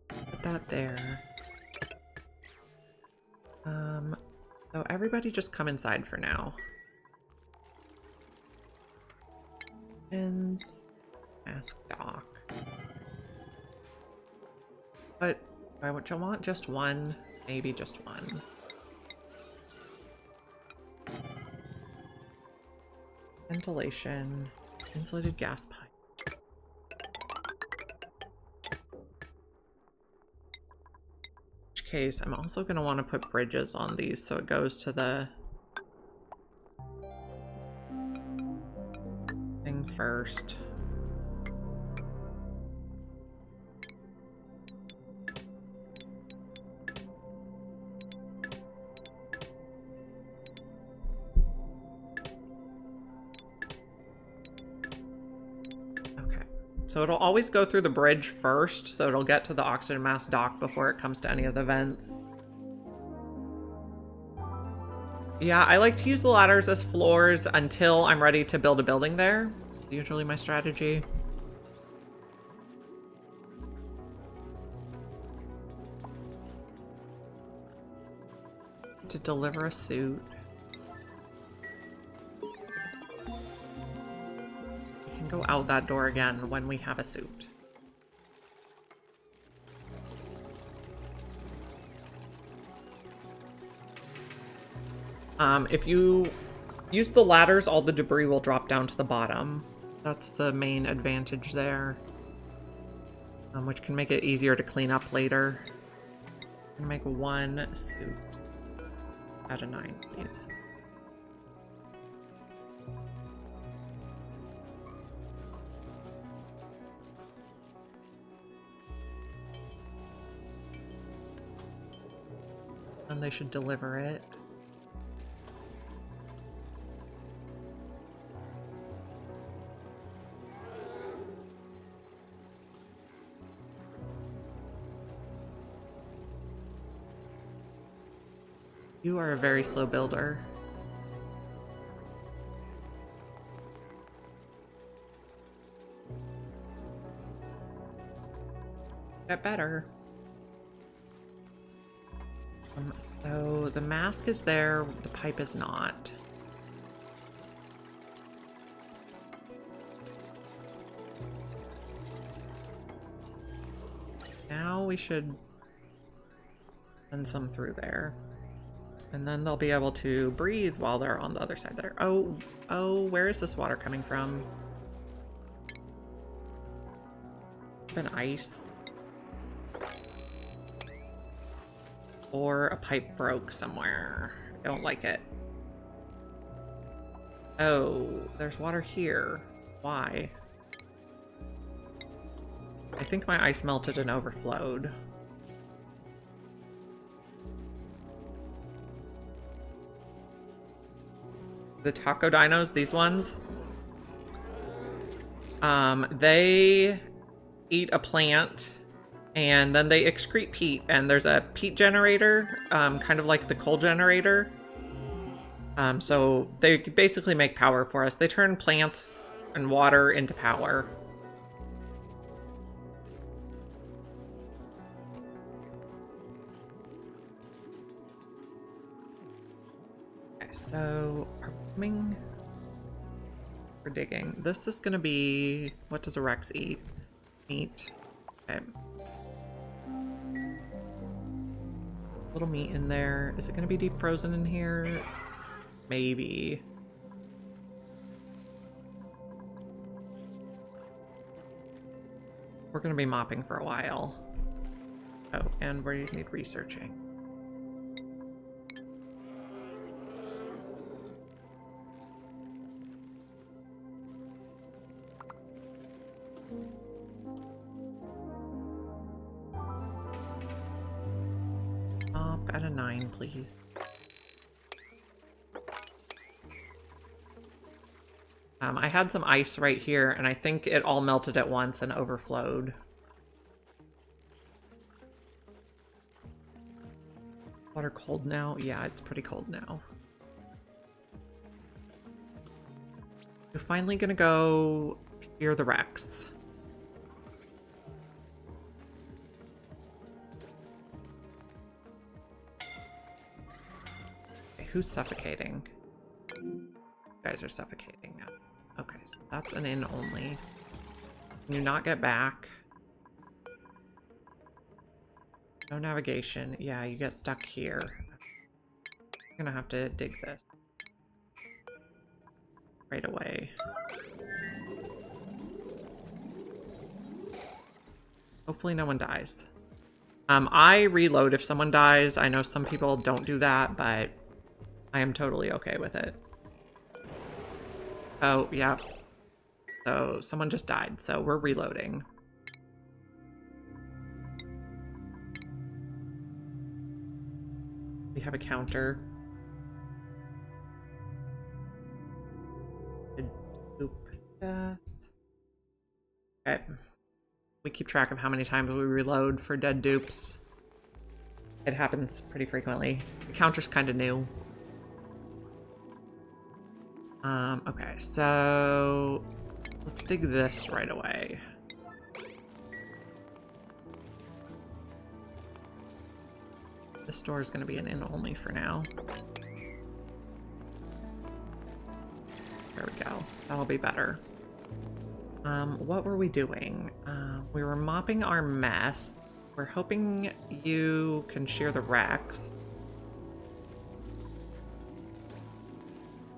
Put that there. So everybody just come inside for now. Mask dock. But I want just one, maybe just one. Ventilation, insulated gas pipe. In which case, I'm also going to want to put bridges on these so it goes to the thing first. So it'll always go through the bridge first, so it'll get to the oxygen mask dock before it comes to any of the vents. Yeah, I like to use the ladders as floors until I'm ready to build a building there. Usually my strategy. To deliver a suit. go out that door again when we have a suit. If you use the ladders, all the debris will drop down to the bottom. That's the main advantage there. Which can make it easier to clean up later. I'm gonna make one suit out of 9, please. And they should deliver it. You are a very slow builder. Get better. So the mask is there, the pipe is not. Now we should send some through there. And then they'll be able to breathe while they're on the other side there. Oh, where is this water coming from? Been ice. Or a pipe broke somewhere. Don't like it. Oh, there's water here. Why? I think my ice melted and overflowed. The taco dinos, these ones, they eat a plant and then they excrete peat, and there's a peat generator, kind of like the coal generator. So they basically make power for us. They turn plants and water into power. Okay, so our plumbing, we're digging. This is gonna be, what does a Rhex eat? Meat. Okay. Little meat in there. Is it gonna be deep frozen in here? Maybe. We're gonna be mopping for a while. Oh, and we need researching. At a 9, please. I had some ice right here, and I think it all melted at once and overflowed. Water cold now? Yeah, it's pretty cold now. We're finally gonna go hear the Rhex. Who's suffocating? You guys are suffocating now. Okay, so that's an in only. Can you not get back? No navigation. Yeah, you get stuck here. I'm gonna have to dig this right away. Hopefully no one dies. I reload if someone dies. I know some people don't do that, but I am totally okay with it. Oh, yeah. So someone just died, so we're reloading. We have a counter. Death. Okay. We keep track of how many times we reload for dead dupes. It happens pretty frequently. The counter's kind of new. Okay, so let's dig this right away. This door is going to be an in only for now. There we go. That'll be better. What were we doing? We were mopping our mess. We're hoping you can shear the Rhex.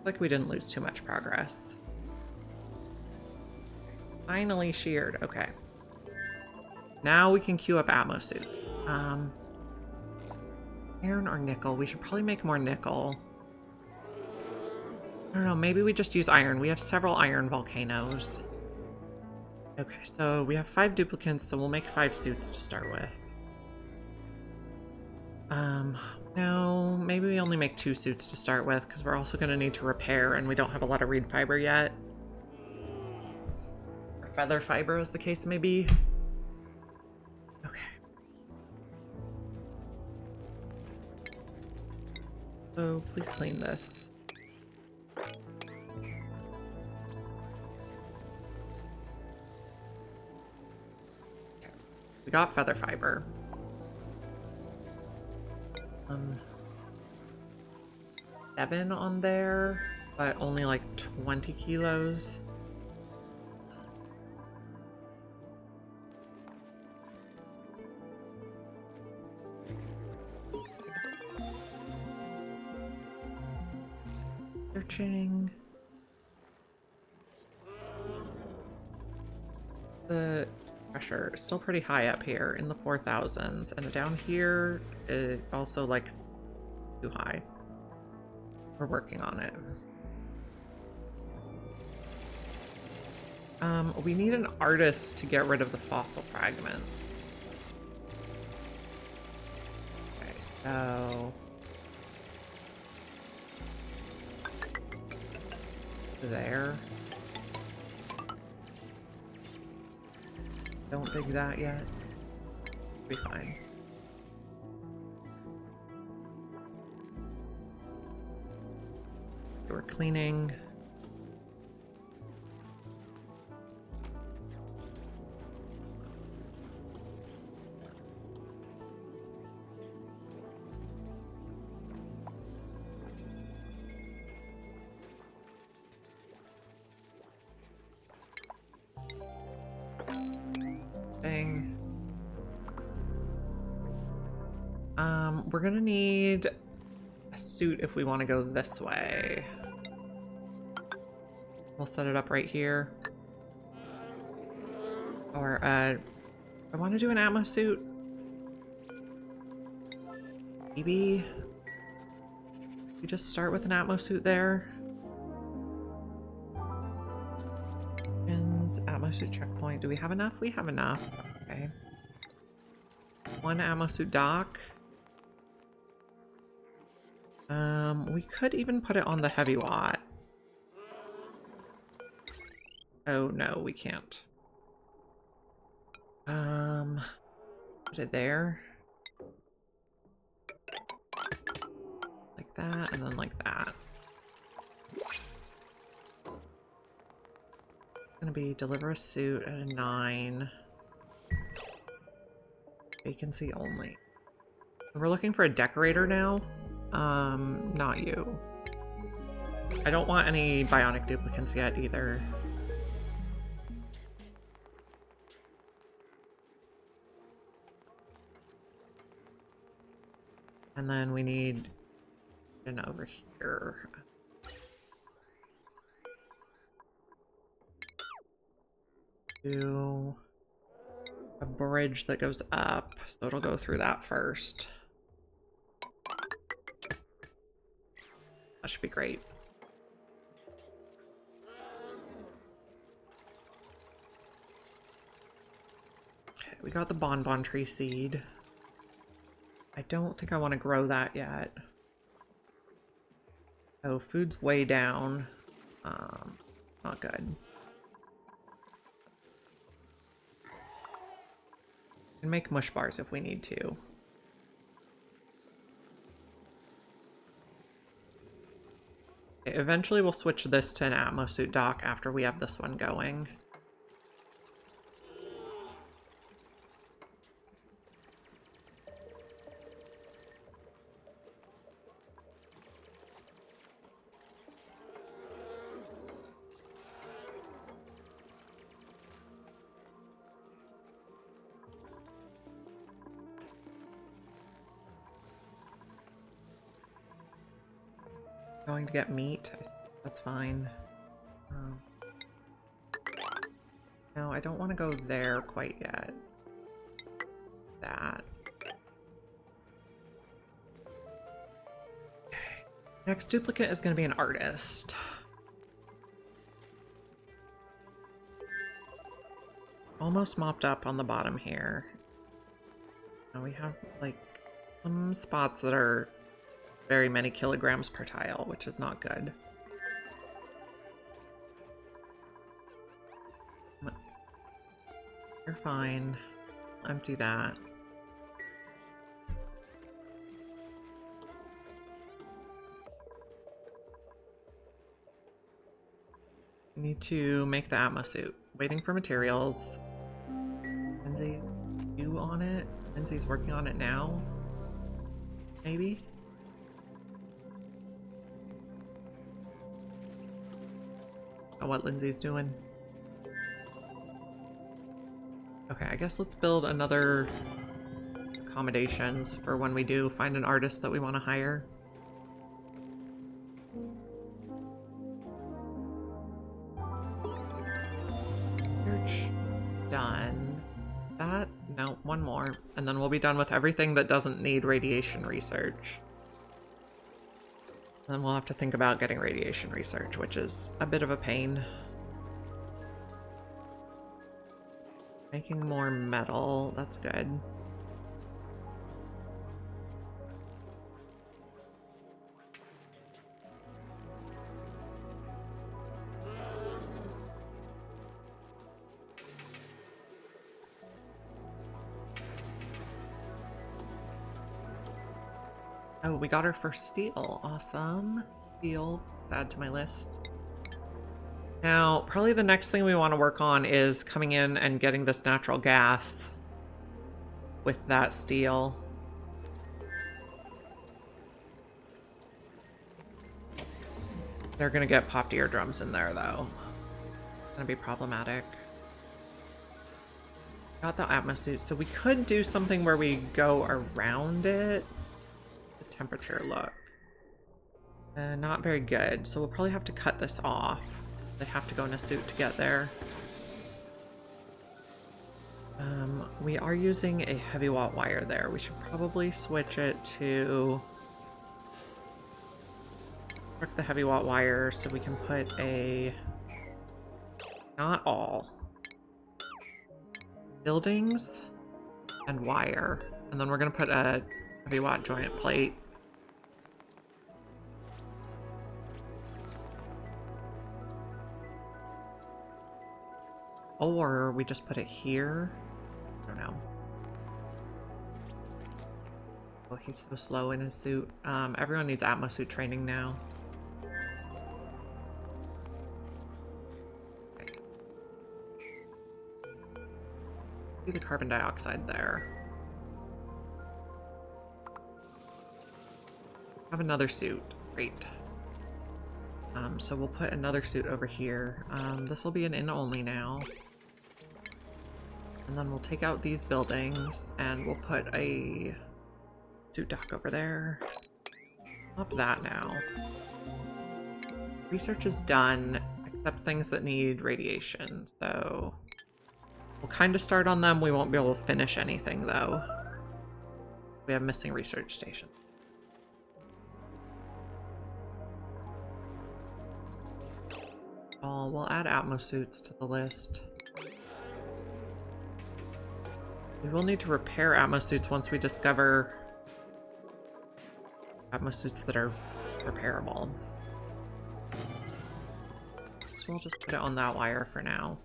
Like we didn't lose too much progress. Finally sheared. Okay. Now we can queue up Atmo suits. Iron or nickel? We should probably make more nickel. I don't know, maybe we just use iron. We have several iron volcanoes. Okay, so we have 5 duplicants, so we'll make 5 suits to start with. No, maybe we only make 2 suits to start with, because we're also going to need to repair, and we don't have a lot of reed fiber yet. Or feather fiber, as the case may be. Okay. So, please clean this. We got feather fiber. 7 on there, but only like 20 kilos. Searching. The pressure is still pretty high up here in the 4,000s, and down here is also like too high. We're working on it. We need an artist to get rid of the fossil fragments. Okay, so there. Don't dig that yet. Be fine. We're cleaning. Thing. We're gonna need a suit if we want to go this way. We'll set it up right here. Or, I want to do an Atmo suit. Maybe you just start with an Atmo suit there. Atmo suit checkpoint. Do we have enough? We have enough. Okay. 1 Atmo suit dock. We could even put it on the heavy watt. Oh no, we can't. Put it there. Like that, and then like that. Gonna be deliver a suit at a 9. Vacancy only. We're looking for a decorator now. Not you. I don't want any bionic duplicates yet either. And then we need an over here. Do a bridge that goes up, so it'll go through that first. That should be great. Okay, we got the bonbon tree seed. I don't think I want to grow that yet. Oh, food's way down. Not good. And make mush bars if we need to. Okay, eventually we'll switch this to an Atmo suit dock after we have this one going. Going to get meat. That's fine. No, I don't want to go there quite yet. That. Okay. Next duplicate is going to be an artist. Almost mopped up on the bottom here. Now we have like some spots that are very many kilograms per tile, which is not good. You're fine. Empty that. We need to make the Atmo suit. Waiting for materials. Lindsay, you on it? Lindsay's working on it now? Maybe? Oh, what Lindsay's doing? Okay, I guess let's build another accommodations for when we do find an artist that we want to hire. Search done. That, no, one more. And then we'll be done with everything that doesn't need radiation research. Then we'll have to think about getting radiation research, which is a bit of a pain. Making more metal, that's good. Oh, we got our first steel. Awesome. Steel. Add to my list. Now, probably the next thing we want to work on is coming in and getting this natural gas with that steel. They're going to get popped eardrums in there, though. It's going to be problematic. Got the Atmo suit, so we could do something where we go around it. The temperature look. Not very good, so we'll probably have to cut this off. They have to go in a suit to get there. We are using a heavy watt wire there. We should probably switch it to the heavy watt wire so we can put a, not all, buildings and wire. And then we're going to put a heavy watt joint plate. Or we just put it here. I don't know. Oh, he's so slow in his suit. Everyone needs Atmo suit training now. Okay. See the carbon dioxide there. Have another suit. Great. So we'll put another suit over here. This will be an in only now. And then we'll take out these buildings and we'll put a suit dock over there. Up that now. Research is done, except things that need radiation. So we'll kind of start on them. We won't be able to finish anything though. We have missing research stations. Oh, we'll add Atmo suits to the list. We will need to repair Atmo suits once we discover Atmo suits that are repairable. So we'll just put it on that wire for now.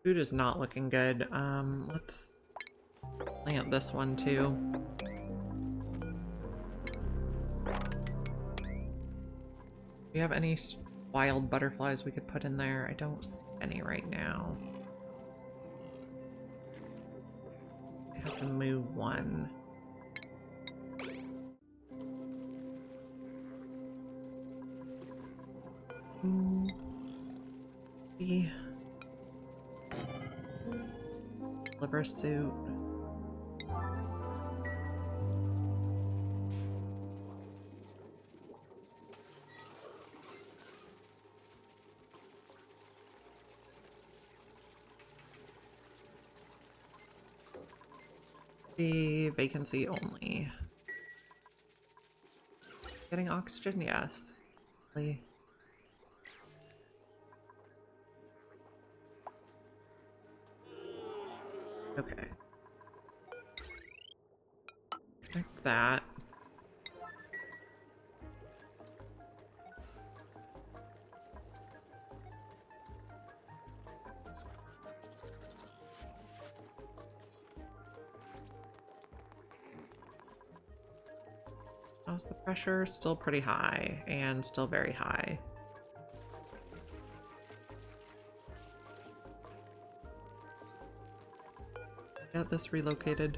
Food is not looking good. Let's plant this one too. Do we have any wild butterflies we could put in there? I don't see any right now. I have to move one. deliver a suit. The vacancy only. Getting oxygen, yes. Really. Okay. Connect that. How's the pressure? Still pretty high and still very high. Get this relocated.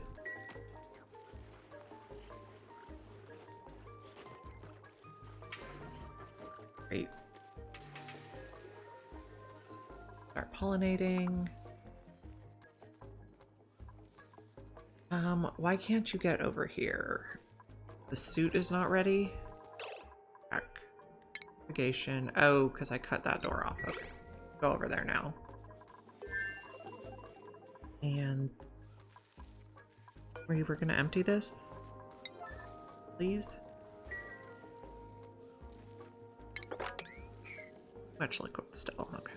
Great. Start pollinating. Why can't you get over here? The suit is not ready. Back. Navigation. Oh, because I cut that door off. Okay. Go over there now. And we were gonna empty this, please. Much liquid still. Okay.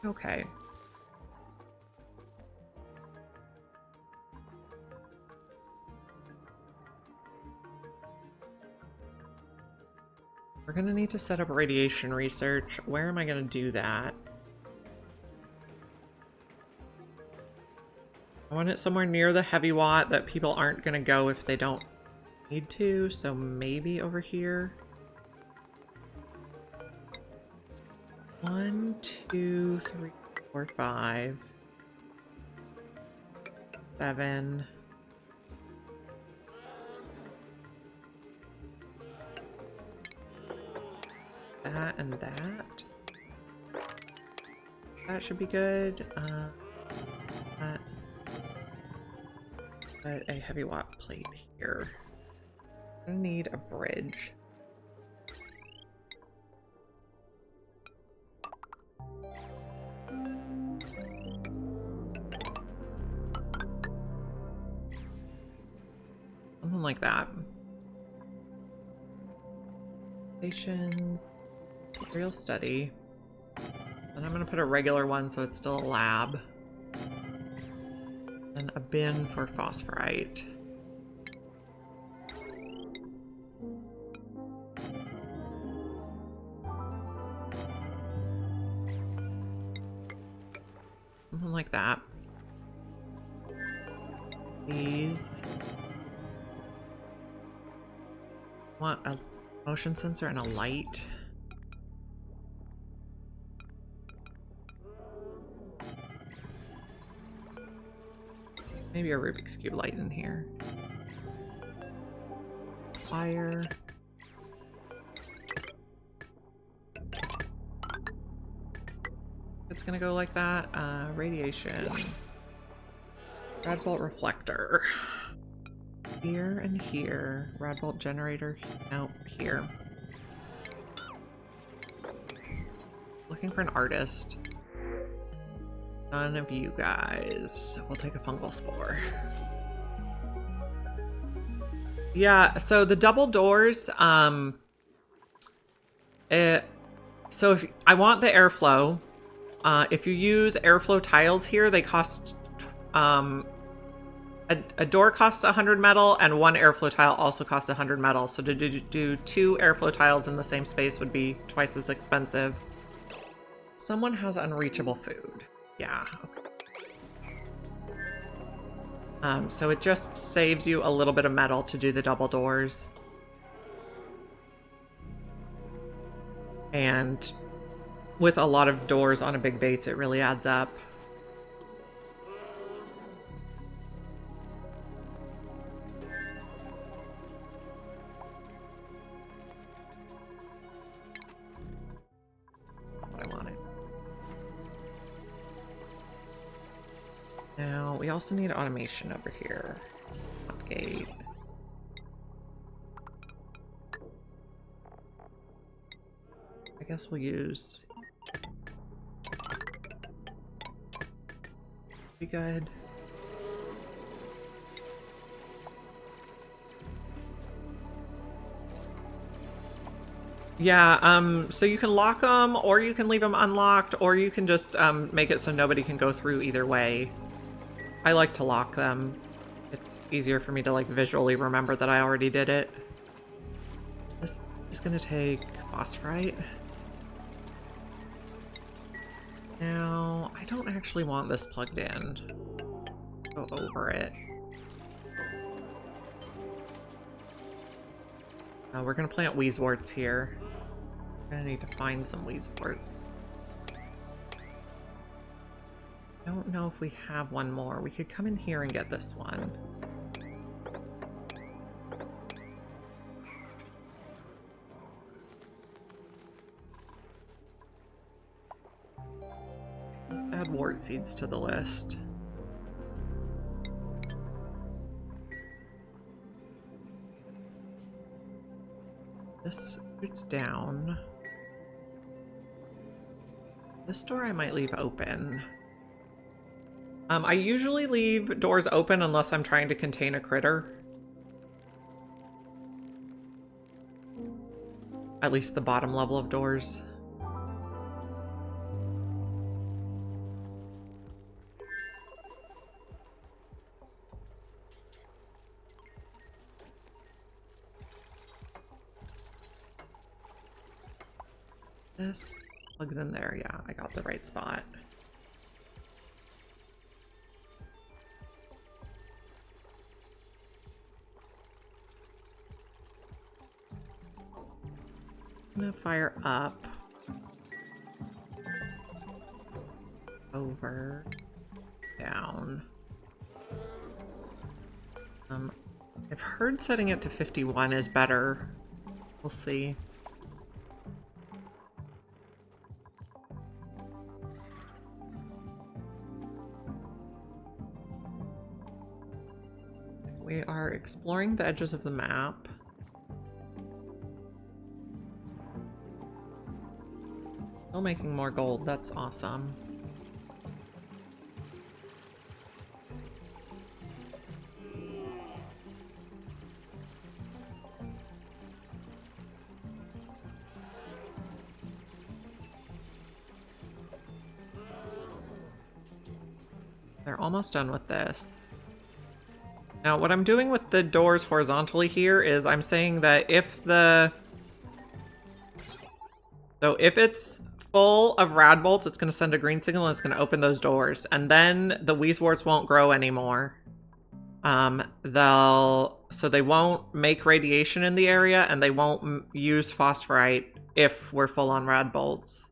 Okay. We're gonna need to set up radiation research. Where am I gonna do that? I want it somewhere near the heavy watt that people aren't gonna go if they don't need to, so maybe over here. 1, 2, 3, 4, 5, 7. That and that. That should be good. That. But a heavy watt plate here. I need a bridge. Something like that. Stations. Real study. And I'm going to put a regular one so it's still a lab. And a bin for phosphorite. Something like that. These. Want a motion sensor and a light. Maybe a Rubik's Cube light in here. Fire. It's gonna go like that. Radiation. Rad bolt reflector. Here and here. Rad bolt generator. Nope, here. Looking for an artist. None of you guys. We'll take a fungal spore. Yeah, so the double doors, so if I want the airflow, if you use airflow tiles here, they cost, a door costs 100 metal and one airflow tile also costs 100 metal. So to do 2 airflow tiles in the same space would be twice as expensive. Someone has unreachable food. Yeah, okay. So it just saves you a little bit of metal to do the double doors. And with a lot of doors on a big base, it really adds up. What I wanted. Now, we also need automation over here. Hot gate. I guess we'll use... Be good. Yeah, so you can lock them, or you can leave them unlocked, or you can just make it so nobody can go through either way. I like to lock them. It's easier for me to like visually remember that I already did it. This is gonna take phosphorite. Now, I don't actually want this plugged in. Go over it. We're gonna plant wheezeworts here. We're gonna need to find some wheezeworts. I don't know if we have one more. We could come in here and get this one. Add wart seeds to the list. This shoots down. This door I might leave open. I usually leave doors open unless I'm trying to contain a critter. At least the bottom level of doors. This plugs in there. Yeah, I got the right spot. I'm gonna fire up, over, down. I've heard setting it to 51 is better. We'll see. We are exploring the edges of the map. Still making more gold, that's awesome. They're almost done with this. Now, what I'm doing with the doors horizontally here is I'm saying that if it's full of rad bolts, it's going to send a green signal and it's going to open those doors. And then the wheezeworts won't grow anymore. So they won't make radiation in the area, and they won't use phosphorite if we're full on rad bolts.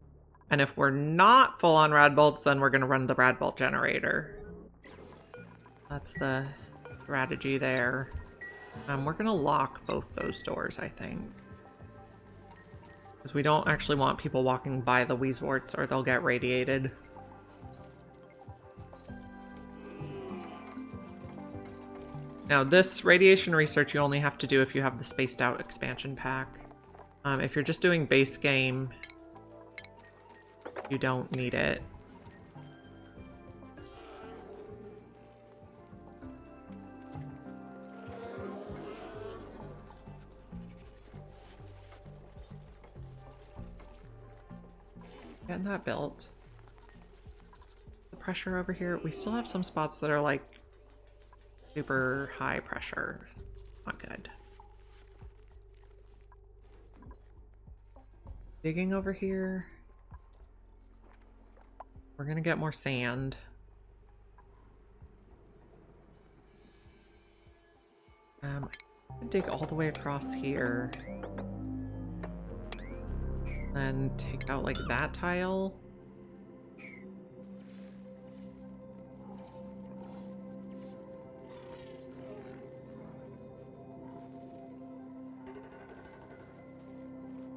And if we're not full on rad bolts, then we're going to run the rad bolt generator. That's the strategy there. We're going to lock both those doors, I think. Because we don't actually want people walking by the wheezeworts or they'll get radiated. Now, this radiation research you only have to do if you have the spaced out expansion pack. If you're just doing base game, you don't need it. Getting that built. The pressure over here, we still have some spots that are like super high pressure. Not good. Digging over here. We're gonna get more sand. Dig all the way across here. Then take out like that tile.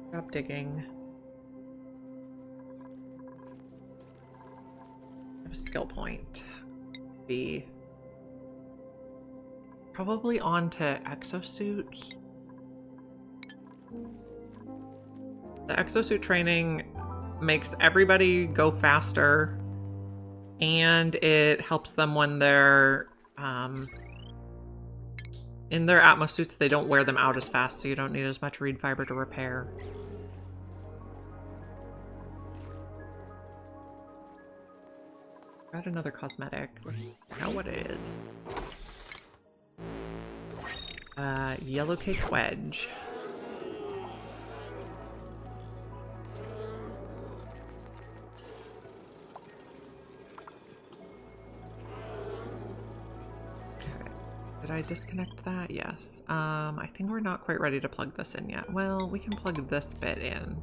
Stop digging. I have a skill point. Be probably on to exosuits. The exosuit training makes everybody go faster, and it helps them when they're in their Atmo suits. They don't wear them out as fast, so you don't need as much reed fiber to repair. Got another cosmetic. Let's find out what it is. Yellow cake wedge. Did I disconnect that? Yes. I think we're not quite ready to plug this in yet. Well, we can plug this bit in.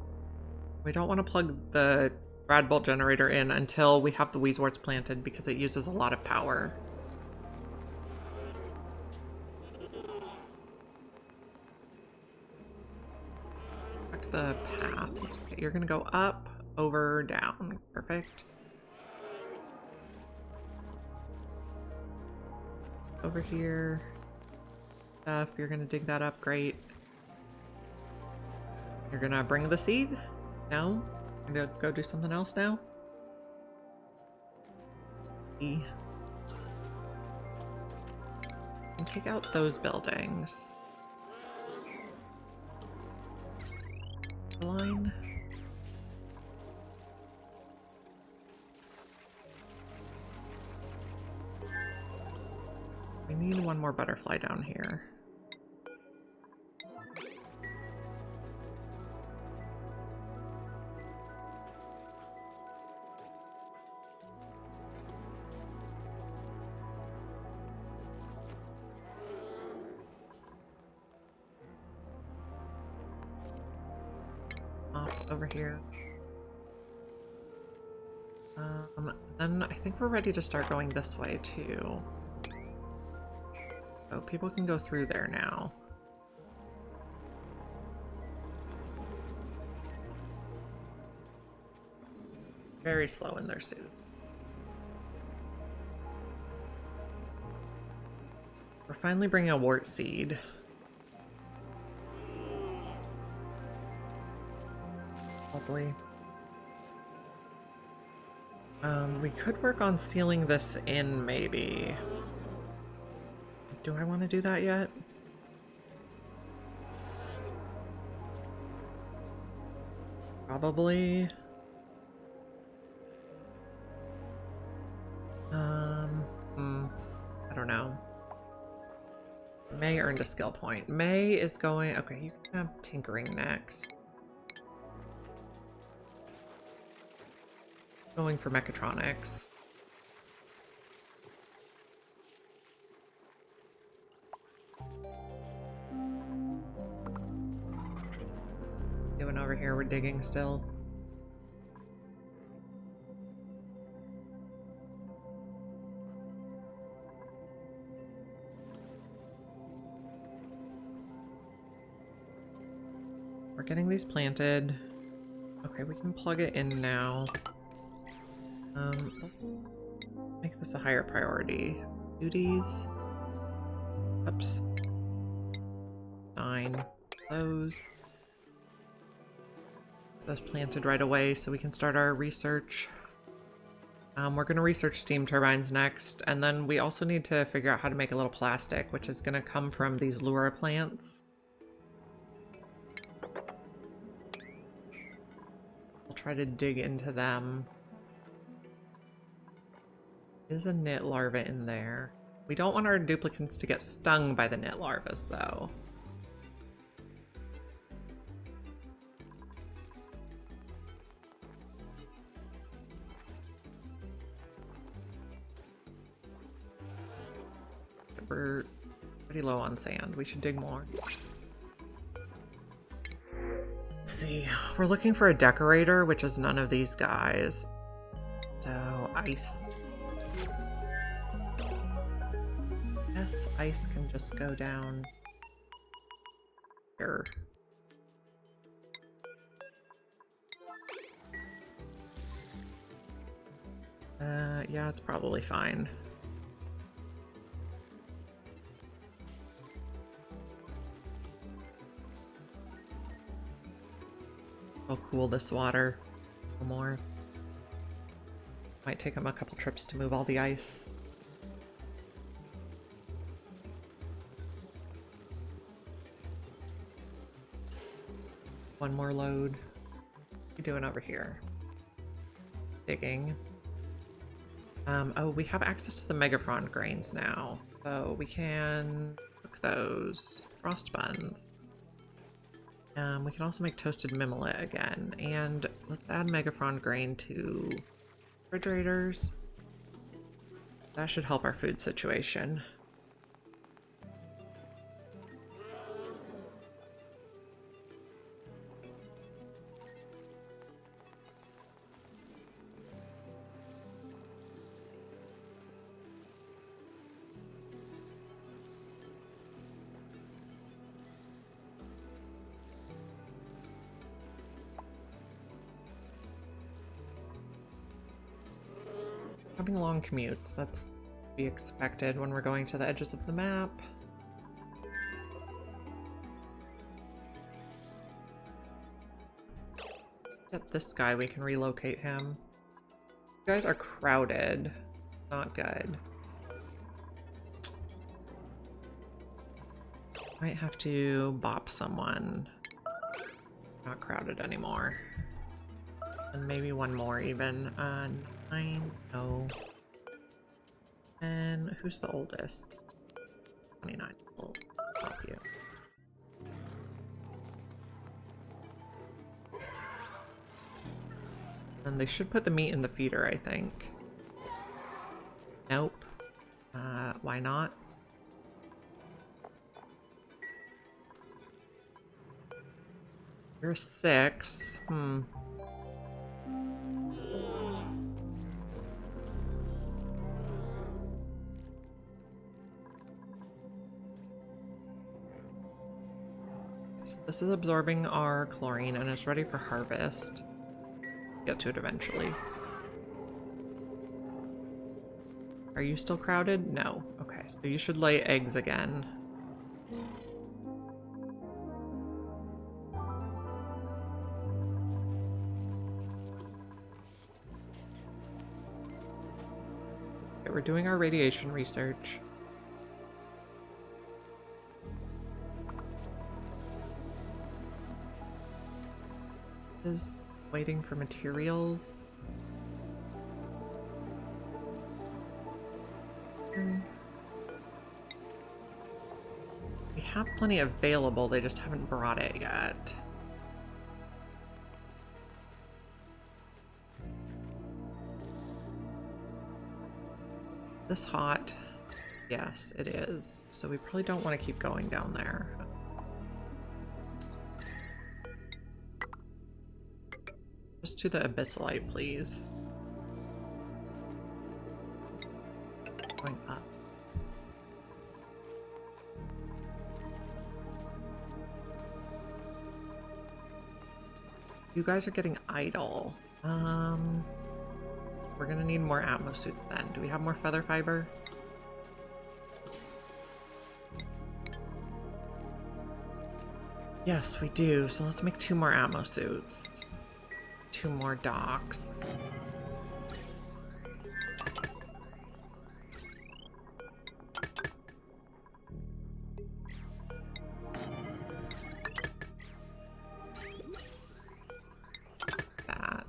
We don't want to plug the rad bolt generator in until we have the Weezwarts planted because it uses a lot of power. Check the path. Okay, you're gonna go up, over, down. Perfect. Over here. Stuff. You're gonna dig that up. Great. You're gonna bring the seed? No? I'm gonna go do something else now? E. And take out those buildings. Line. We need one more butterfly down here. Over here. Then I think we're ready to start going this way too. Oh, people can go through there now. Very slow in their suit. We're finally bringing a wart seed. Lovely. We could work on sealing this in, maybe. Do I want to do that yet? Probably. I don't know. May earned a skill point. May is going... Okay, you can have tinkering next. Going for mechatronics. Doing over here, we're digging still. We're getting these planted. Okay, we can plug it in now. Let's make this a higher priority. Duties. Oops. 9. Those planted right away so we can start our research. We're going to research steam turbines next, and then we also need to figure out how to make a little plastic, which is going to come from these lure plants. We'll try to dig into them. There's a knit larva in there. We don't want our duplicates to get stung by the knit larvas, though. We're pretty low on sand. We should dig more. see. We're looking for a decorator, which is none of these guys. So, ice. Yes, ice can just go down here. Yeah, it's probably fine. I'll cool this water a little more. Might take him a couple trips to move all the ice. One more load. What are you doing over here? Digging. Oh, we have access to the Megaphron grains now, so we can cook those frost buns. We can also make toasted mimolette again, and let's add Megaphron grain to refrigerators. That should help our food situation. Having long commutes, that's to be expected when we're going to the edges of the map. Get this guy, we can relocate him. You guys are crowded. Not good. Might have to bop someone. Not crowded anymore. And maybe one more even. 9, no. And who's the oldest? 29. We'll help you. And they should put the meat in the feeder, I think. Nope. Why not? You're 6. This is absorbing our chlorine and it's ready for harvest. Get to it eventually. Are you still crowded? No. Okay, so you should lay eggs again. Okay, we're doing our radiation research. Is waiting for materials. We have plenty available, they just haven't brought it yet. This hot? Yes, it is. So we probably don't want to keep going down there. Just to the abyssalite, please. Going up. You guys are getting idle. We're gonna need more Atmo suits then. Do we have more feather fiber? Yes, we do. So let's make 2 more Atmo suits. 2 more docks. That.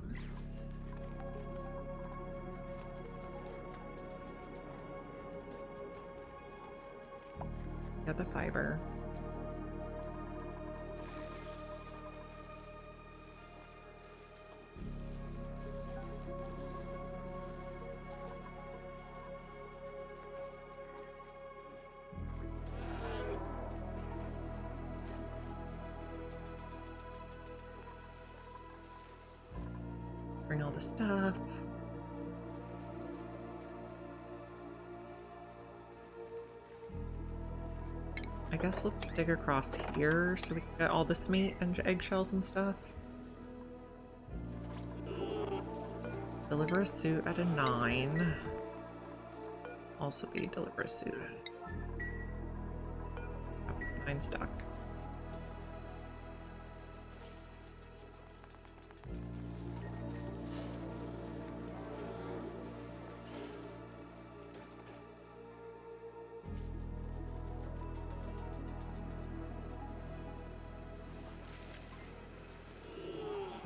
Get the fiber. Bring all the stuff. I guess let's dig across here so we can get all this meat and eggshells and stuff. Deliver a suit at a 9. Also be deliver a suit. 9 stuck.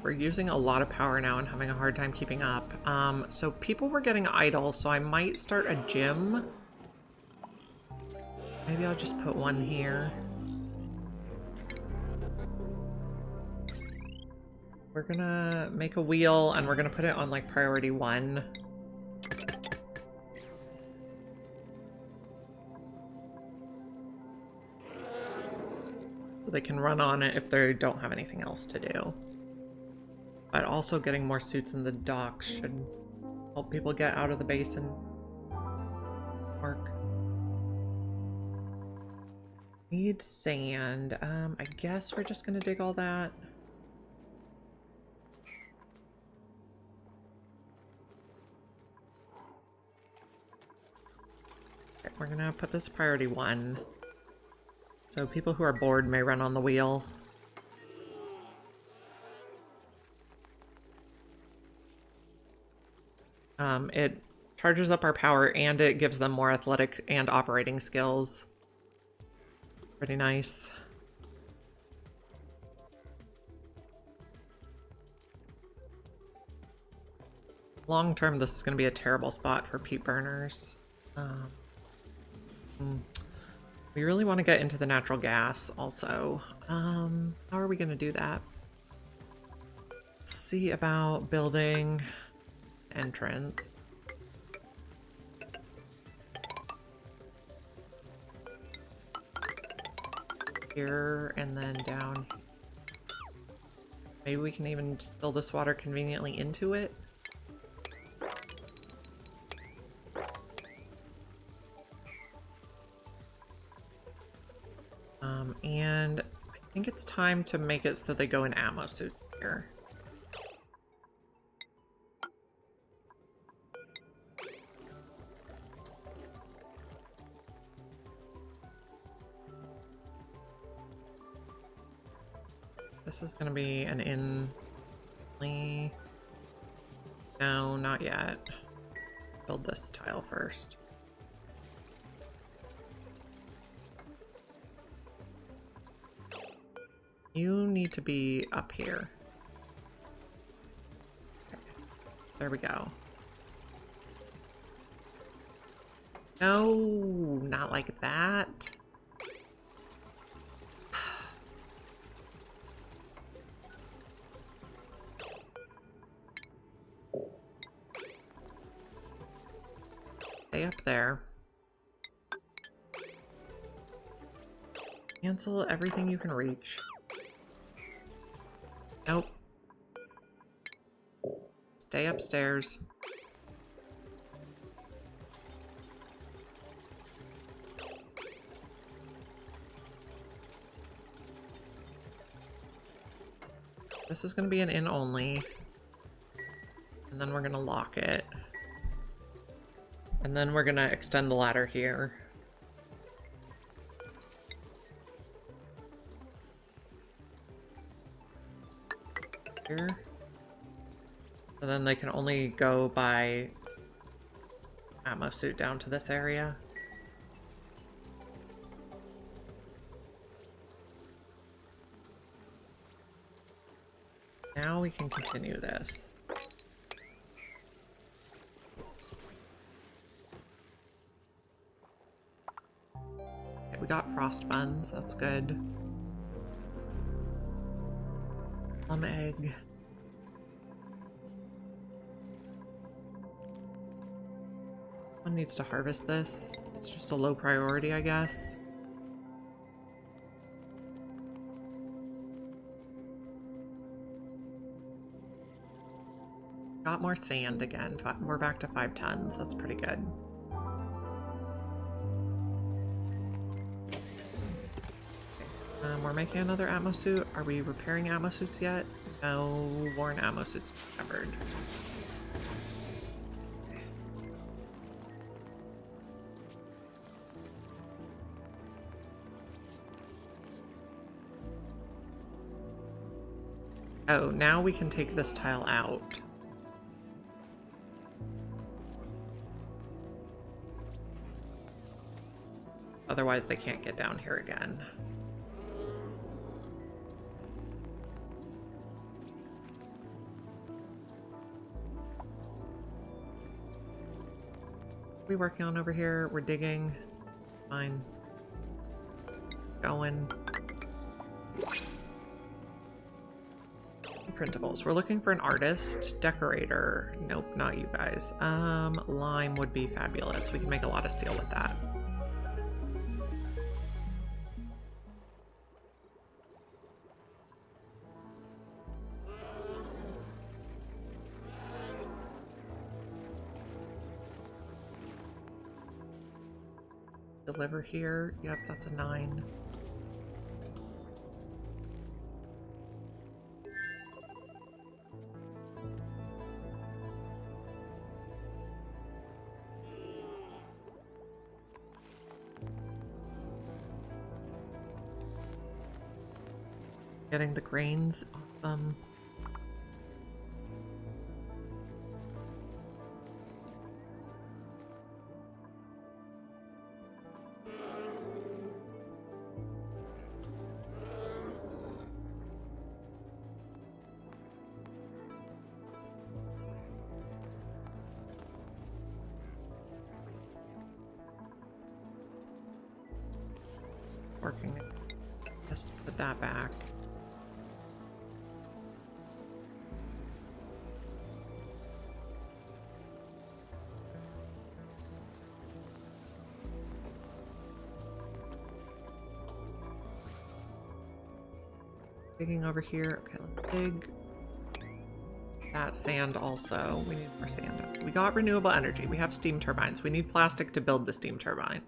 We're using a lot of power now and having a hard time keeping up. So people were getting idle, so I might start a gym. Maybe I'll just put one here. We're gonna make a wheel and we're gonna put it on like priority 1. So they can run on it if they don't have anything else to do. But also getting more suits in the docks should help people get out of the base and work. Need sand. I guess we're just gonna dig all that. Okay, we're gonna put this priority 1. So people who are bored may run on the wheel. It charges up our power and it gives them more athletic and operating skills. Pretty nice. Long term, this is going to be a terrible spot for peat burners. We really want to get into the natural gas also. How are we going to do that? Let's see about building entrance. Here and then down. Maybe we can even spill this water conveniently into it. And I think it's time to make it so they go in Atmo suits here. This is going to be an in... No, not yet. Build this tile first. You need to be up here. Okay. There we go. No, not like that. Stay up there. Cancel everything you can reach. Nope. Stay upstairs. This is going to be an in only. And then we're going to lock it. And then we're going to extend the ladder here. Here. And then they can only go by Atmo suit down to this area. Now we can continue this. Okay, we got frost buns, that's good. Plum egg. One needs to harvest this. It's just a low priority, I guess. lot more sand again. We're back to 5 tons. That's pretty good. We're making another Atmo suit. Are we repairing Atmo suits yet? No, worn Atmo suits covered. Oh, now we can take this tile out. Otherwise, they can't get down here again. What are we working on over here? We're digging. Fine. Going. Printables. We're looking for an artist, decorator. Nope, not you guys. Lime would be fabulous. We can make a lot of steel with that. Deliver here. Yep, that's a 9. Getting the grains. Awesome. Working. Just put that back. Digging over here. Okay, let's dig that sand also. We need more sand. We got renewable energy. We have steam turbines. We need plastic to build the steam turbine.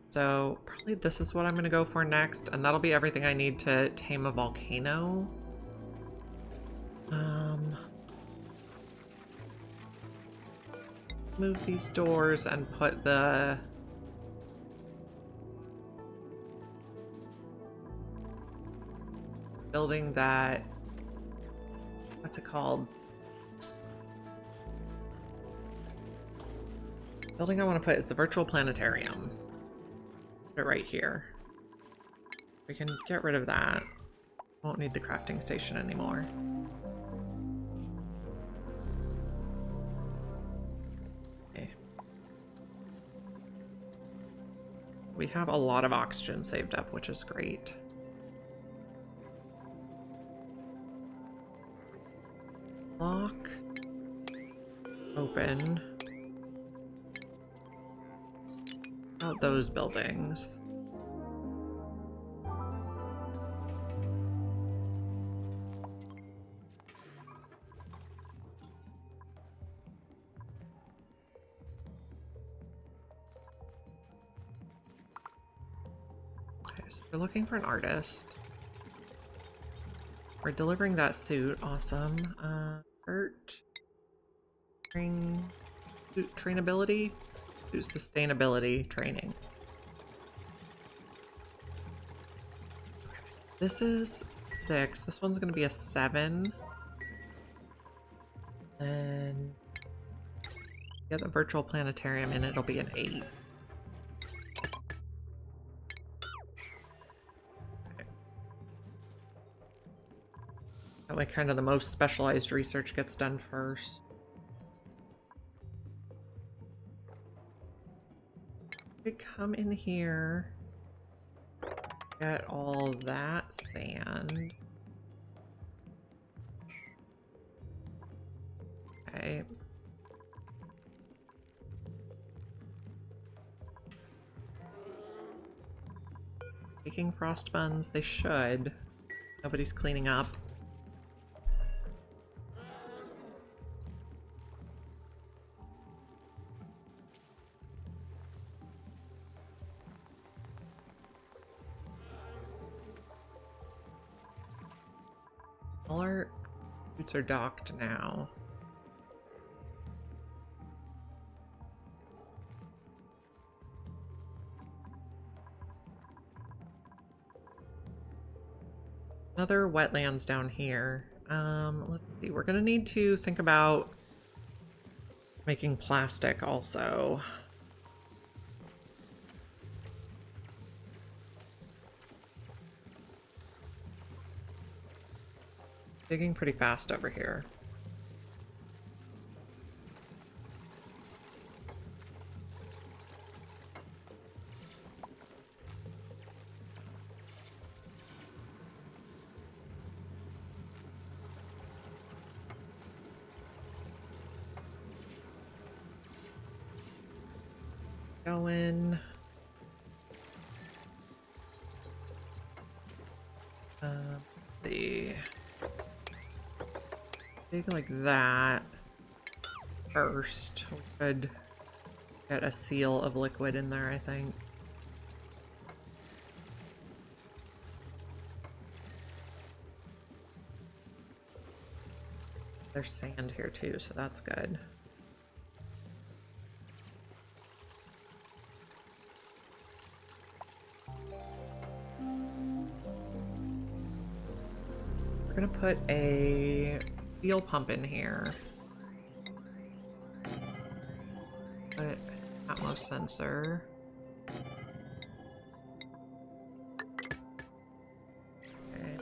So probably this is what I'm going to go for next, and that'll be everything I need to tame a volcano. Move these doors and put the building that, what's it called? Building I want to put is the virtual planetarium. Put it right here. We can get rid of that. Won't need the crafting station anymore. Okay. We have a lot of oxygen saved up, which is great. Lock. Open. Out those buildings. Okay, so we're looking for an artist. We're delivering that suit. Awesome. Art. Trainability. Sustainability training. This is 6. This one's going to be a 7. And get the virtual planetarium in, it'll be an 8. Okay. That way kind of the most specialized research gets done first. We come in here, get all that sand. Okay. Making frost buns, they should. Nobody's cleaning up. All our boots are docked now. Another wetlands down here. Let's see. We're gonna need to think about making plastic also. Digging pretty fast over here. Going. The dig like that first. We could get a seal of liquid in there, I think. There's sand here too, so that's good. We're gonna put a steel pump in here. Put Atmo sensor. Okay.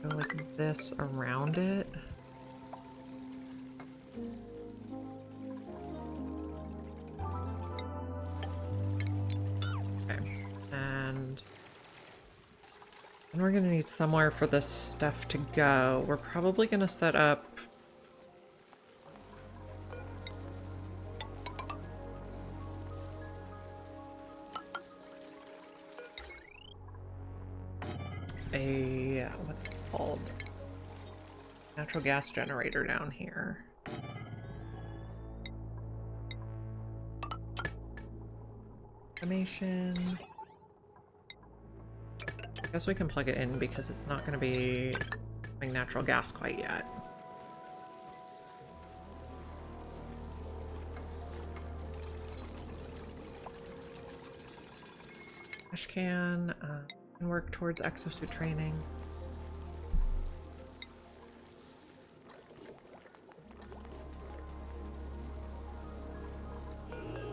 Go like this around it. Okay, and we're gonna need somewhere for this stuff to go. We're probably gonna set up a, what's it called? Natural gas generator down here. Automation. I guess we can plug it in because it's not going to be having natural gas quite yet. Trash can. Can work towards exosuit training.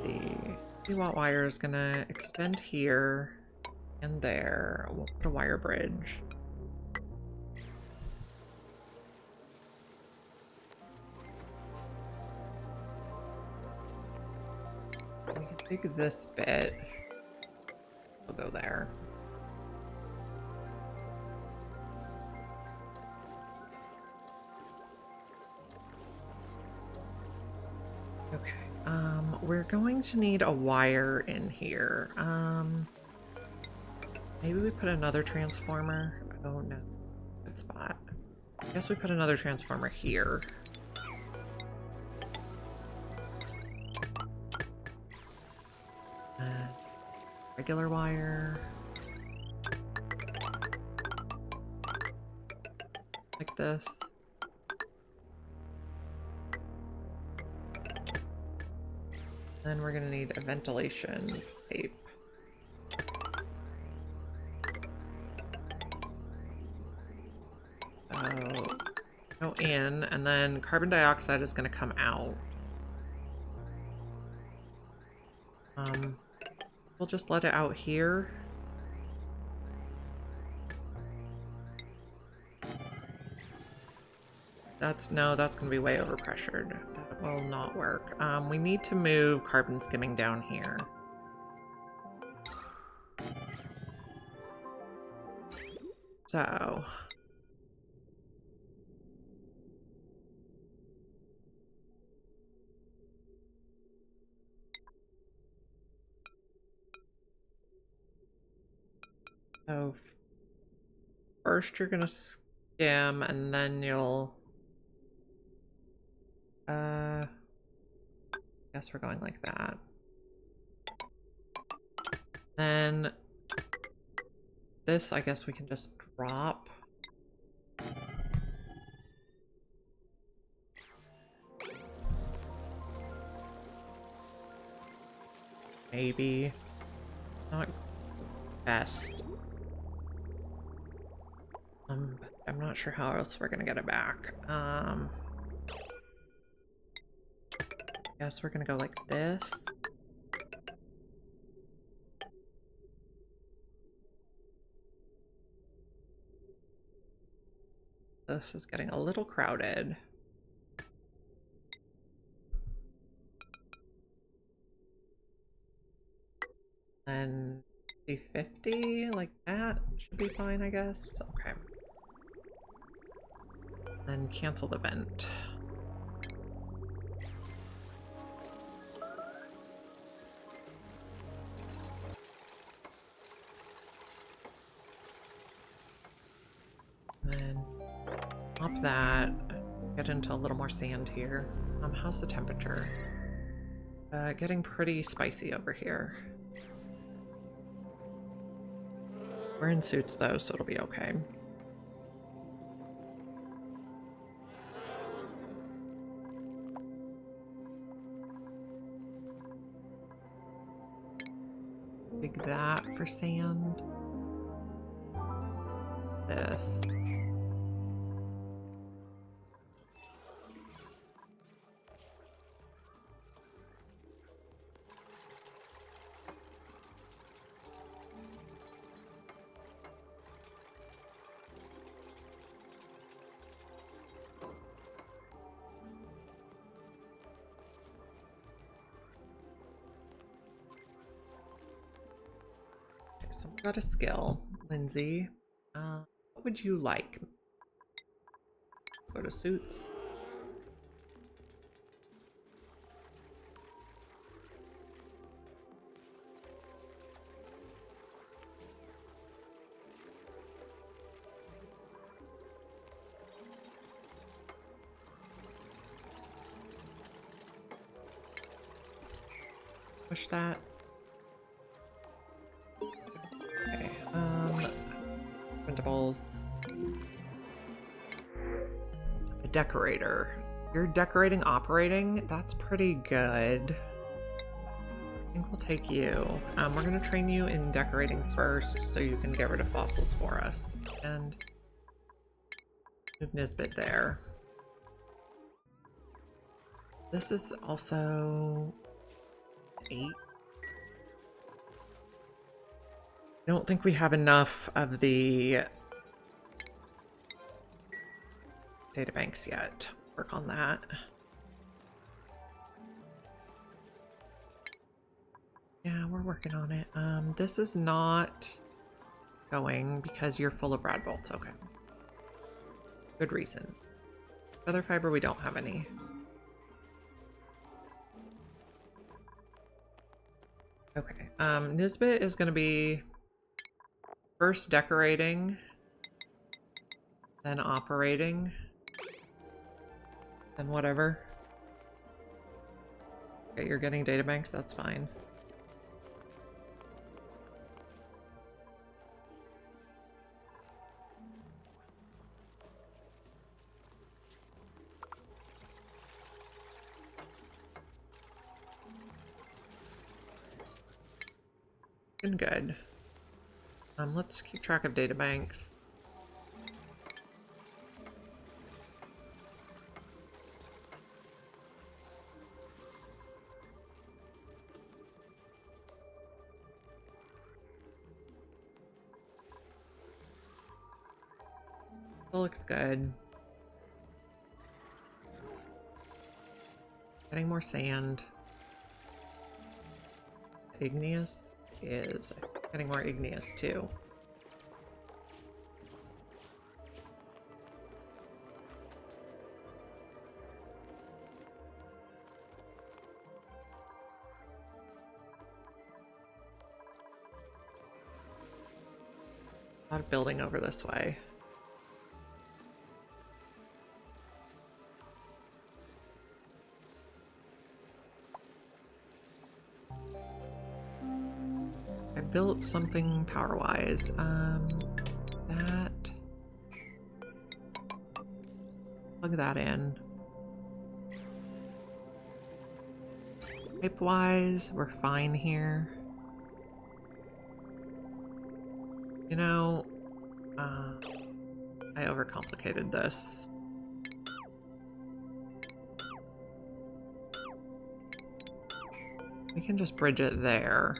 The 3-watt wire is going to extend here. And there, we'll put a wire bridge. We can dig this bit. We'll go there. Okay, we're going to need a wire in here. Maybe we put another transformer. Oh no, good spot. I guess we put another transformer here. Regular wire. Like this. Then we're gonna need a ventilation tape. Go in, and then carbon dioxide is going to come out. We'll just let it out here. That's going to be way overpressured. That will not work. We need to move carbon skimming down here. So first you're gonna skim, and then you'll guess we're going like that. Then this, I guess we can just drop maybe. Not best. I'm not sure how else we're gonna get it back. Guess we're gonna go like this. This is getting a little crowded. And 50, like that should be fine, I guess. Okay. And cancel the vent. Then pop that. Get into a little more sand here. How's the temperature? Getting pretty spicy over here. We're in suits though, so it'll be okay. Dig that for sand. This. So I've got a skill, Lindsay. What would you like? Go to suits. Push that. Okay, printables. A decorator. You're decorating operating? That's pretty good. I think we'll take you. We're gonna train you in decorating first so you can get rid of fossils for us. And move Nisbet there. This is also 8. I don't think we have enough of the databanks yet. Work on that. Yeah, we're working on it. This is not going because you're full of rad bolts. Okay. Good reason. Feather fiber, we don't have any. Okay. Nisbet is going to be first decorating, then operating, then whatever. Okay, you're getting databanks, that's fine. Been good. Let's keep track of databanks. Still looks good. Getting more sand. Igneous is getting more igneous too. A lot of building over this way. I built something power-wise. That. Plug that in. Pipe-wise, we're fine here. You know, I overcomplicated this. We can just bridge it there.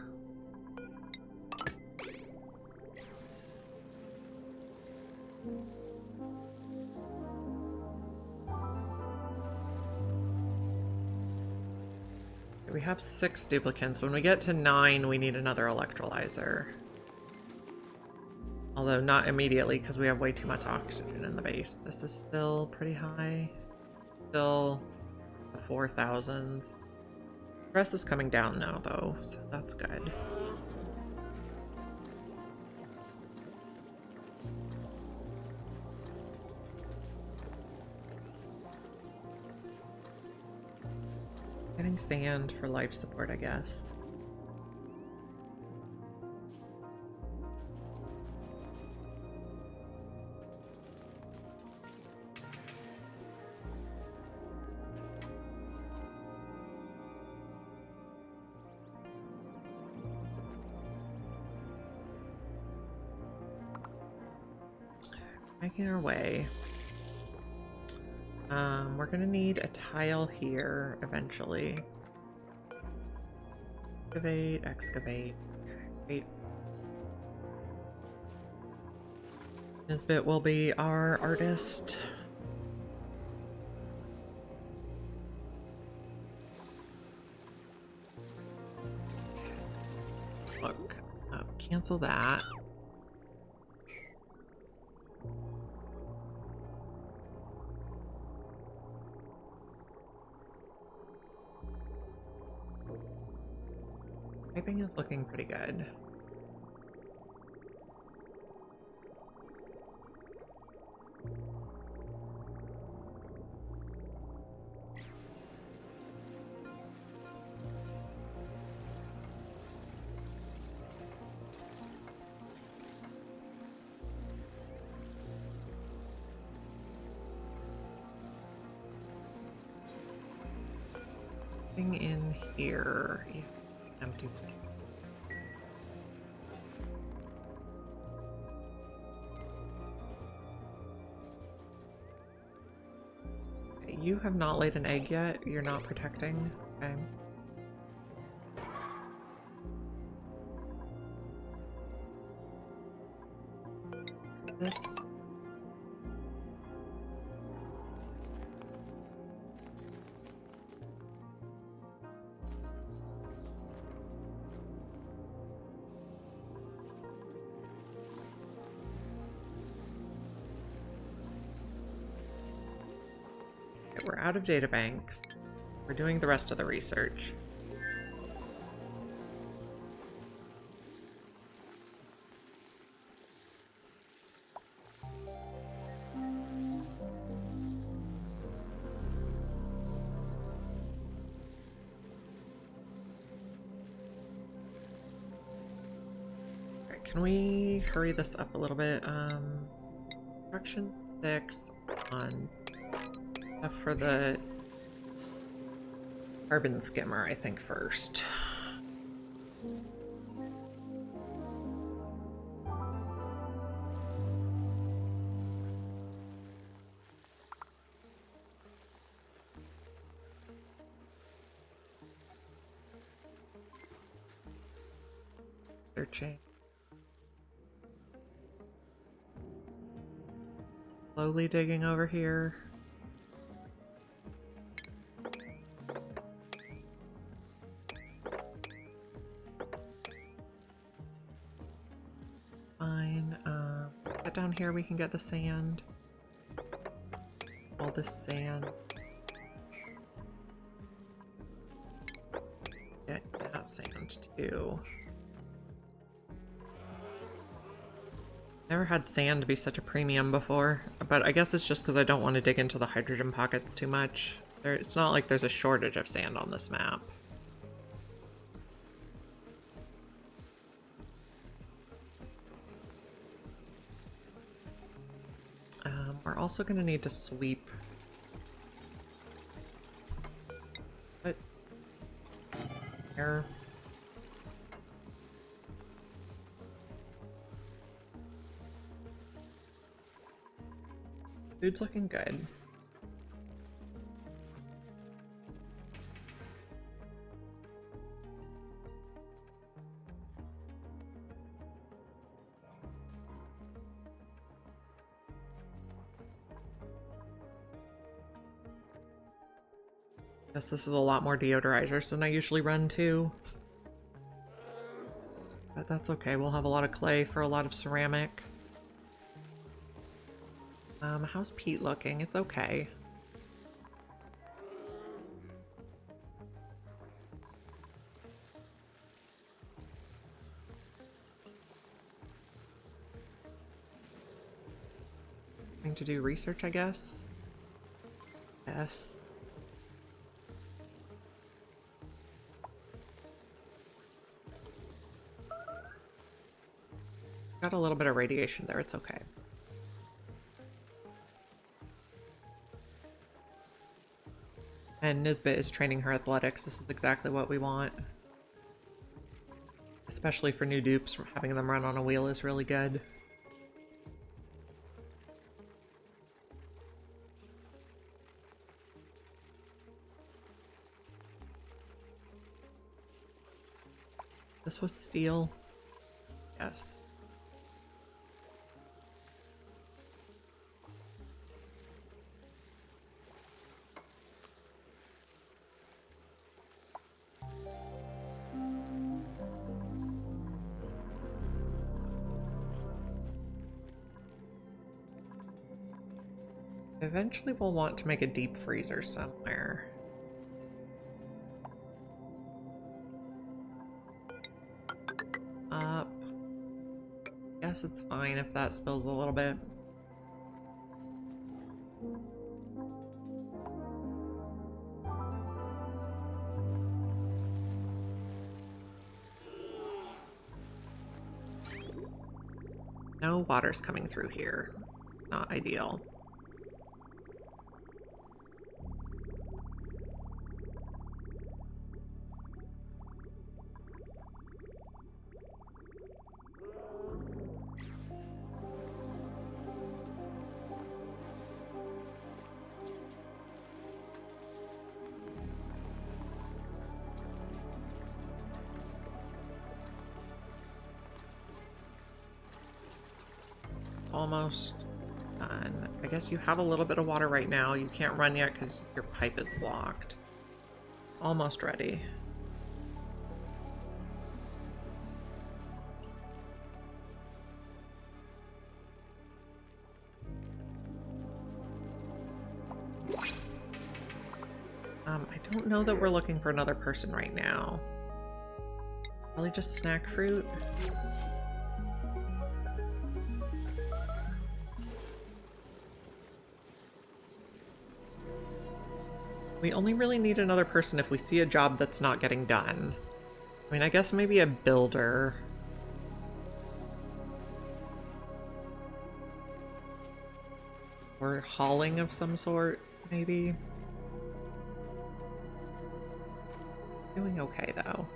We have 6 duplicates. When we get to 9, we need another electrolyzer. Although not immediately, because we have way too much oxygen in the base. This is still pretty high. Still the 4,000s. Stress is coming down now, though, so that's good. Getting sand for life support, I guess. Making our way. We're gonna need a tile here eventually. Excavate, excavate. Great. Nisbet will be our artist. Look, cancel that. Piping is looking pretty good. Nothing in here. Yeah. Empty. Okay, you have not laid an egg yet. You're not protecting. Okay. This. We're out of data banks. We're doing the rest of the research. Alright, can we hurry this up a little bit? Production 6 on for the carbon skimmer, I think, first. Searching. Slowly digging over here. Fine. Get down here, we can get the sand. All this sand. Get that sand too. Never had sand be such a premium before, but I guess it's just because I don't want to dig into the hydrogen pockets too much. It's not like there's a shortage of sand on this map. We're also going to need to sweep. But here. Food's looking good. Guess this is a lot more deodorizers than I usually run too. But that's okay, we'll have a lot of clay for a lot of ceramic. How's Pete looking? It's okay. Going to do research, I guess? Yes. Got a little bit of radiation there, it's okay. And Nisbet is training her athletics. This is exactly what we want. Especially for new dupes, having them run on a wheel is really good. This was steel. Yes. Eventually we'll want to make a deep freezer somewhere. Up. Guess it's fine if that spills a little bit. No water's coming through here. Not ideal. Almost done. I guess you have a little bit of water right now. You can't run yet because your pipe is blocked. Almost ready. I don't know that we're looking for another person right now. Probably just snack fruit. We only really need another person if we see a job that's not getting done. I mean, I guess maybe a builder. Or hauling of some sort, maybe. Doing okay, though.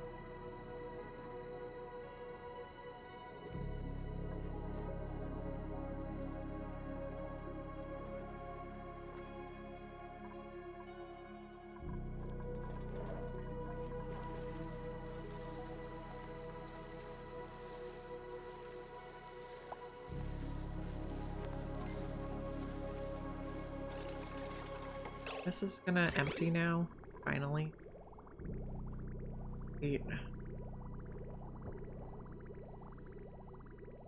This is gonna empty now, finally. Wait.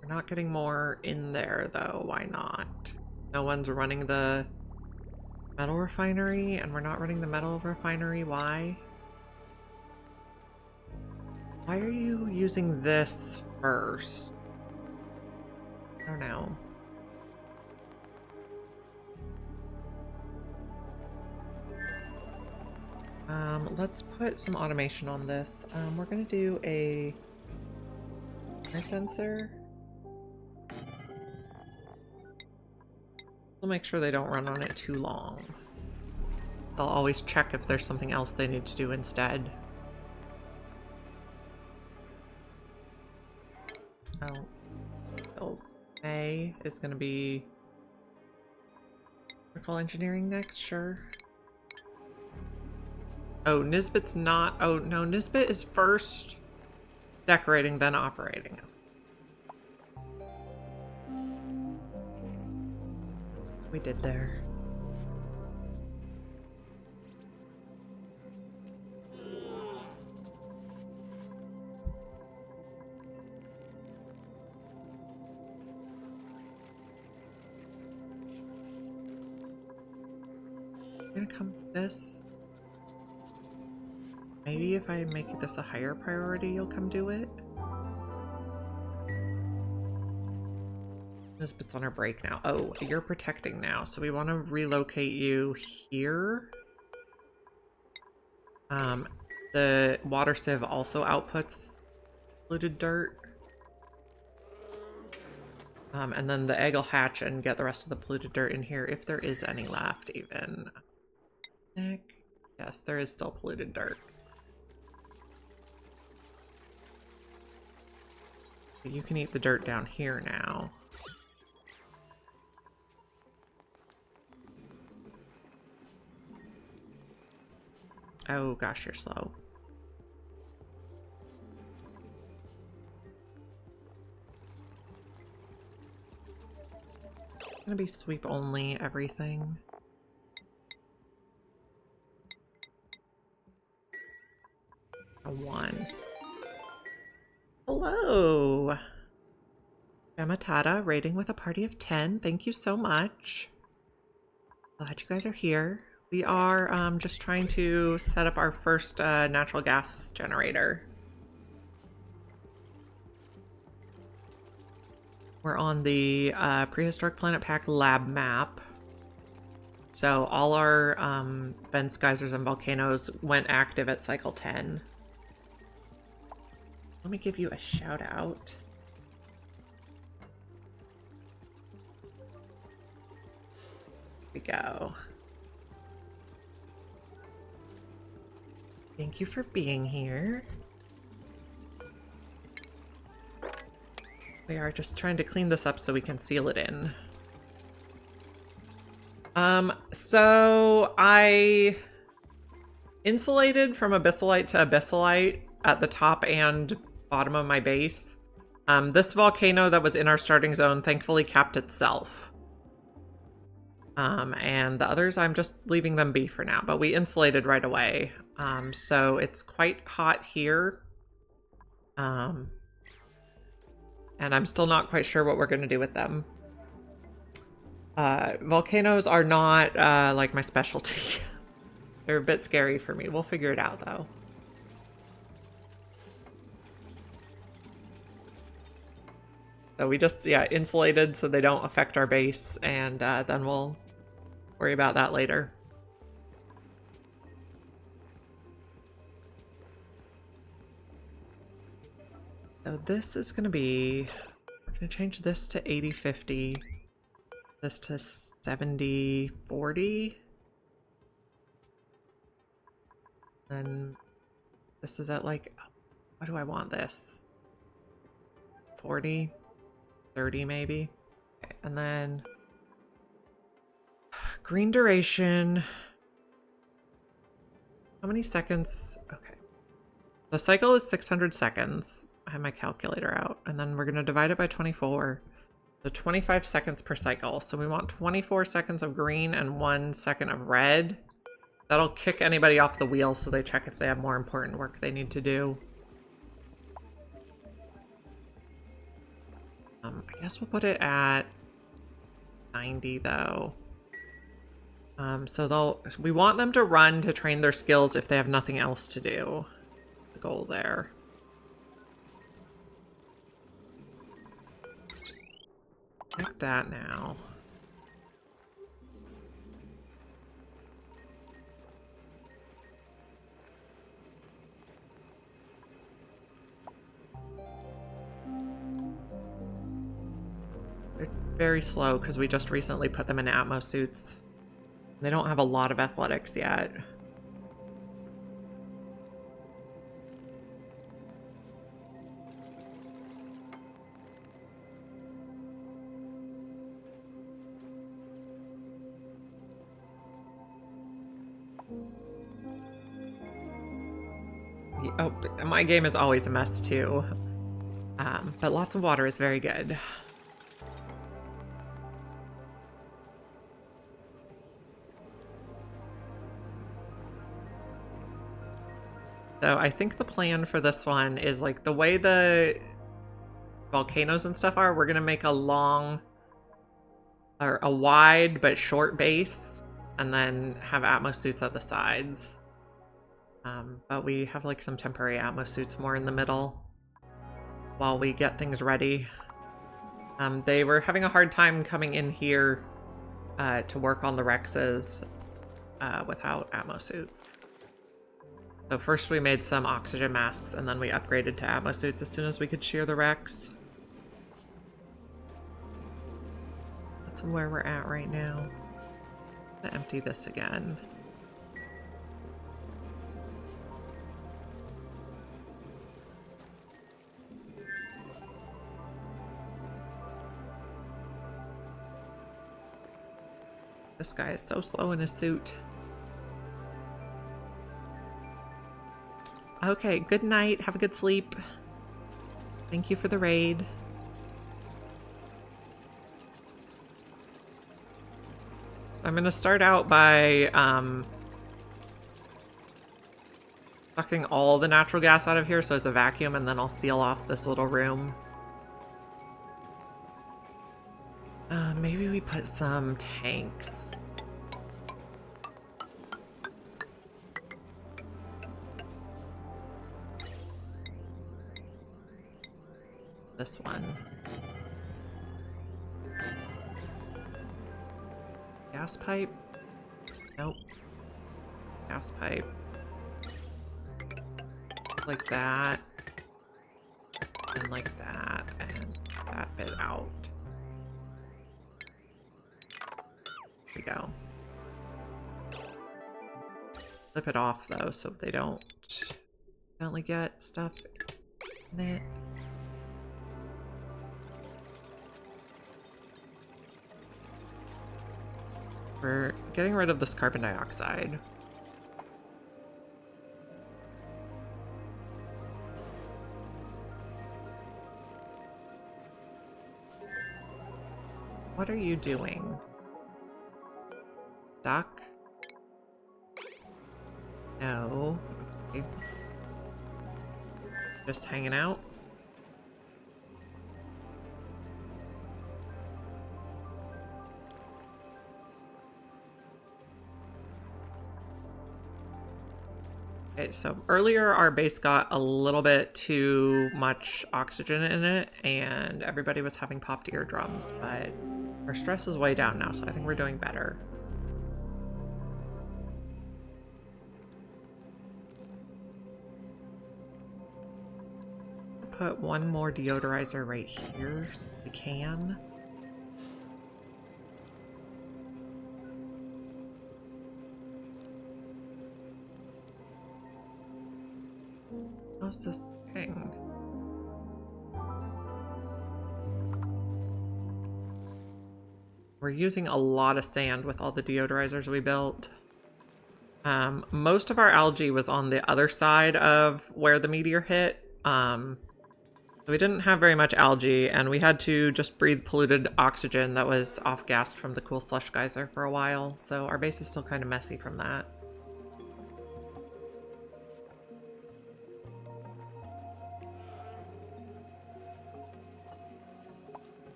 We're not getting more in there, though. Why not? No one's running the metal refinery, and we're not running the metal refinery. Why? Why are you using this first? I don't know. Let's put some automation on this. We're gonna do a air sensor. We'll make sure they don't run on it too long. I'll always check if there's something else they need to do instead. Oh, Bill's. May is going to be electrical engineering next, sure. Oh, Nisbet's not. Oh, no, Nisbet is first decorating, then operating. We did there. I'm gonna come with this. Maybe if I make this a higher priority, you'll come do it. Nisbet's on her break now. Oh, you're protecting now, so we want to relocate you here. The water sieve also outputs polluted dirt. And then the egg will hatch and get the rest of the polluted dirt in here, if there is any left, even. Yes, there is still polluted dirt. You can eat the dirt down here now. Oh gosh, you're slow. It's gonna be sweep only, everything. A 1. Hello! Yamatata, raiding with a party of 10. Thank you so much. Glad you guys are here. We are just trying to set up our first natural gas generator. We're on the Prehistoric Planet Pack lab map. So all our vents, geysers, and volcanoes went active at cycle 10. Let me give you a shout out. Here we go. Thank you for being here. We are just trying to clean this up so we can seal it in. So I insulated from abyssalite to abyssalite at the top and bottom of my base. This volcano that was in our starting zone thankfully capped itself. And the others, I'm just leaving them be for now, but we insulated right away. So it's quite hot here. And I'm still not quite sure what we're going to do with them. Volcanoes are not like my specialty. They're a bit scary for me. We'll figure it out though. So we just, yeah, insulated so they don't affect our base, and then we'll worry about that later. So this is going to be, we're going to change this to 80-50, this to 70-40. And this is at like, what do I want this? 40, 30 maybe. Okay, and then green duration. How many seconds? Okay. The cycle is 600 seconds. I have my calculator out, and then we're going to divide it by 24. So 25 seconds per cycle. So we want 24 seconds of green and 1 second of red. That'll kick anybody off the wheel so they check if they have more important work they need to do. I guess we'll put it at 90 though. So we want them to run to train their skills if they have nothing else to do. The goal there. Check that now. They're very slow because we just recently put them in Atmo suits. They don't have a lot of athletics yet. Oh, my game is always a mess too. But lots of water is very good. So I think the plan for this one is like the way the volcanoes and stuff are, we're gonna make a long or a wide but short base and then have Atmo suits at the sides. But we have like some temporary Atmo suits more in the middle while we get things ready. They were having a hard time coming in here to work on the Rexes without Atmo suits. So first we made some oxygen masks and then we upgraded to Atmo suits as soon as we could shear the Rhex. That's where we're at right now. I'm gonna empty this again. This guy is so slow in his suit. Okay, good night. Have a good sleep. Thank you for the raid. I'm gonna start out by sucking all the natural gas out of here so it's a vacuum, and then I'll seal off this little room. Maybe we put some tanks. This one. Gas pipe? Nope. Gas pipe. Like that. And like that. And that bit out. There we go. Flip it off though so they don't accidentally get stuff in it. We're getting rid of this carbon dioxide. What are you doing? Duck? No. Okay. Just hanging out? Okay, so earlier our base got a little bit too much oxygen in it and everybody was having popped eardrums, but our stress is way down now, so I think we're doing better. Put one more deodorizer right here so we can. How's this thing? We're using a lot of sand with all the deodorizers we built. Most of our algae was on the other side of where the meteor hit. So we didn't have very much algae, and we had to just breathe polluted oxygen that was off-gassed from the cool slush geyser for a while. So our base is still kind of messy from that.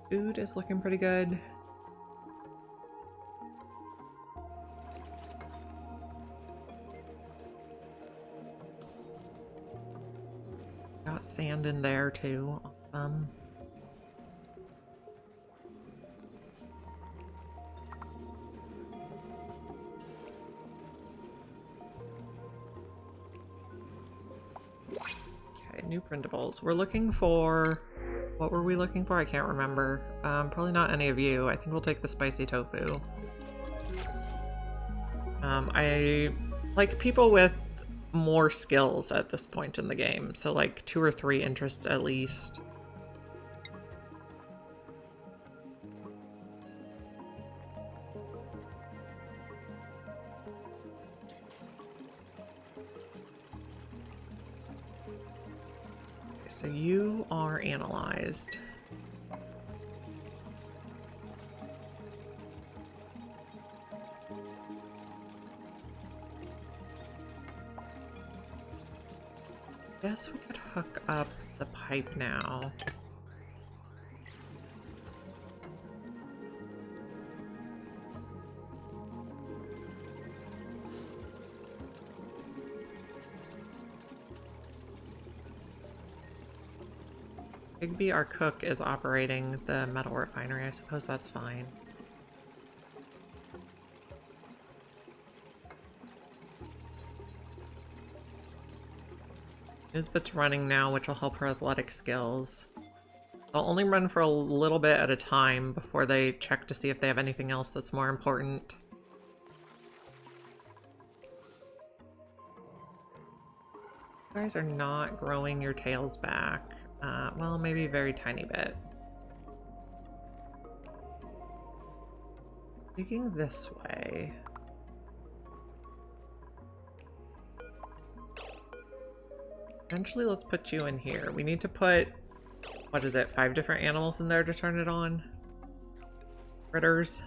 Food is looking pretty good. Got sand in there too. Awesome. Okay, new printables. We're looking for... What were we looking for? I can't remember. Probably not any of you. I think we'll take the spicy tofu. I like people with more skills at this point in the game. So like 2 or 3 interests at least. so you are analyzed. Guess we could hook up the pipe now. Bigby, our cook, is operating the metal refinery. I suppose that's fine. Nisbet's running now, which will help her athletic skills. They'll only run for a little bit at a time before they check to see if they have anything else that's more important. You guys are not growing your tails back. Well, maybe a very tiny bit. Digging this way. Eventually, let's put you in here. We need to put, what is it, 5 different animals in there to turn it on? Critters.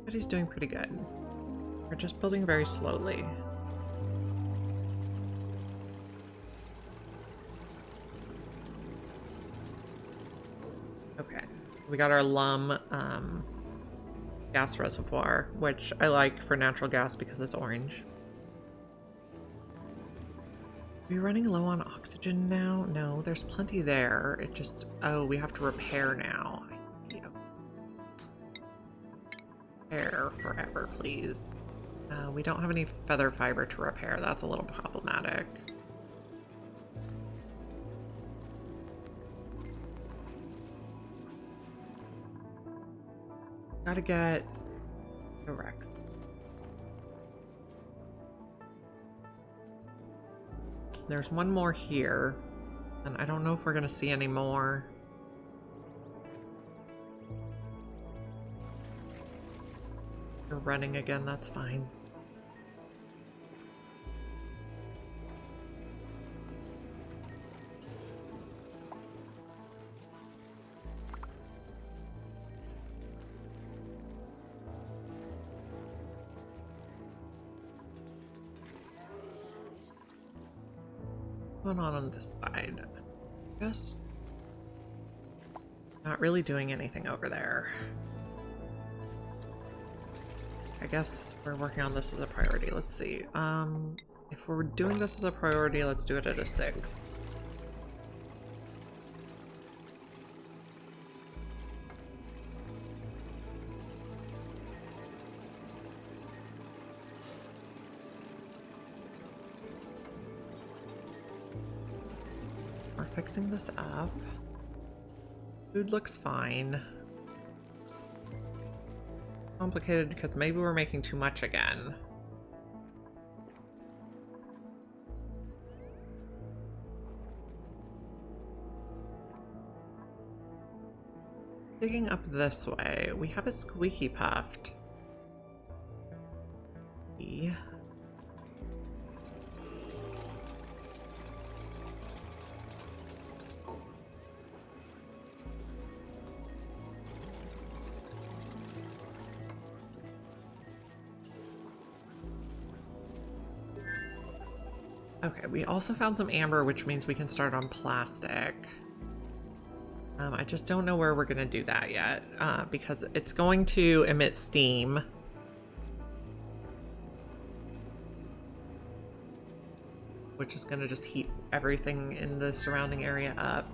But he's doing pretty good. We're just building very slowly. Okay, we got our lum gas reservoir, which I like for natural gas because it's orange. Are we running low on oxygen now? No, there's plenty there. It just, oh, we have to repair now. Repair forever, please. We don't have any feather fiber to repair. That's a little problematic. Gotta get the Rhex. There's one more here, and I don't know if we're gonna see any more. You're running again, that's fine. What's going on this side? Just not really doing anything over there. I guess we're working on this as a priority. Let's see. If we're doing this as a priority, let's do it at a 6. We're fixing this up. Food looks fine. Complicated because maybe we're making too much again. Digging up this way, we have a squeaky puffed. Yeah. Okay, we also found some amber, which means we can start on plastic. I just don't know where we're going to do that yet, because it's going to emit steam. Which is going to just heat everything in the surrounding area up.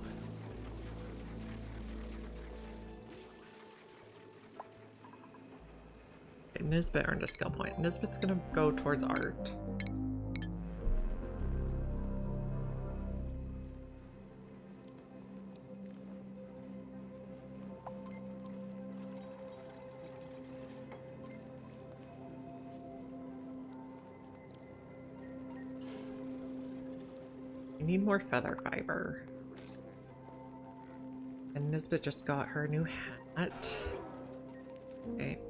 Okay, Nisbet earned a skill point. Nisbet's going to go towards art. We need more feather fiber. And Nisbet just got her new hat. Okay.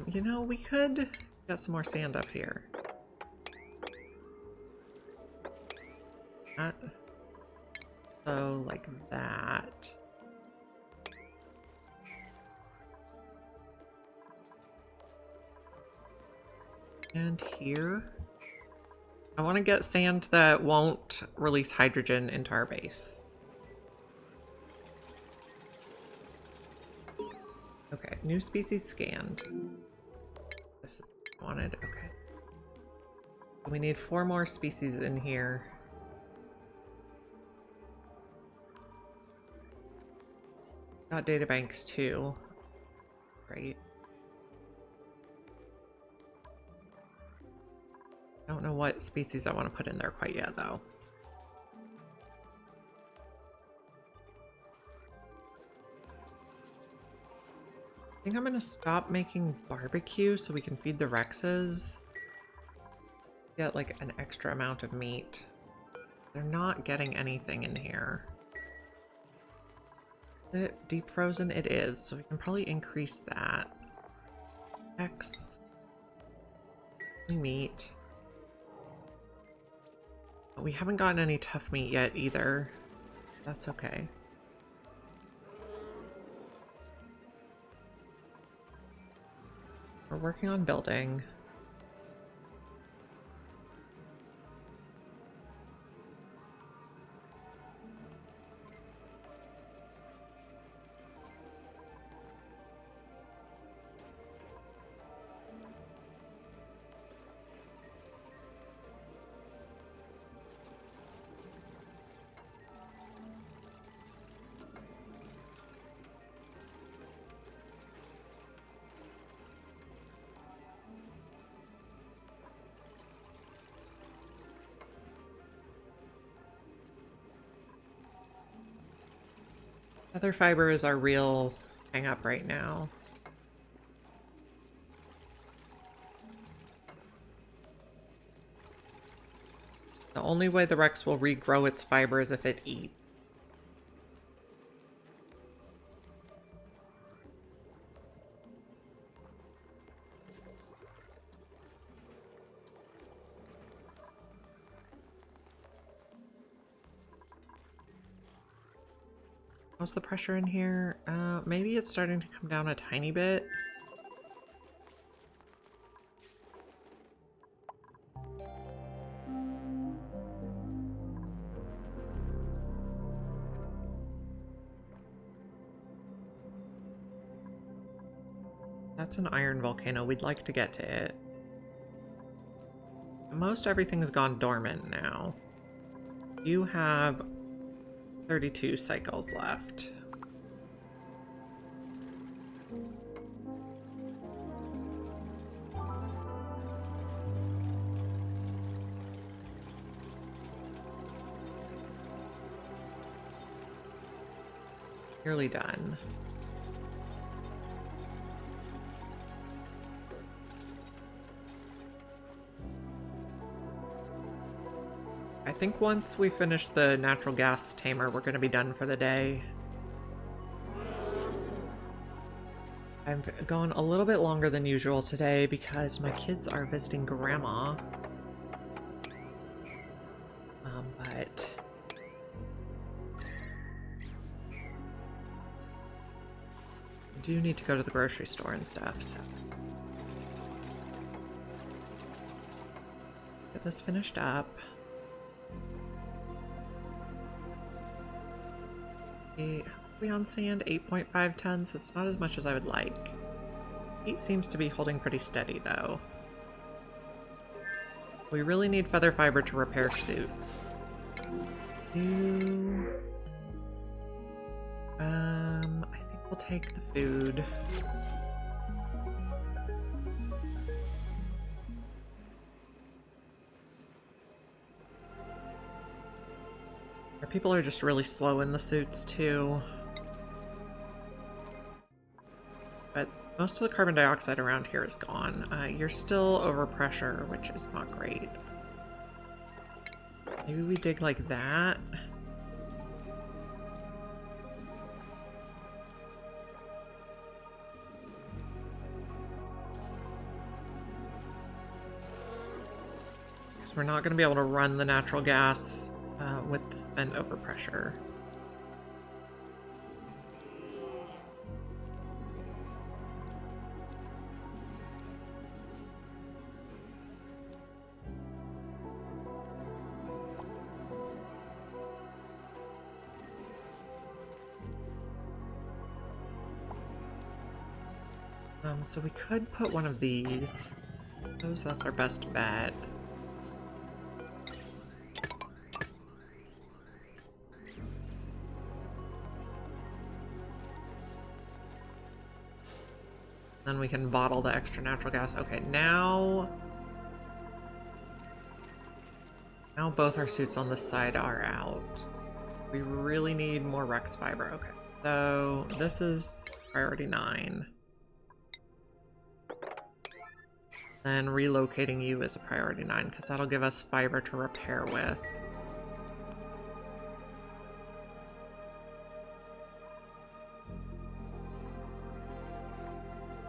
You know, we could get some more sand up here. So, like that. And here. I want to get sand that won't release hydrogen into our base. Okay, new species scanned. This is what I wanted, okay. We need 4 more species in here. Got databanks too. Great. I don't know what species I want to put in there quite yet though. I think I'm gonna stop making barbecue so we can feed the Rexes. Get like an extra amount of meat. They're not getting anything in here. Is it deep frozen? It is, so we can probably increase that. X. Meat. But we haven't gotten any tough meat yet either. That's okay. We're working on building. Feather fiber is our real hang up right now. The only way the Rex will regrow its fiber is if it eats. How's the pressure in here? Maybe it's starting to come down a tiny bit. That's an iron volcano. We'd like to get to it. Most everything's gone dormant now. You have 32 cycles left. Nearly done. I think once we finish the natural gas tamer, we're going to be done for the day. I've gone a little bit longer than usual today because my kids are visiting grandma. But I do need to go to the grocery store and stuff, so get this finished up. Are we on sand? 8.5 tons. It's not as much as I would like. Heat seems to be holding pretty steady though. We really need feather fiber to repair suits. I think we'll take the food. Our people are just really slow in the suits too. Most of the carbon dioxide around here is gone. You're still over pressure, which is not great. Maybe we dig like that. Because we're not going to be able to run the natural gas with the spent overpressure. So we could put one of these. Suppose that's our best bet. Then we can bottle the extra natural gas. Okay, now both our suits on this side are out. We really need more Rhex fiber. Okay, so this is priority 9. Then relocating you is a priority 9 because that'll give us fiber to repair with.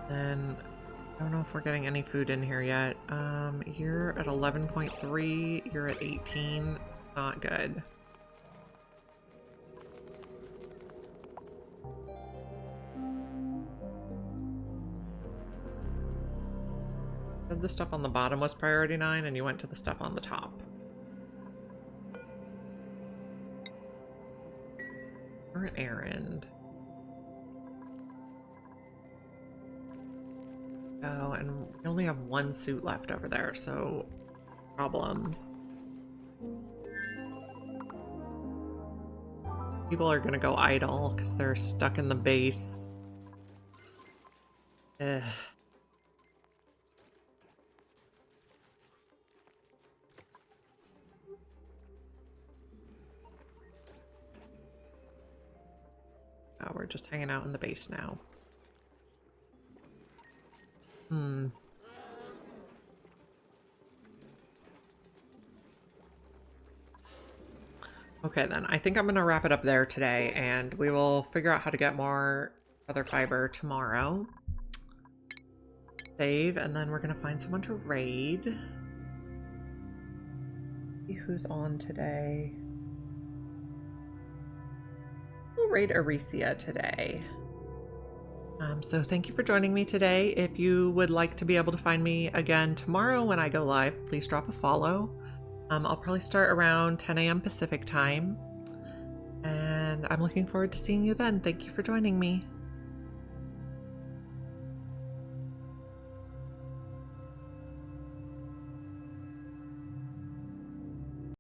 Then I don't know if we're getting any food in here yet. You're at 11.3, you're at 18. It's not good. The stuff on the bottom was priority 9 and you went to the stuff on the top. Current errand. Oh, and we only have one suit left over there, so problems. People are gonna go idle because they're stuck in the base. Ugh. Oh, we're just hanging out in the base now. Okay then, I think I'm gonna wrap it up there today and we will figure out how to get more other fiber tomorrow. Save, and then we're gonna find someone to raid. See who's on today. We'll raid Aricia today. So thank you for joining me today. If you would like to be able to find me again tomorrow when I go live, please drop a follow. I'll probably start around 10 a.m. Pacific time. And I'm looking forward to seeing you then. Thank you for joining me.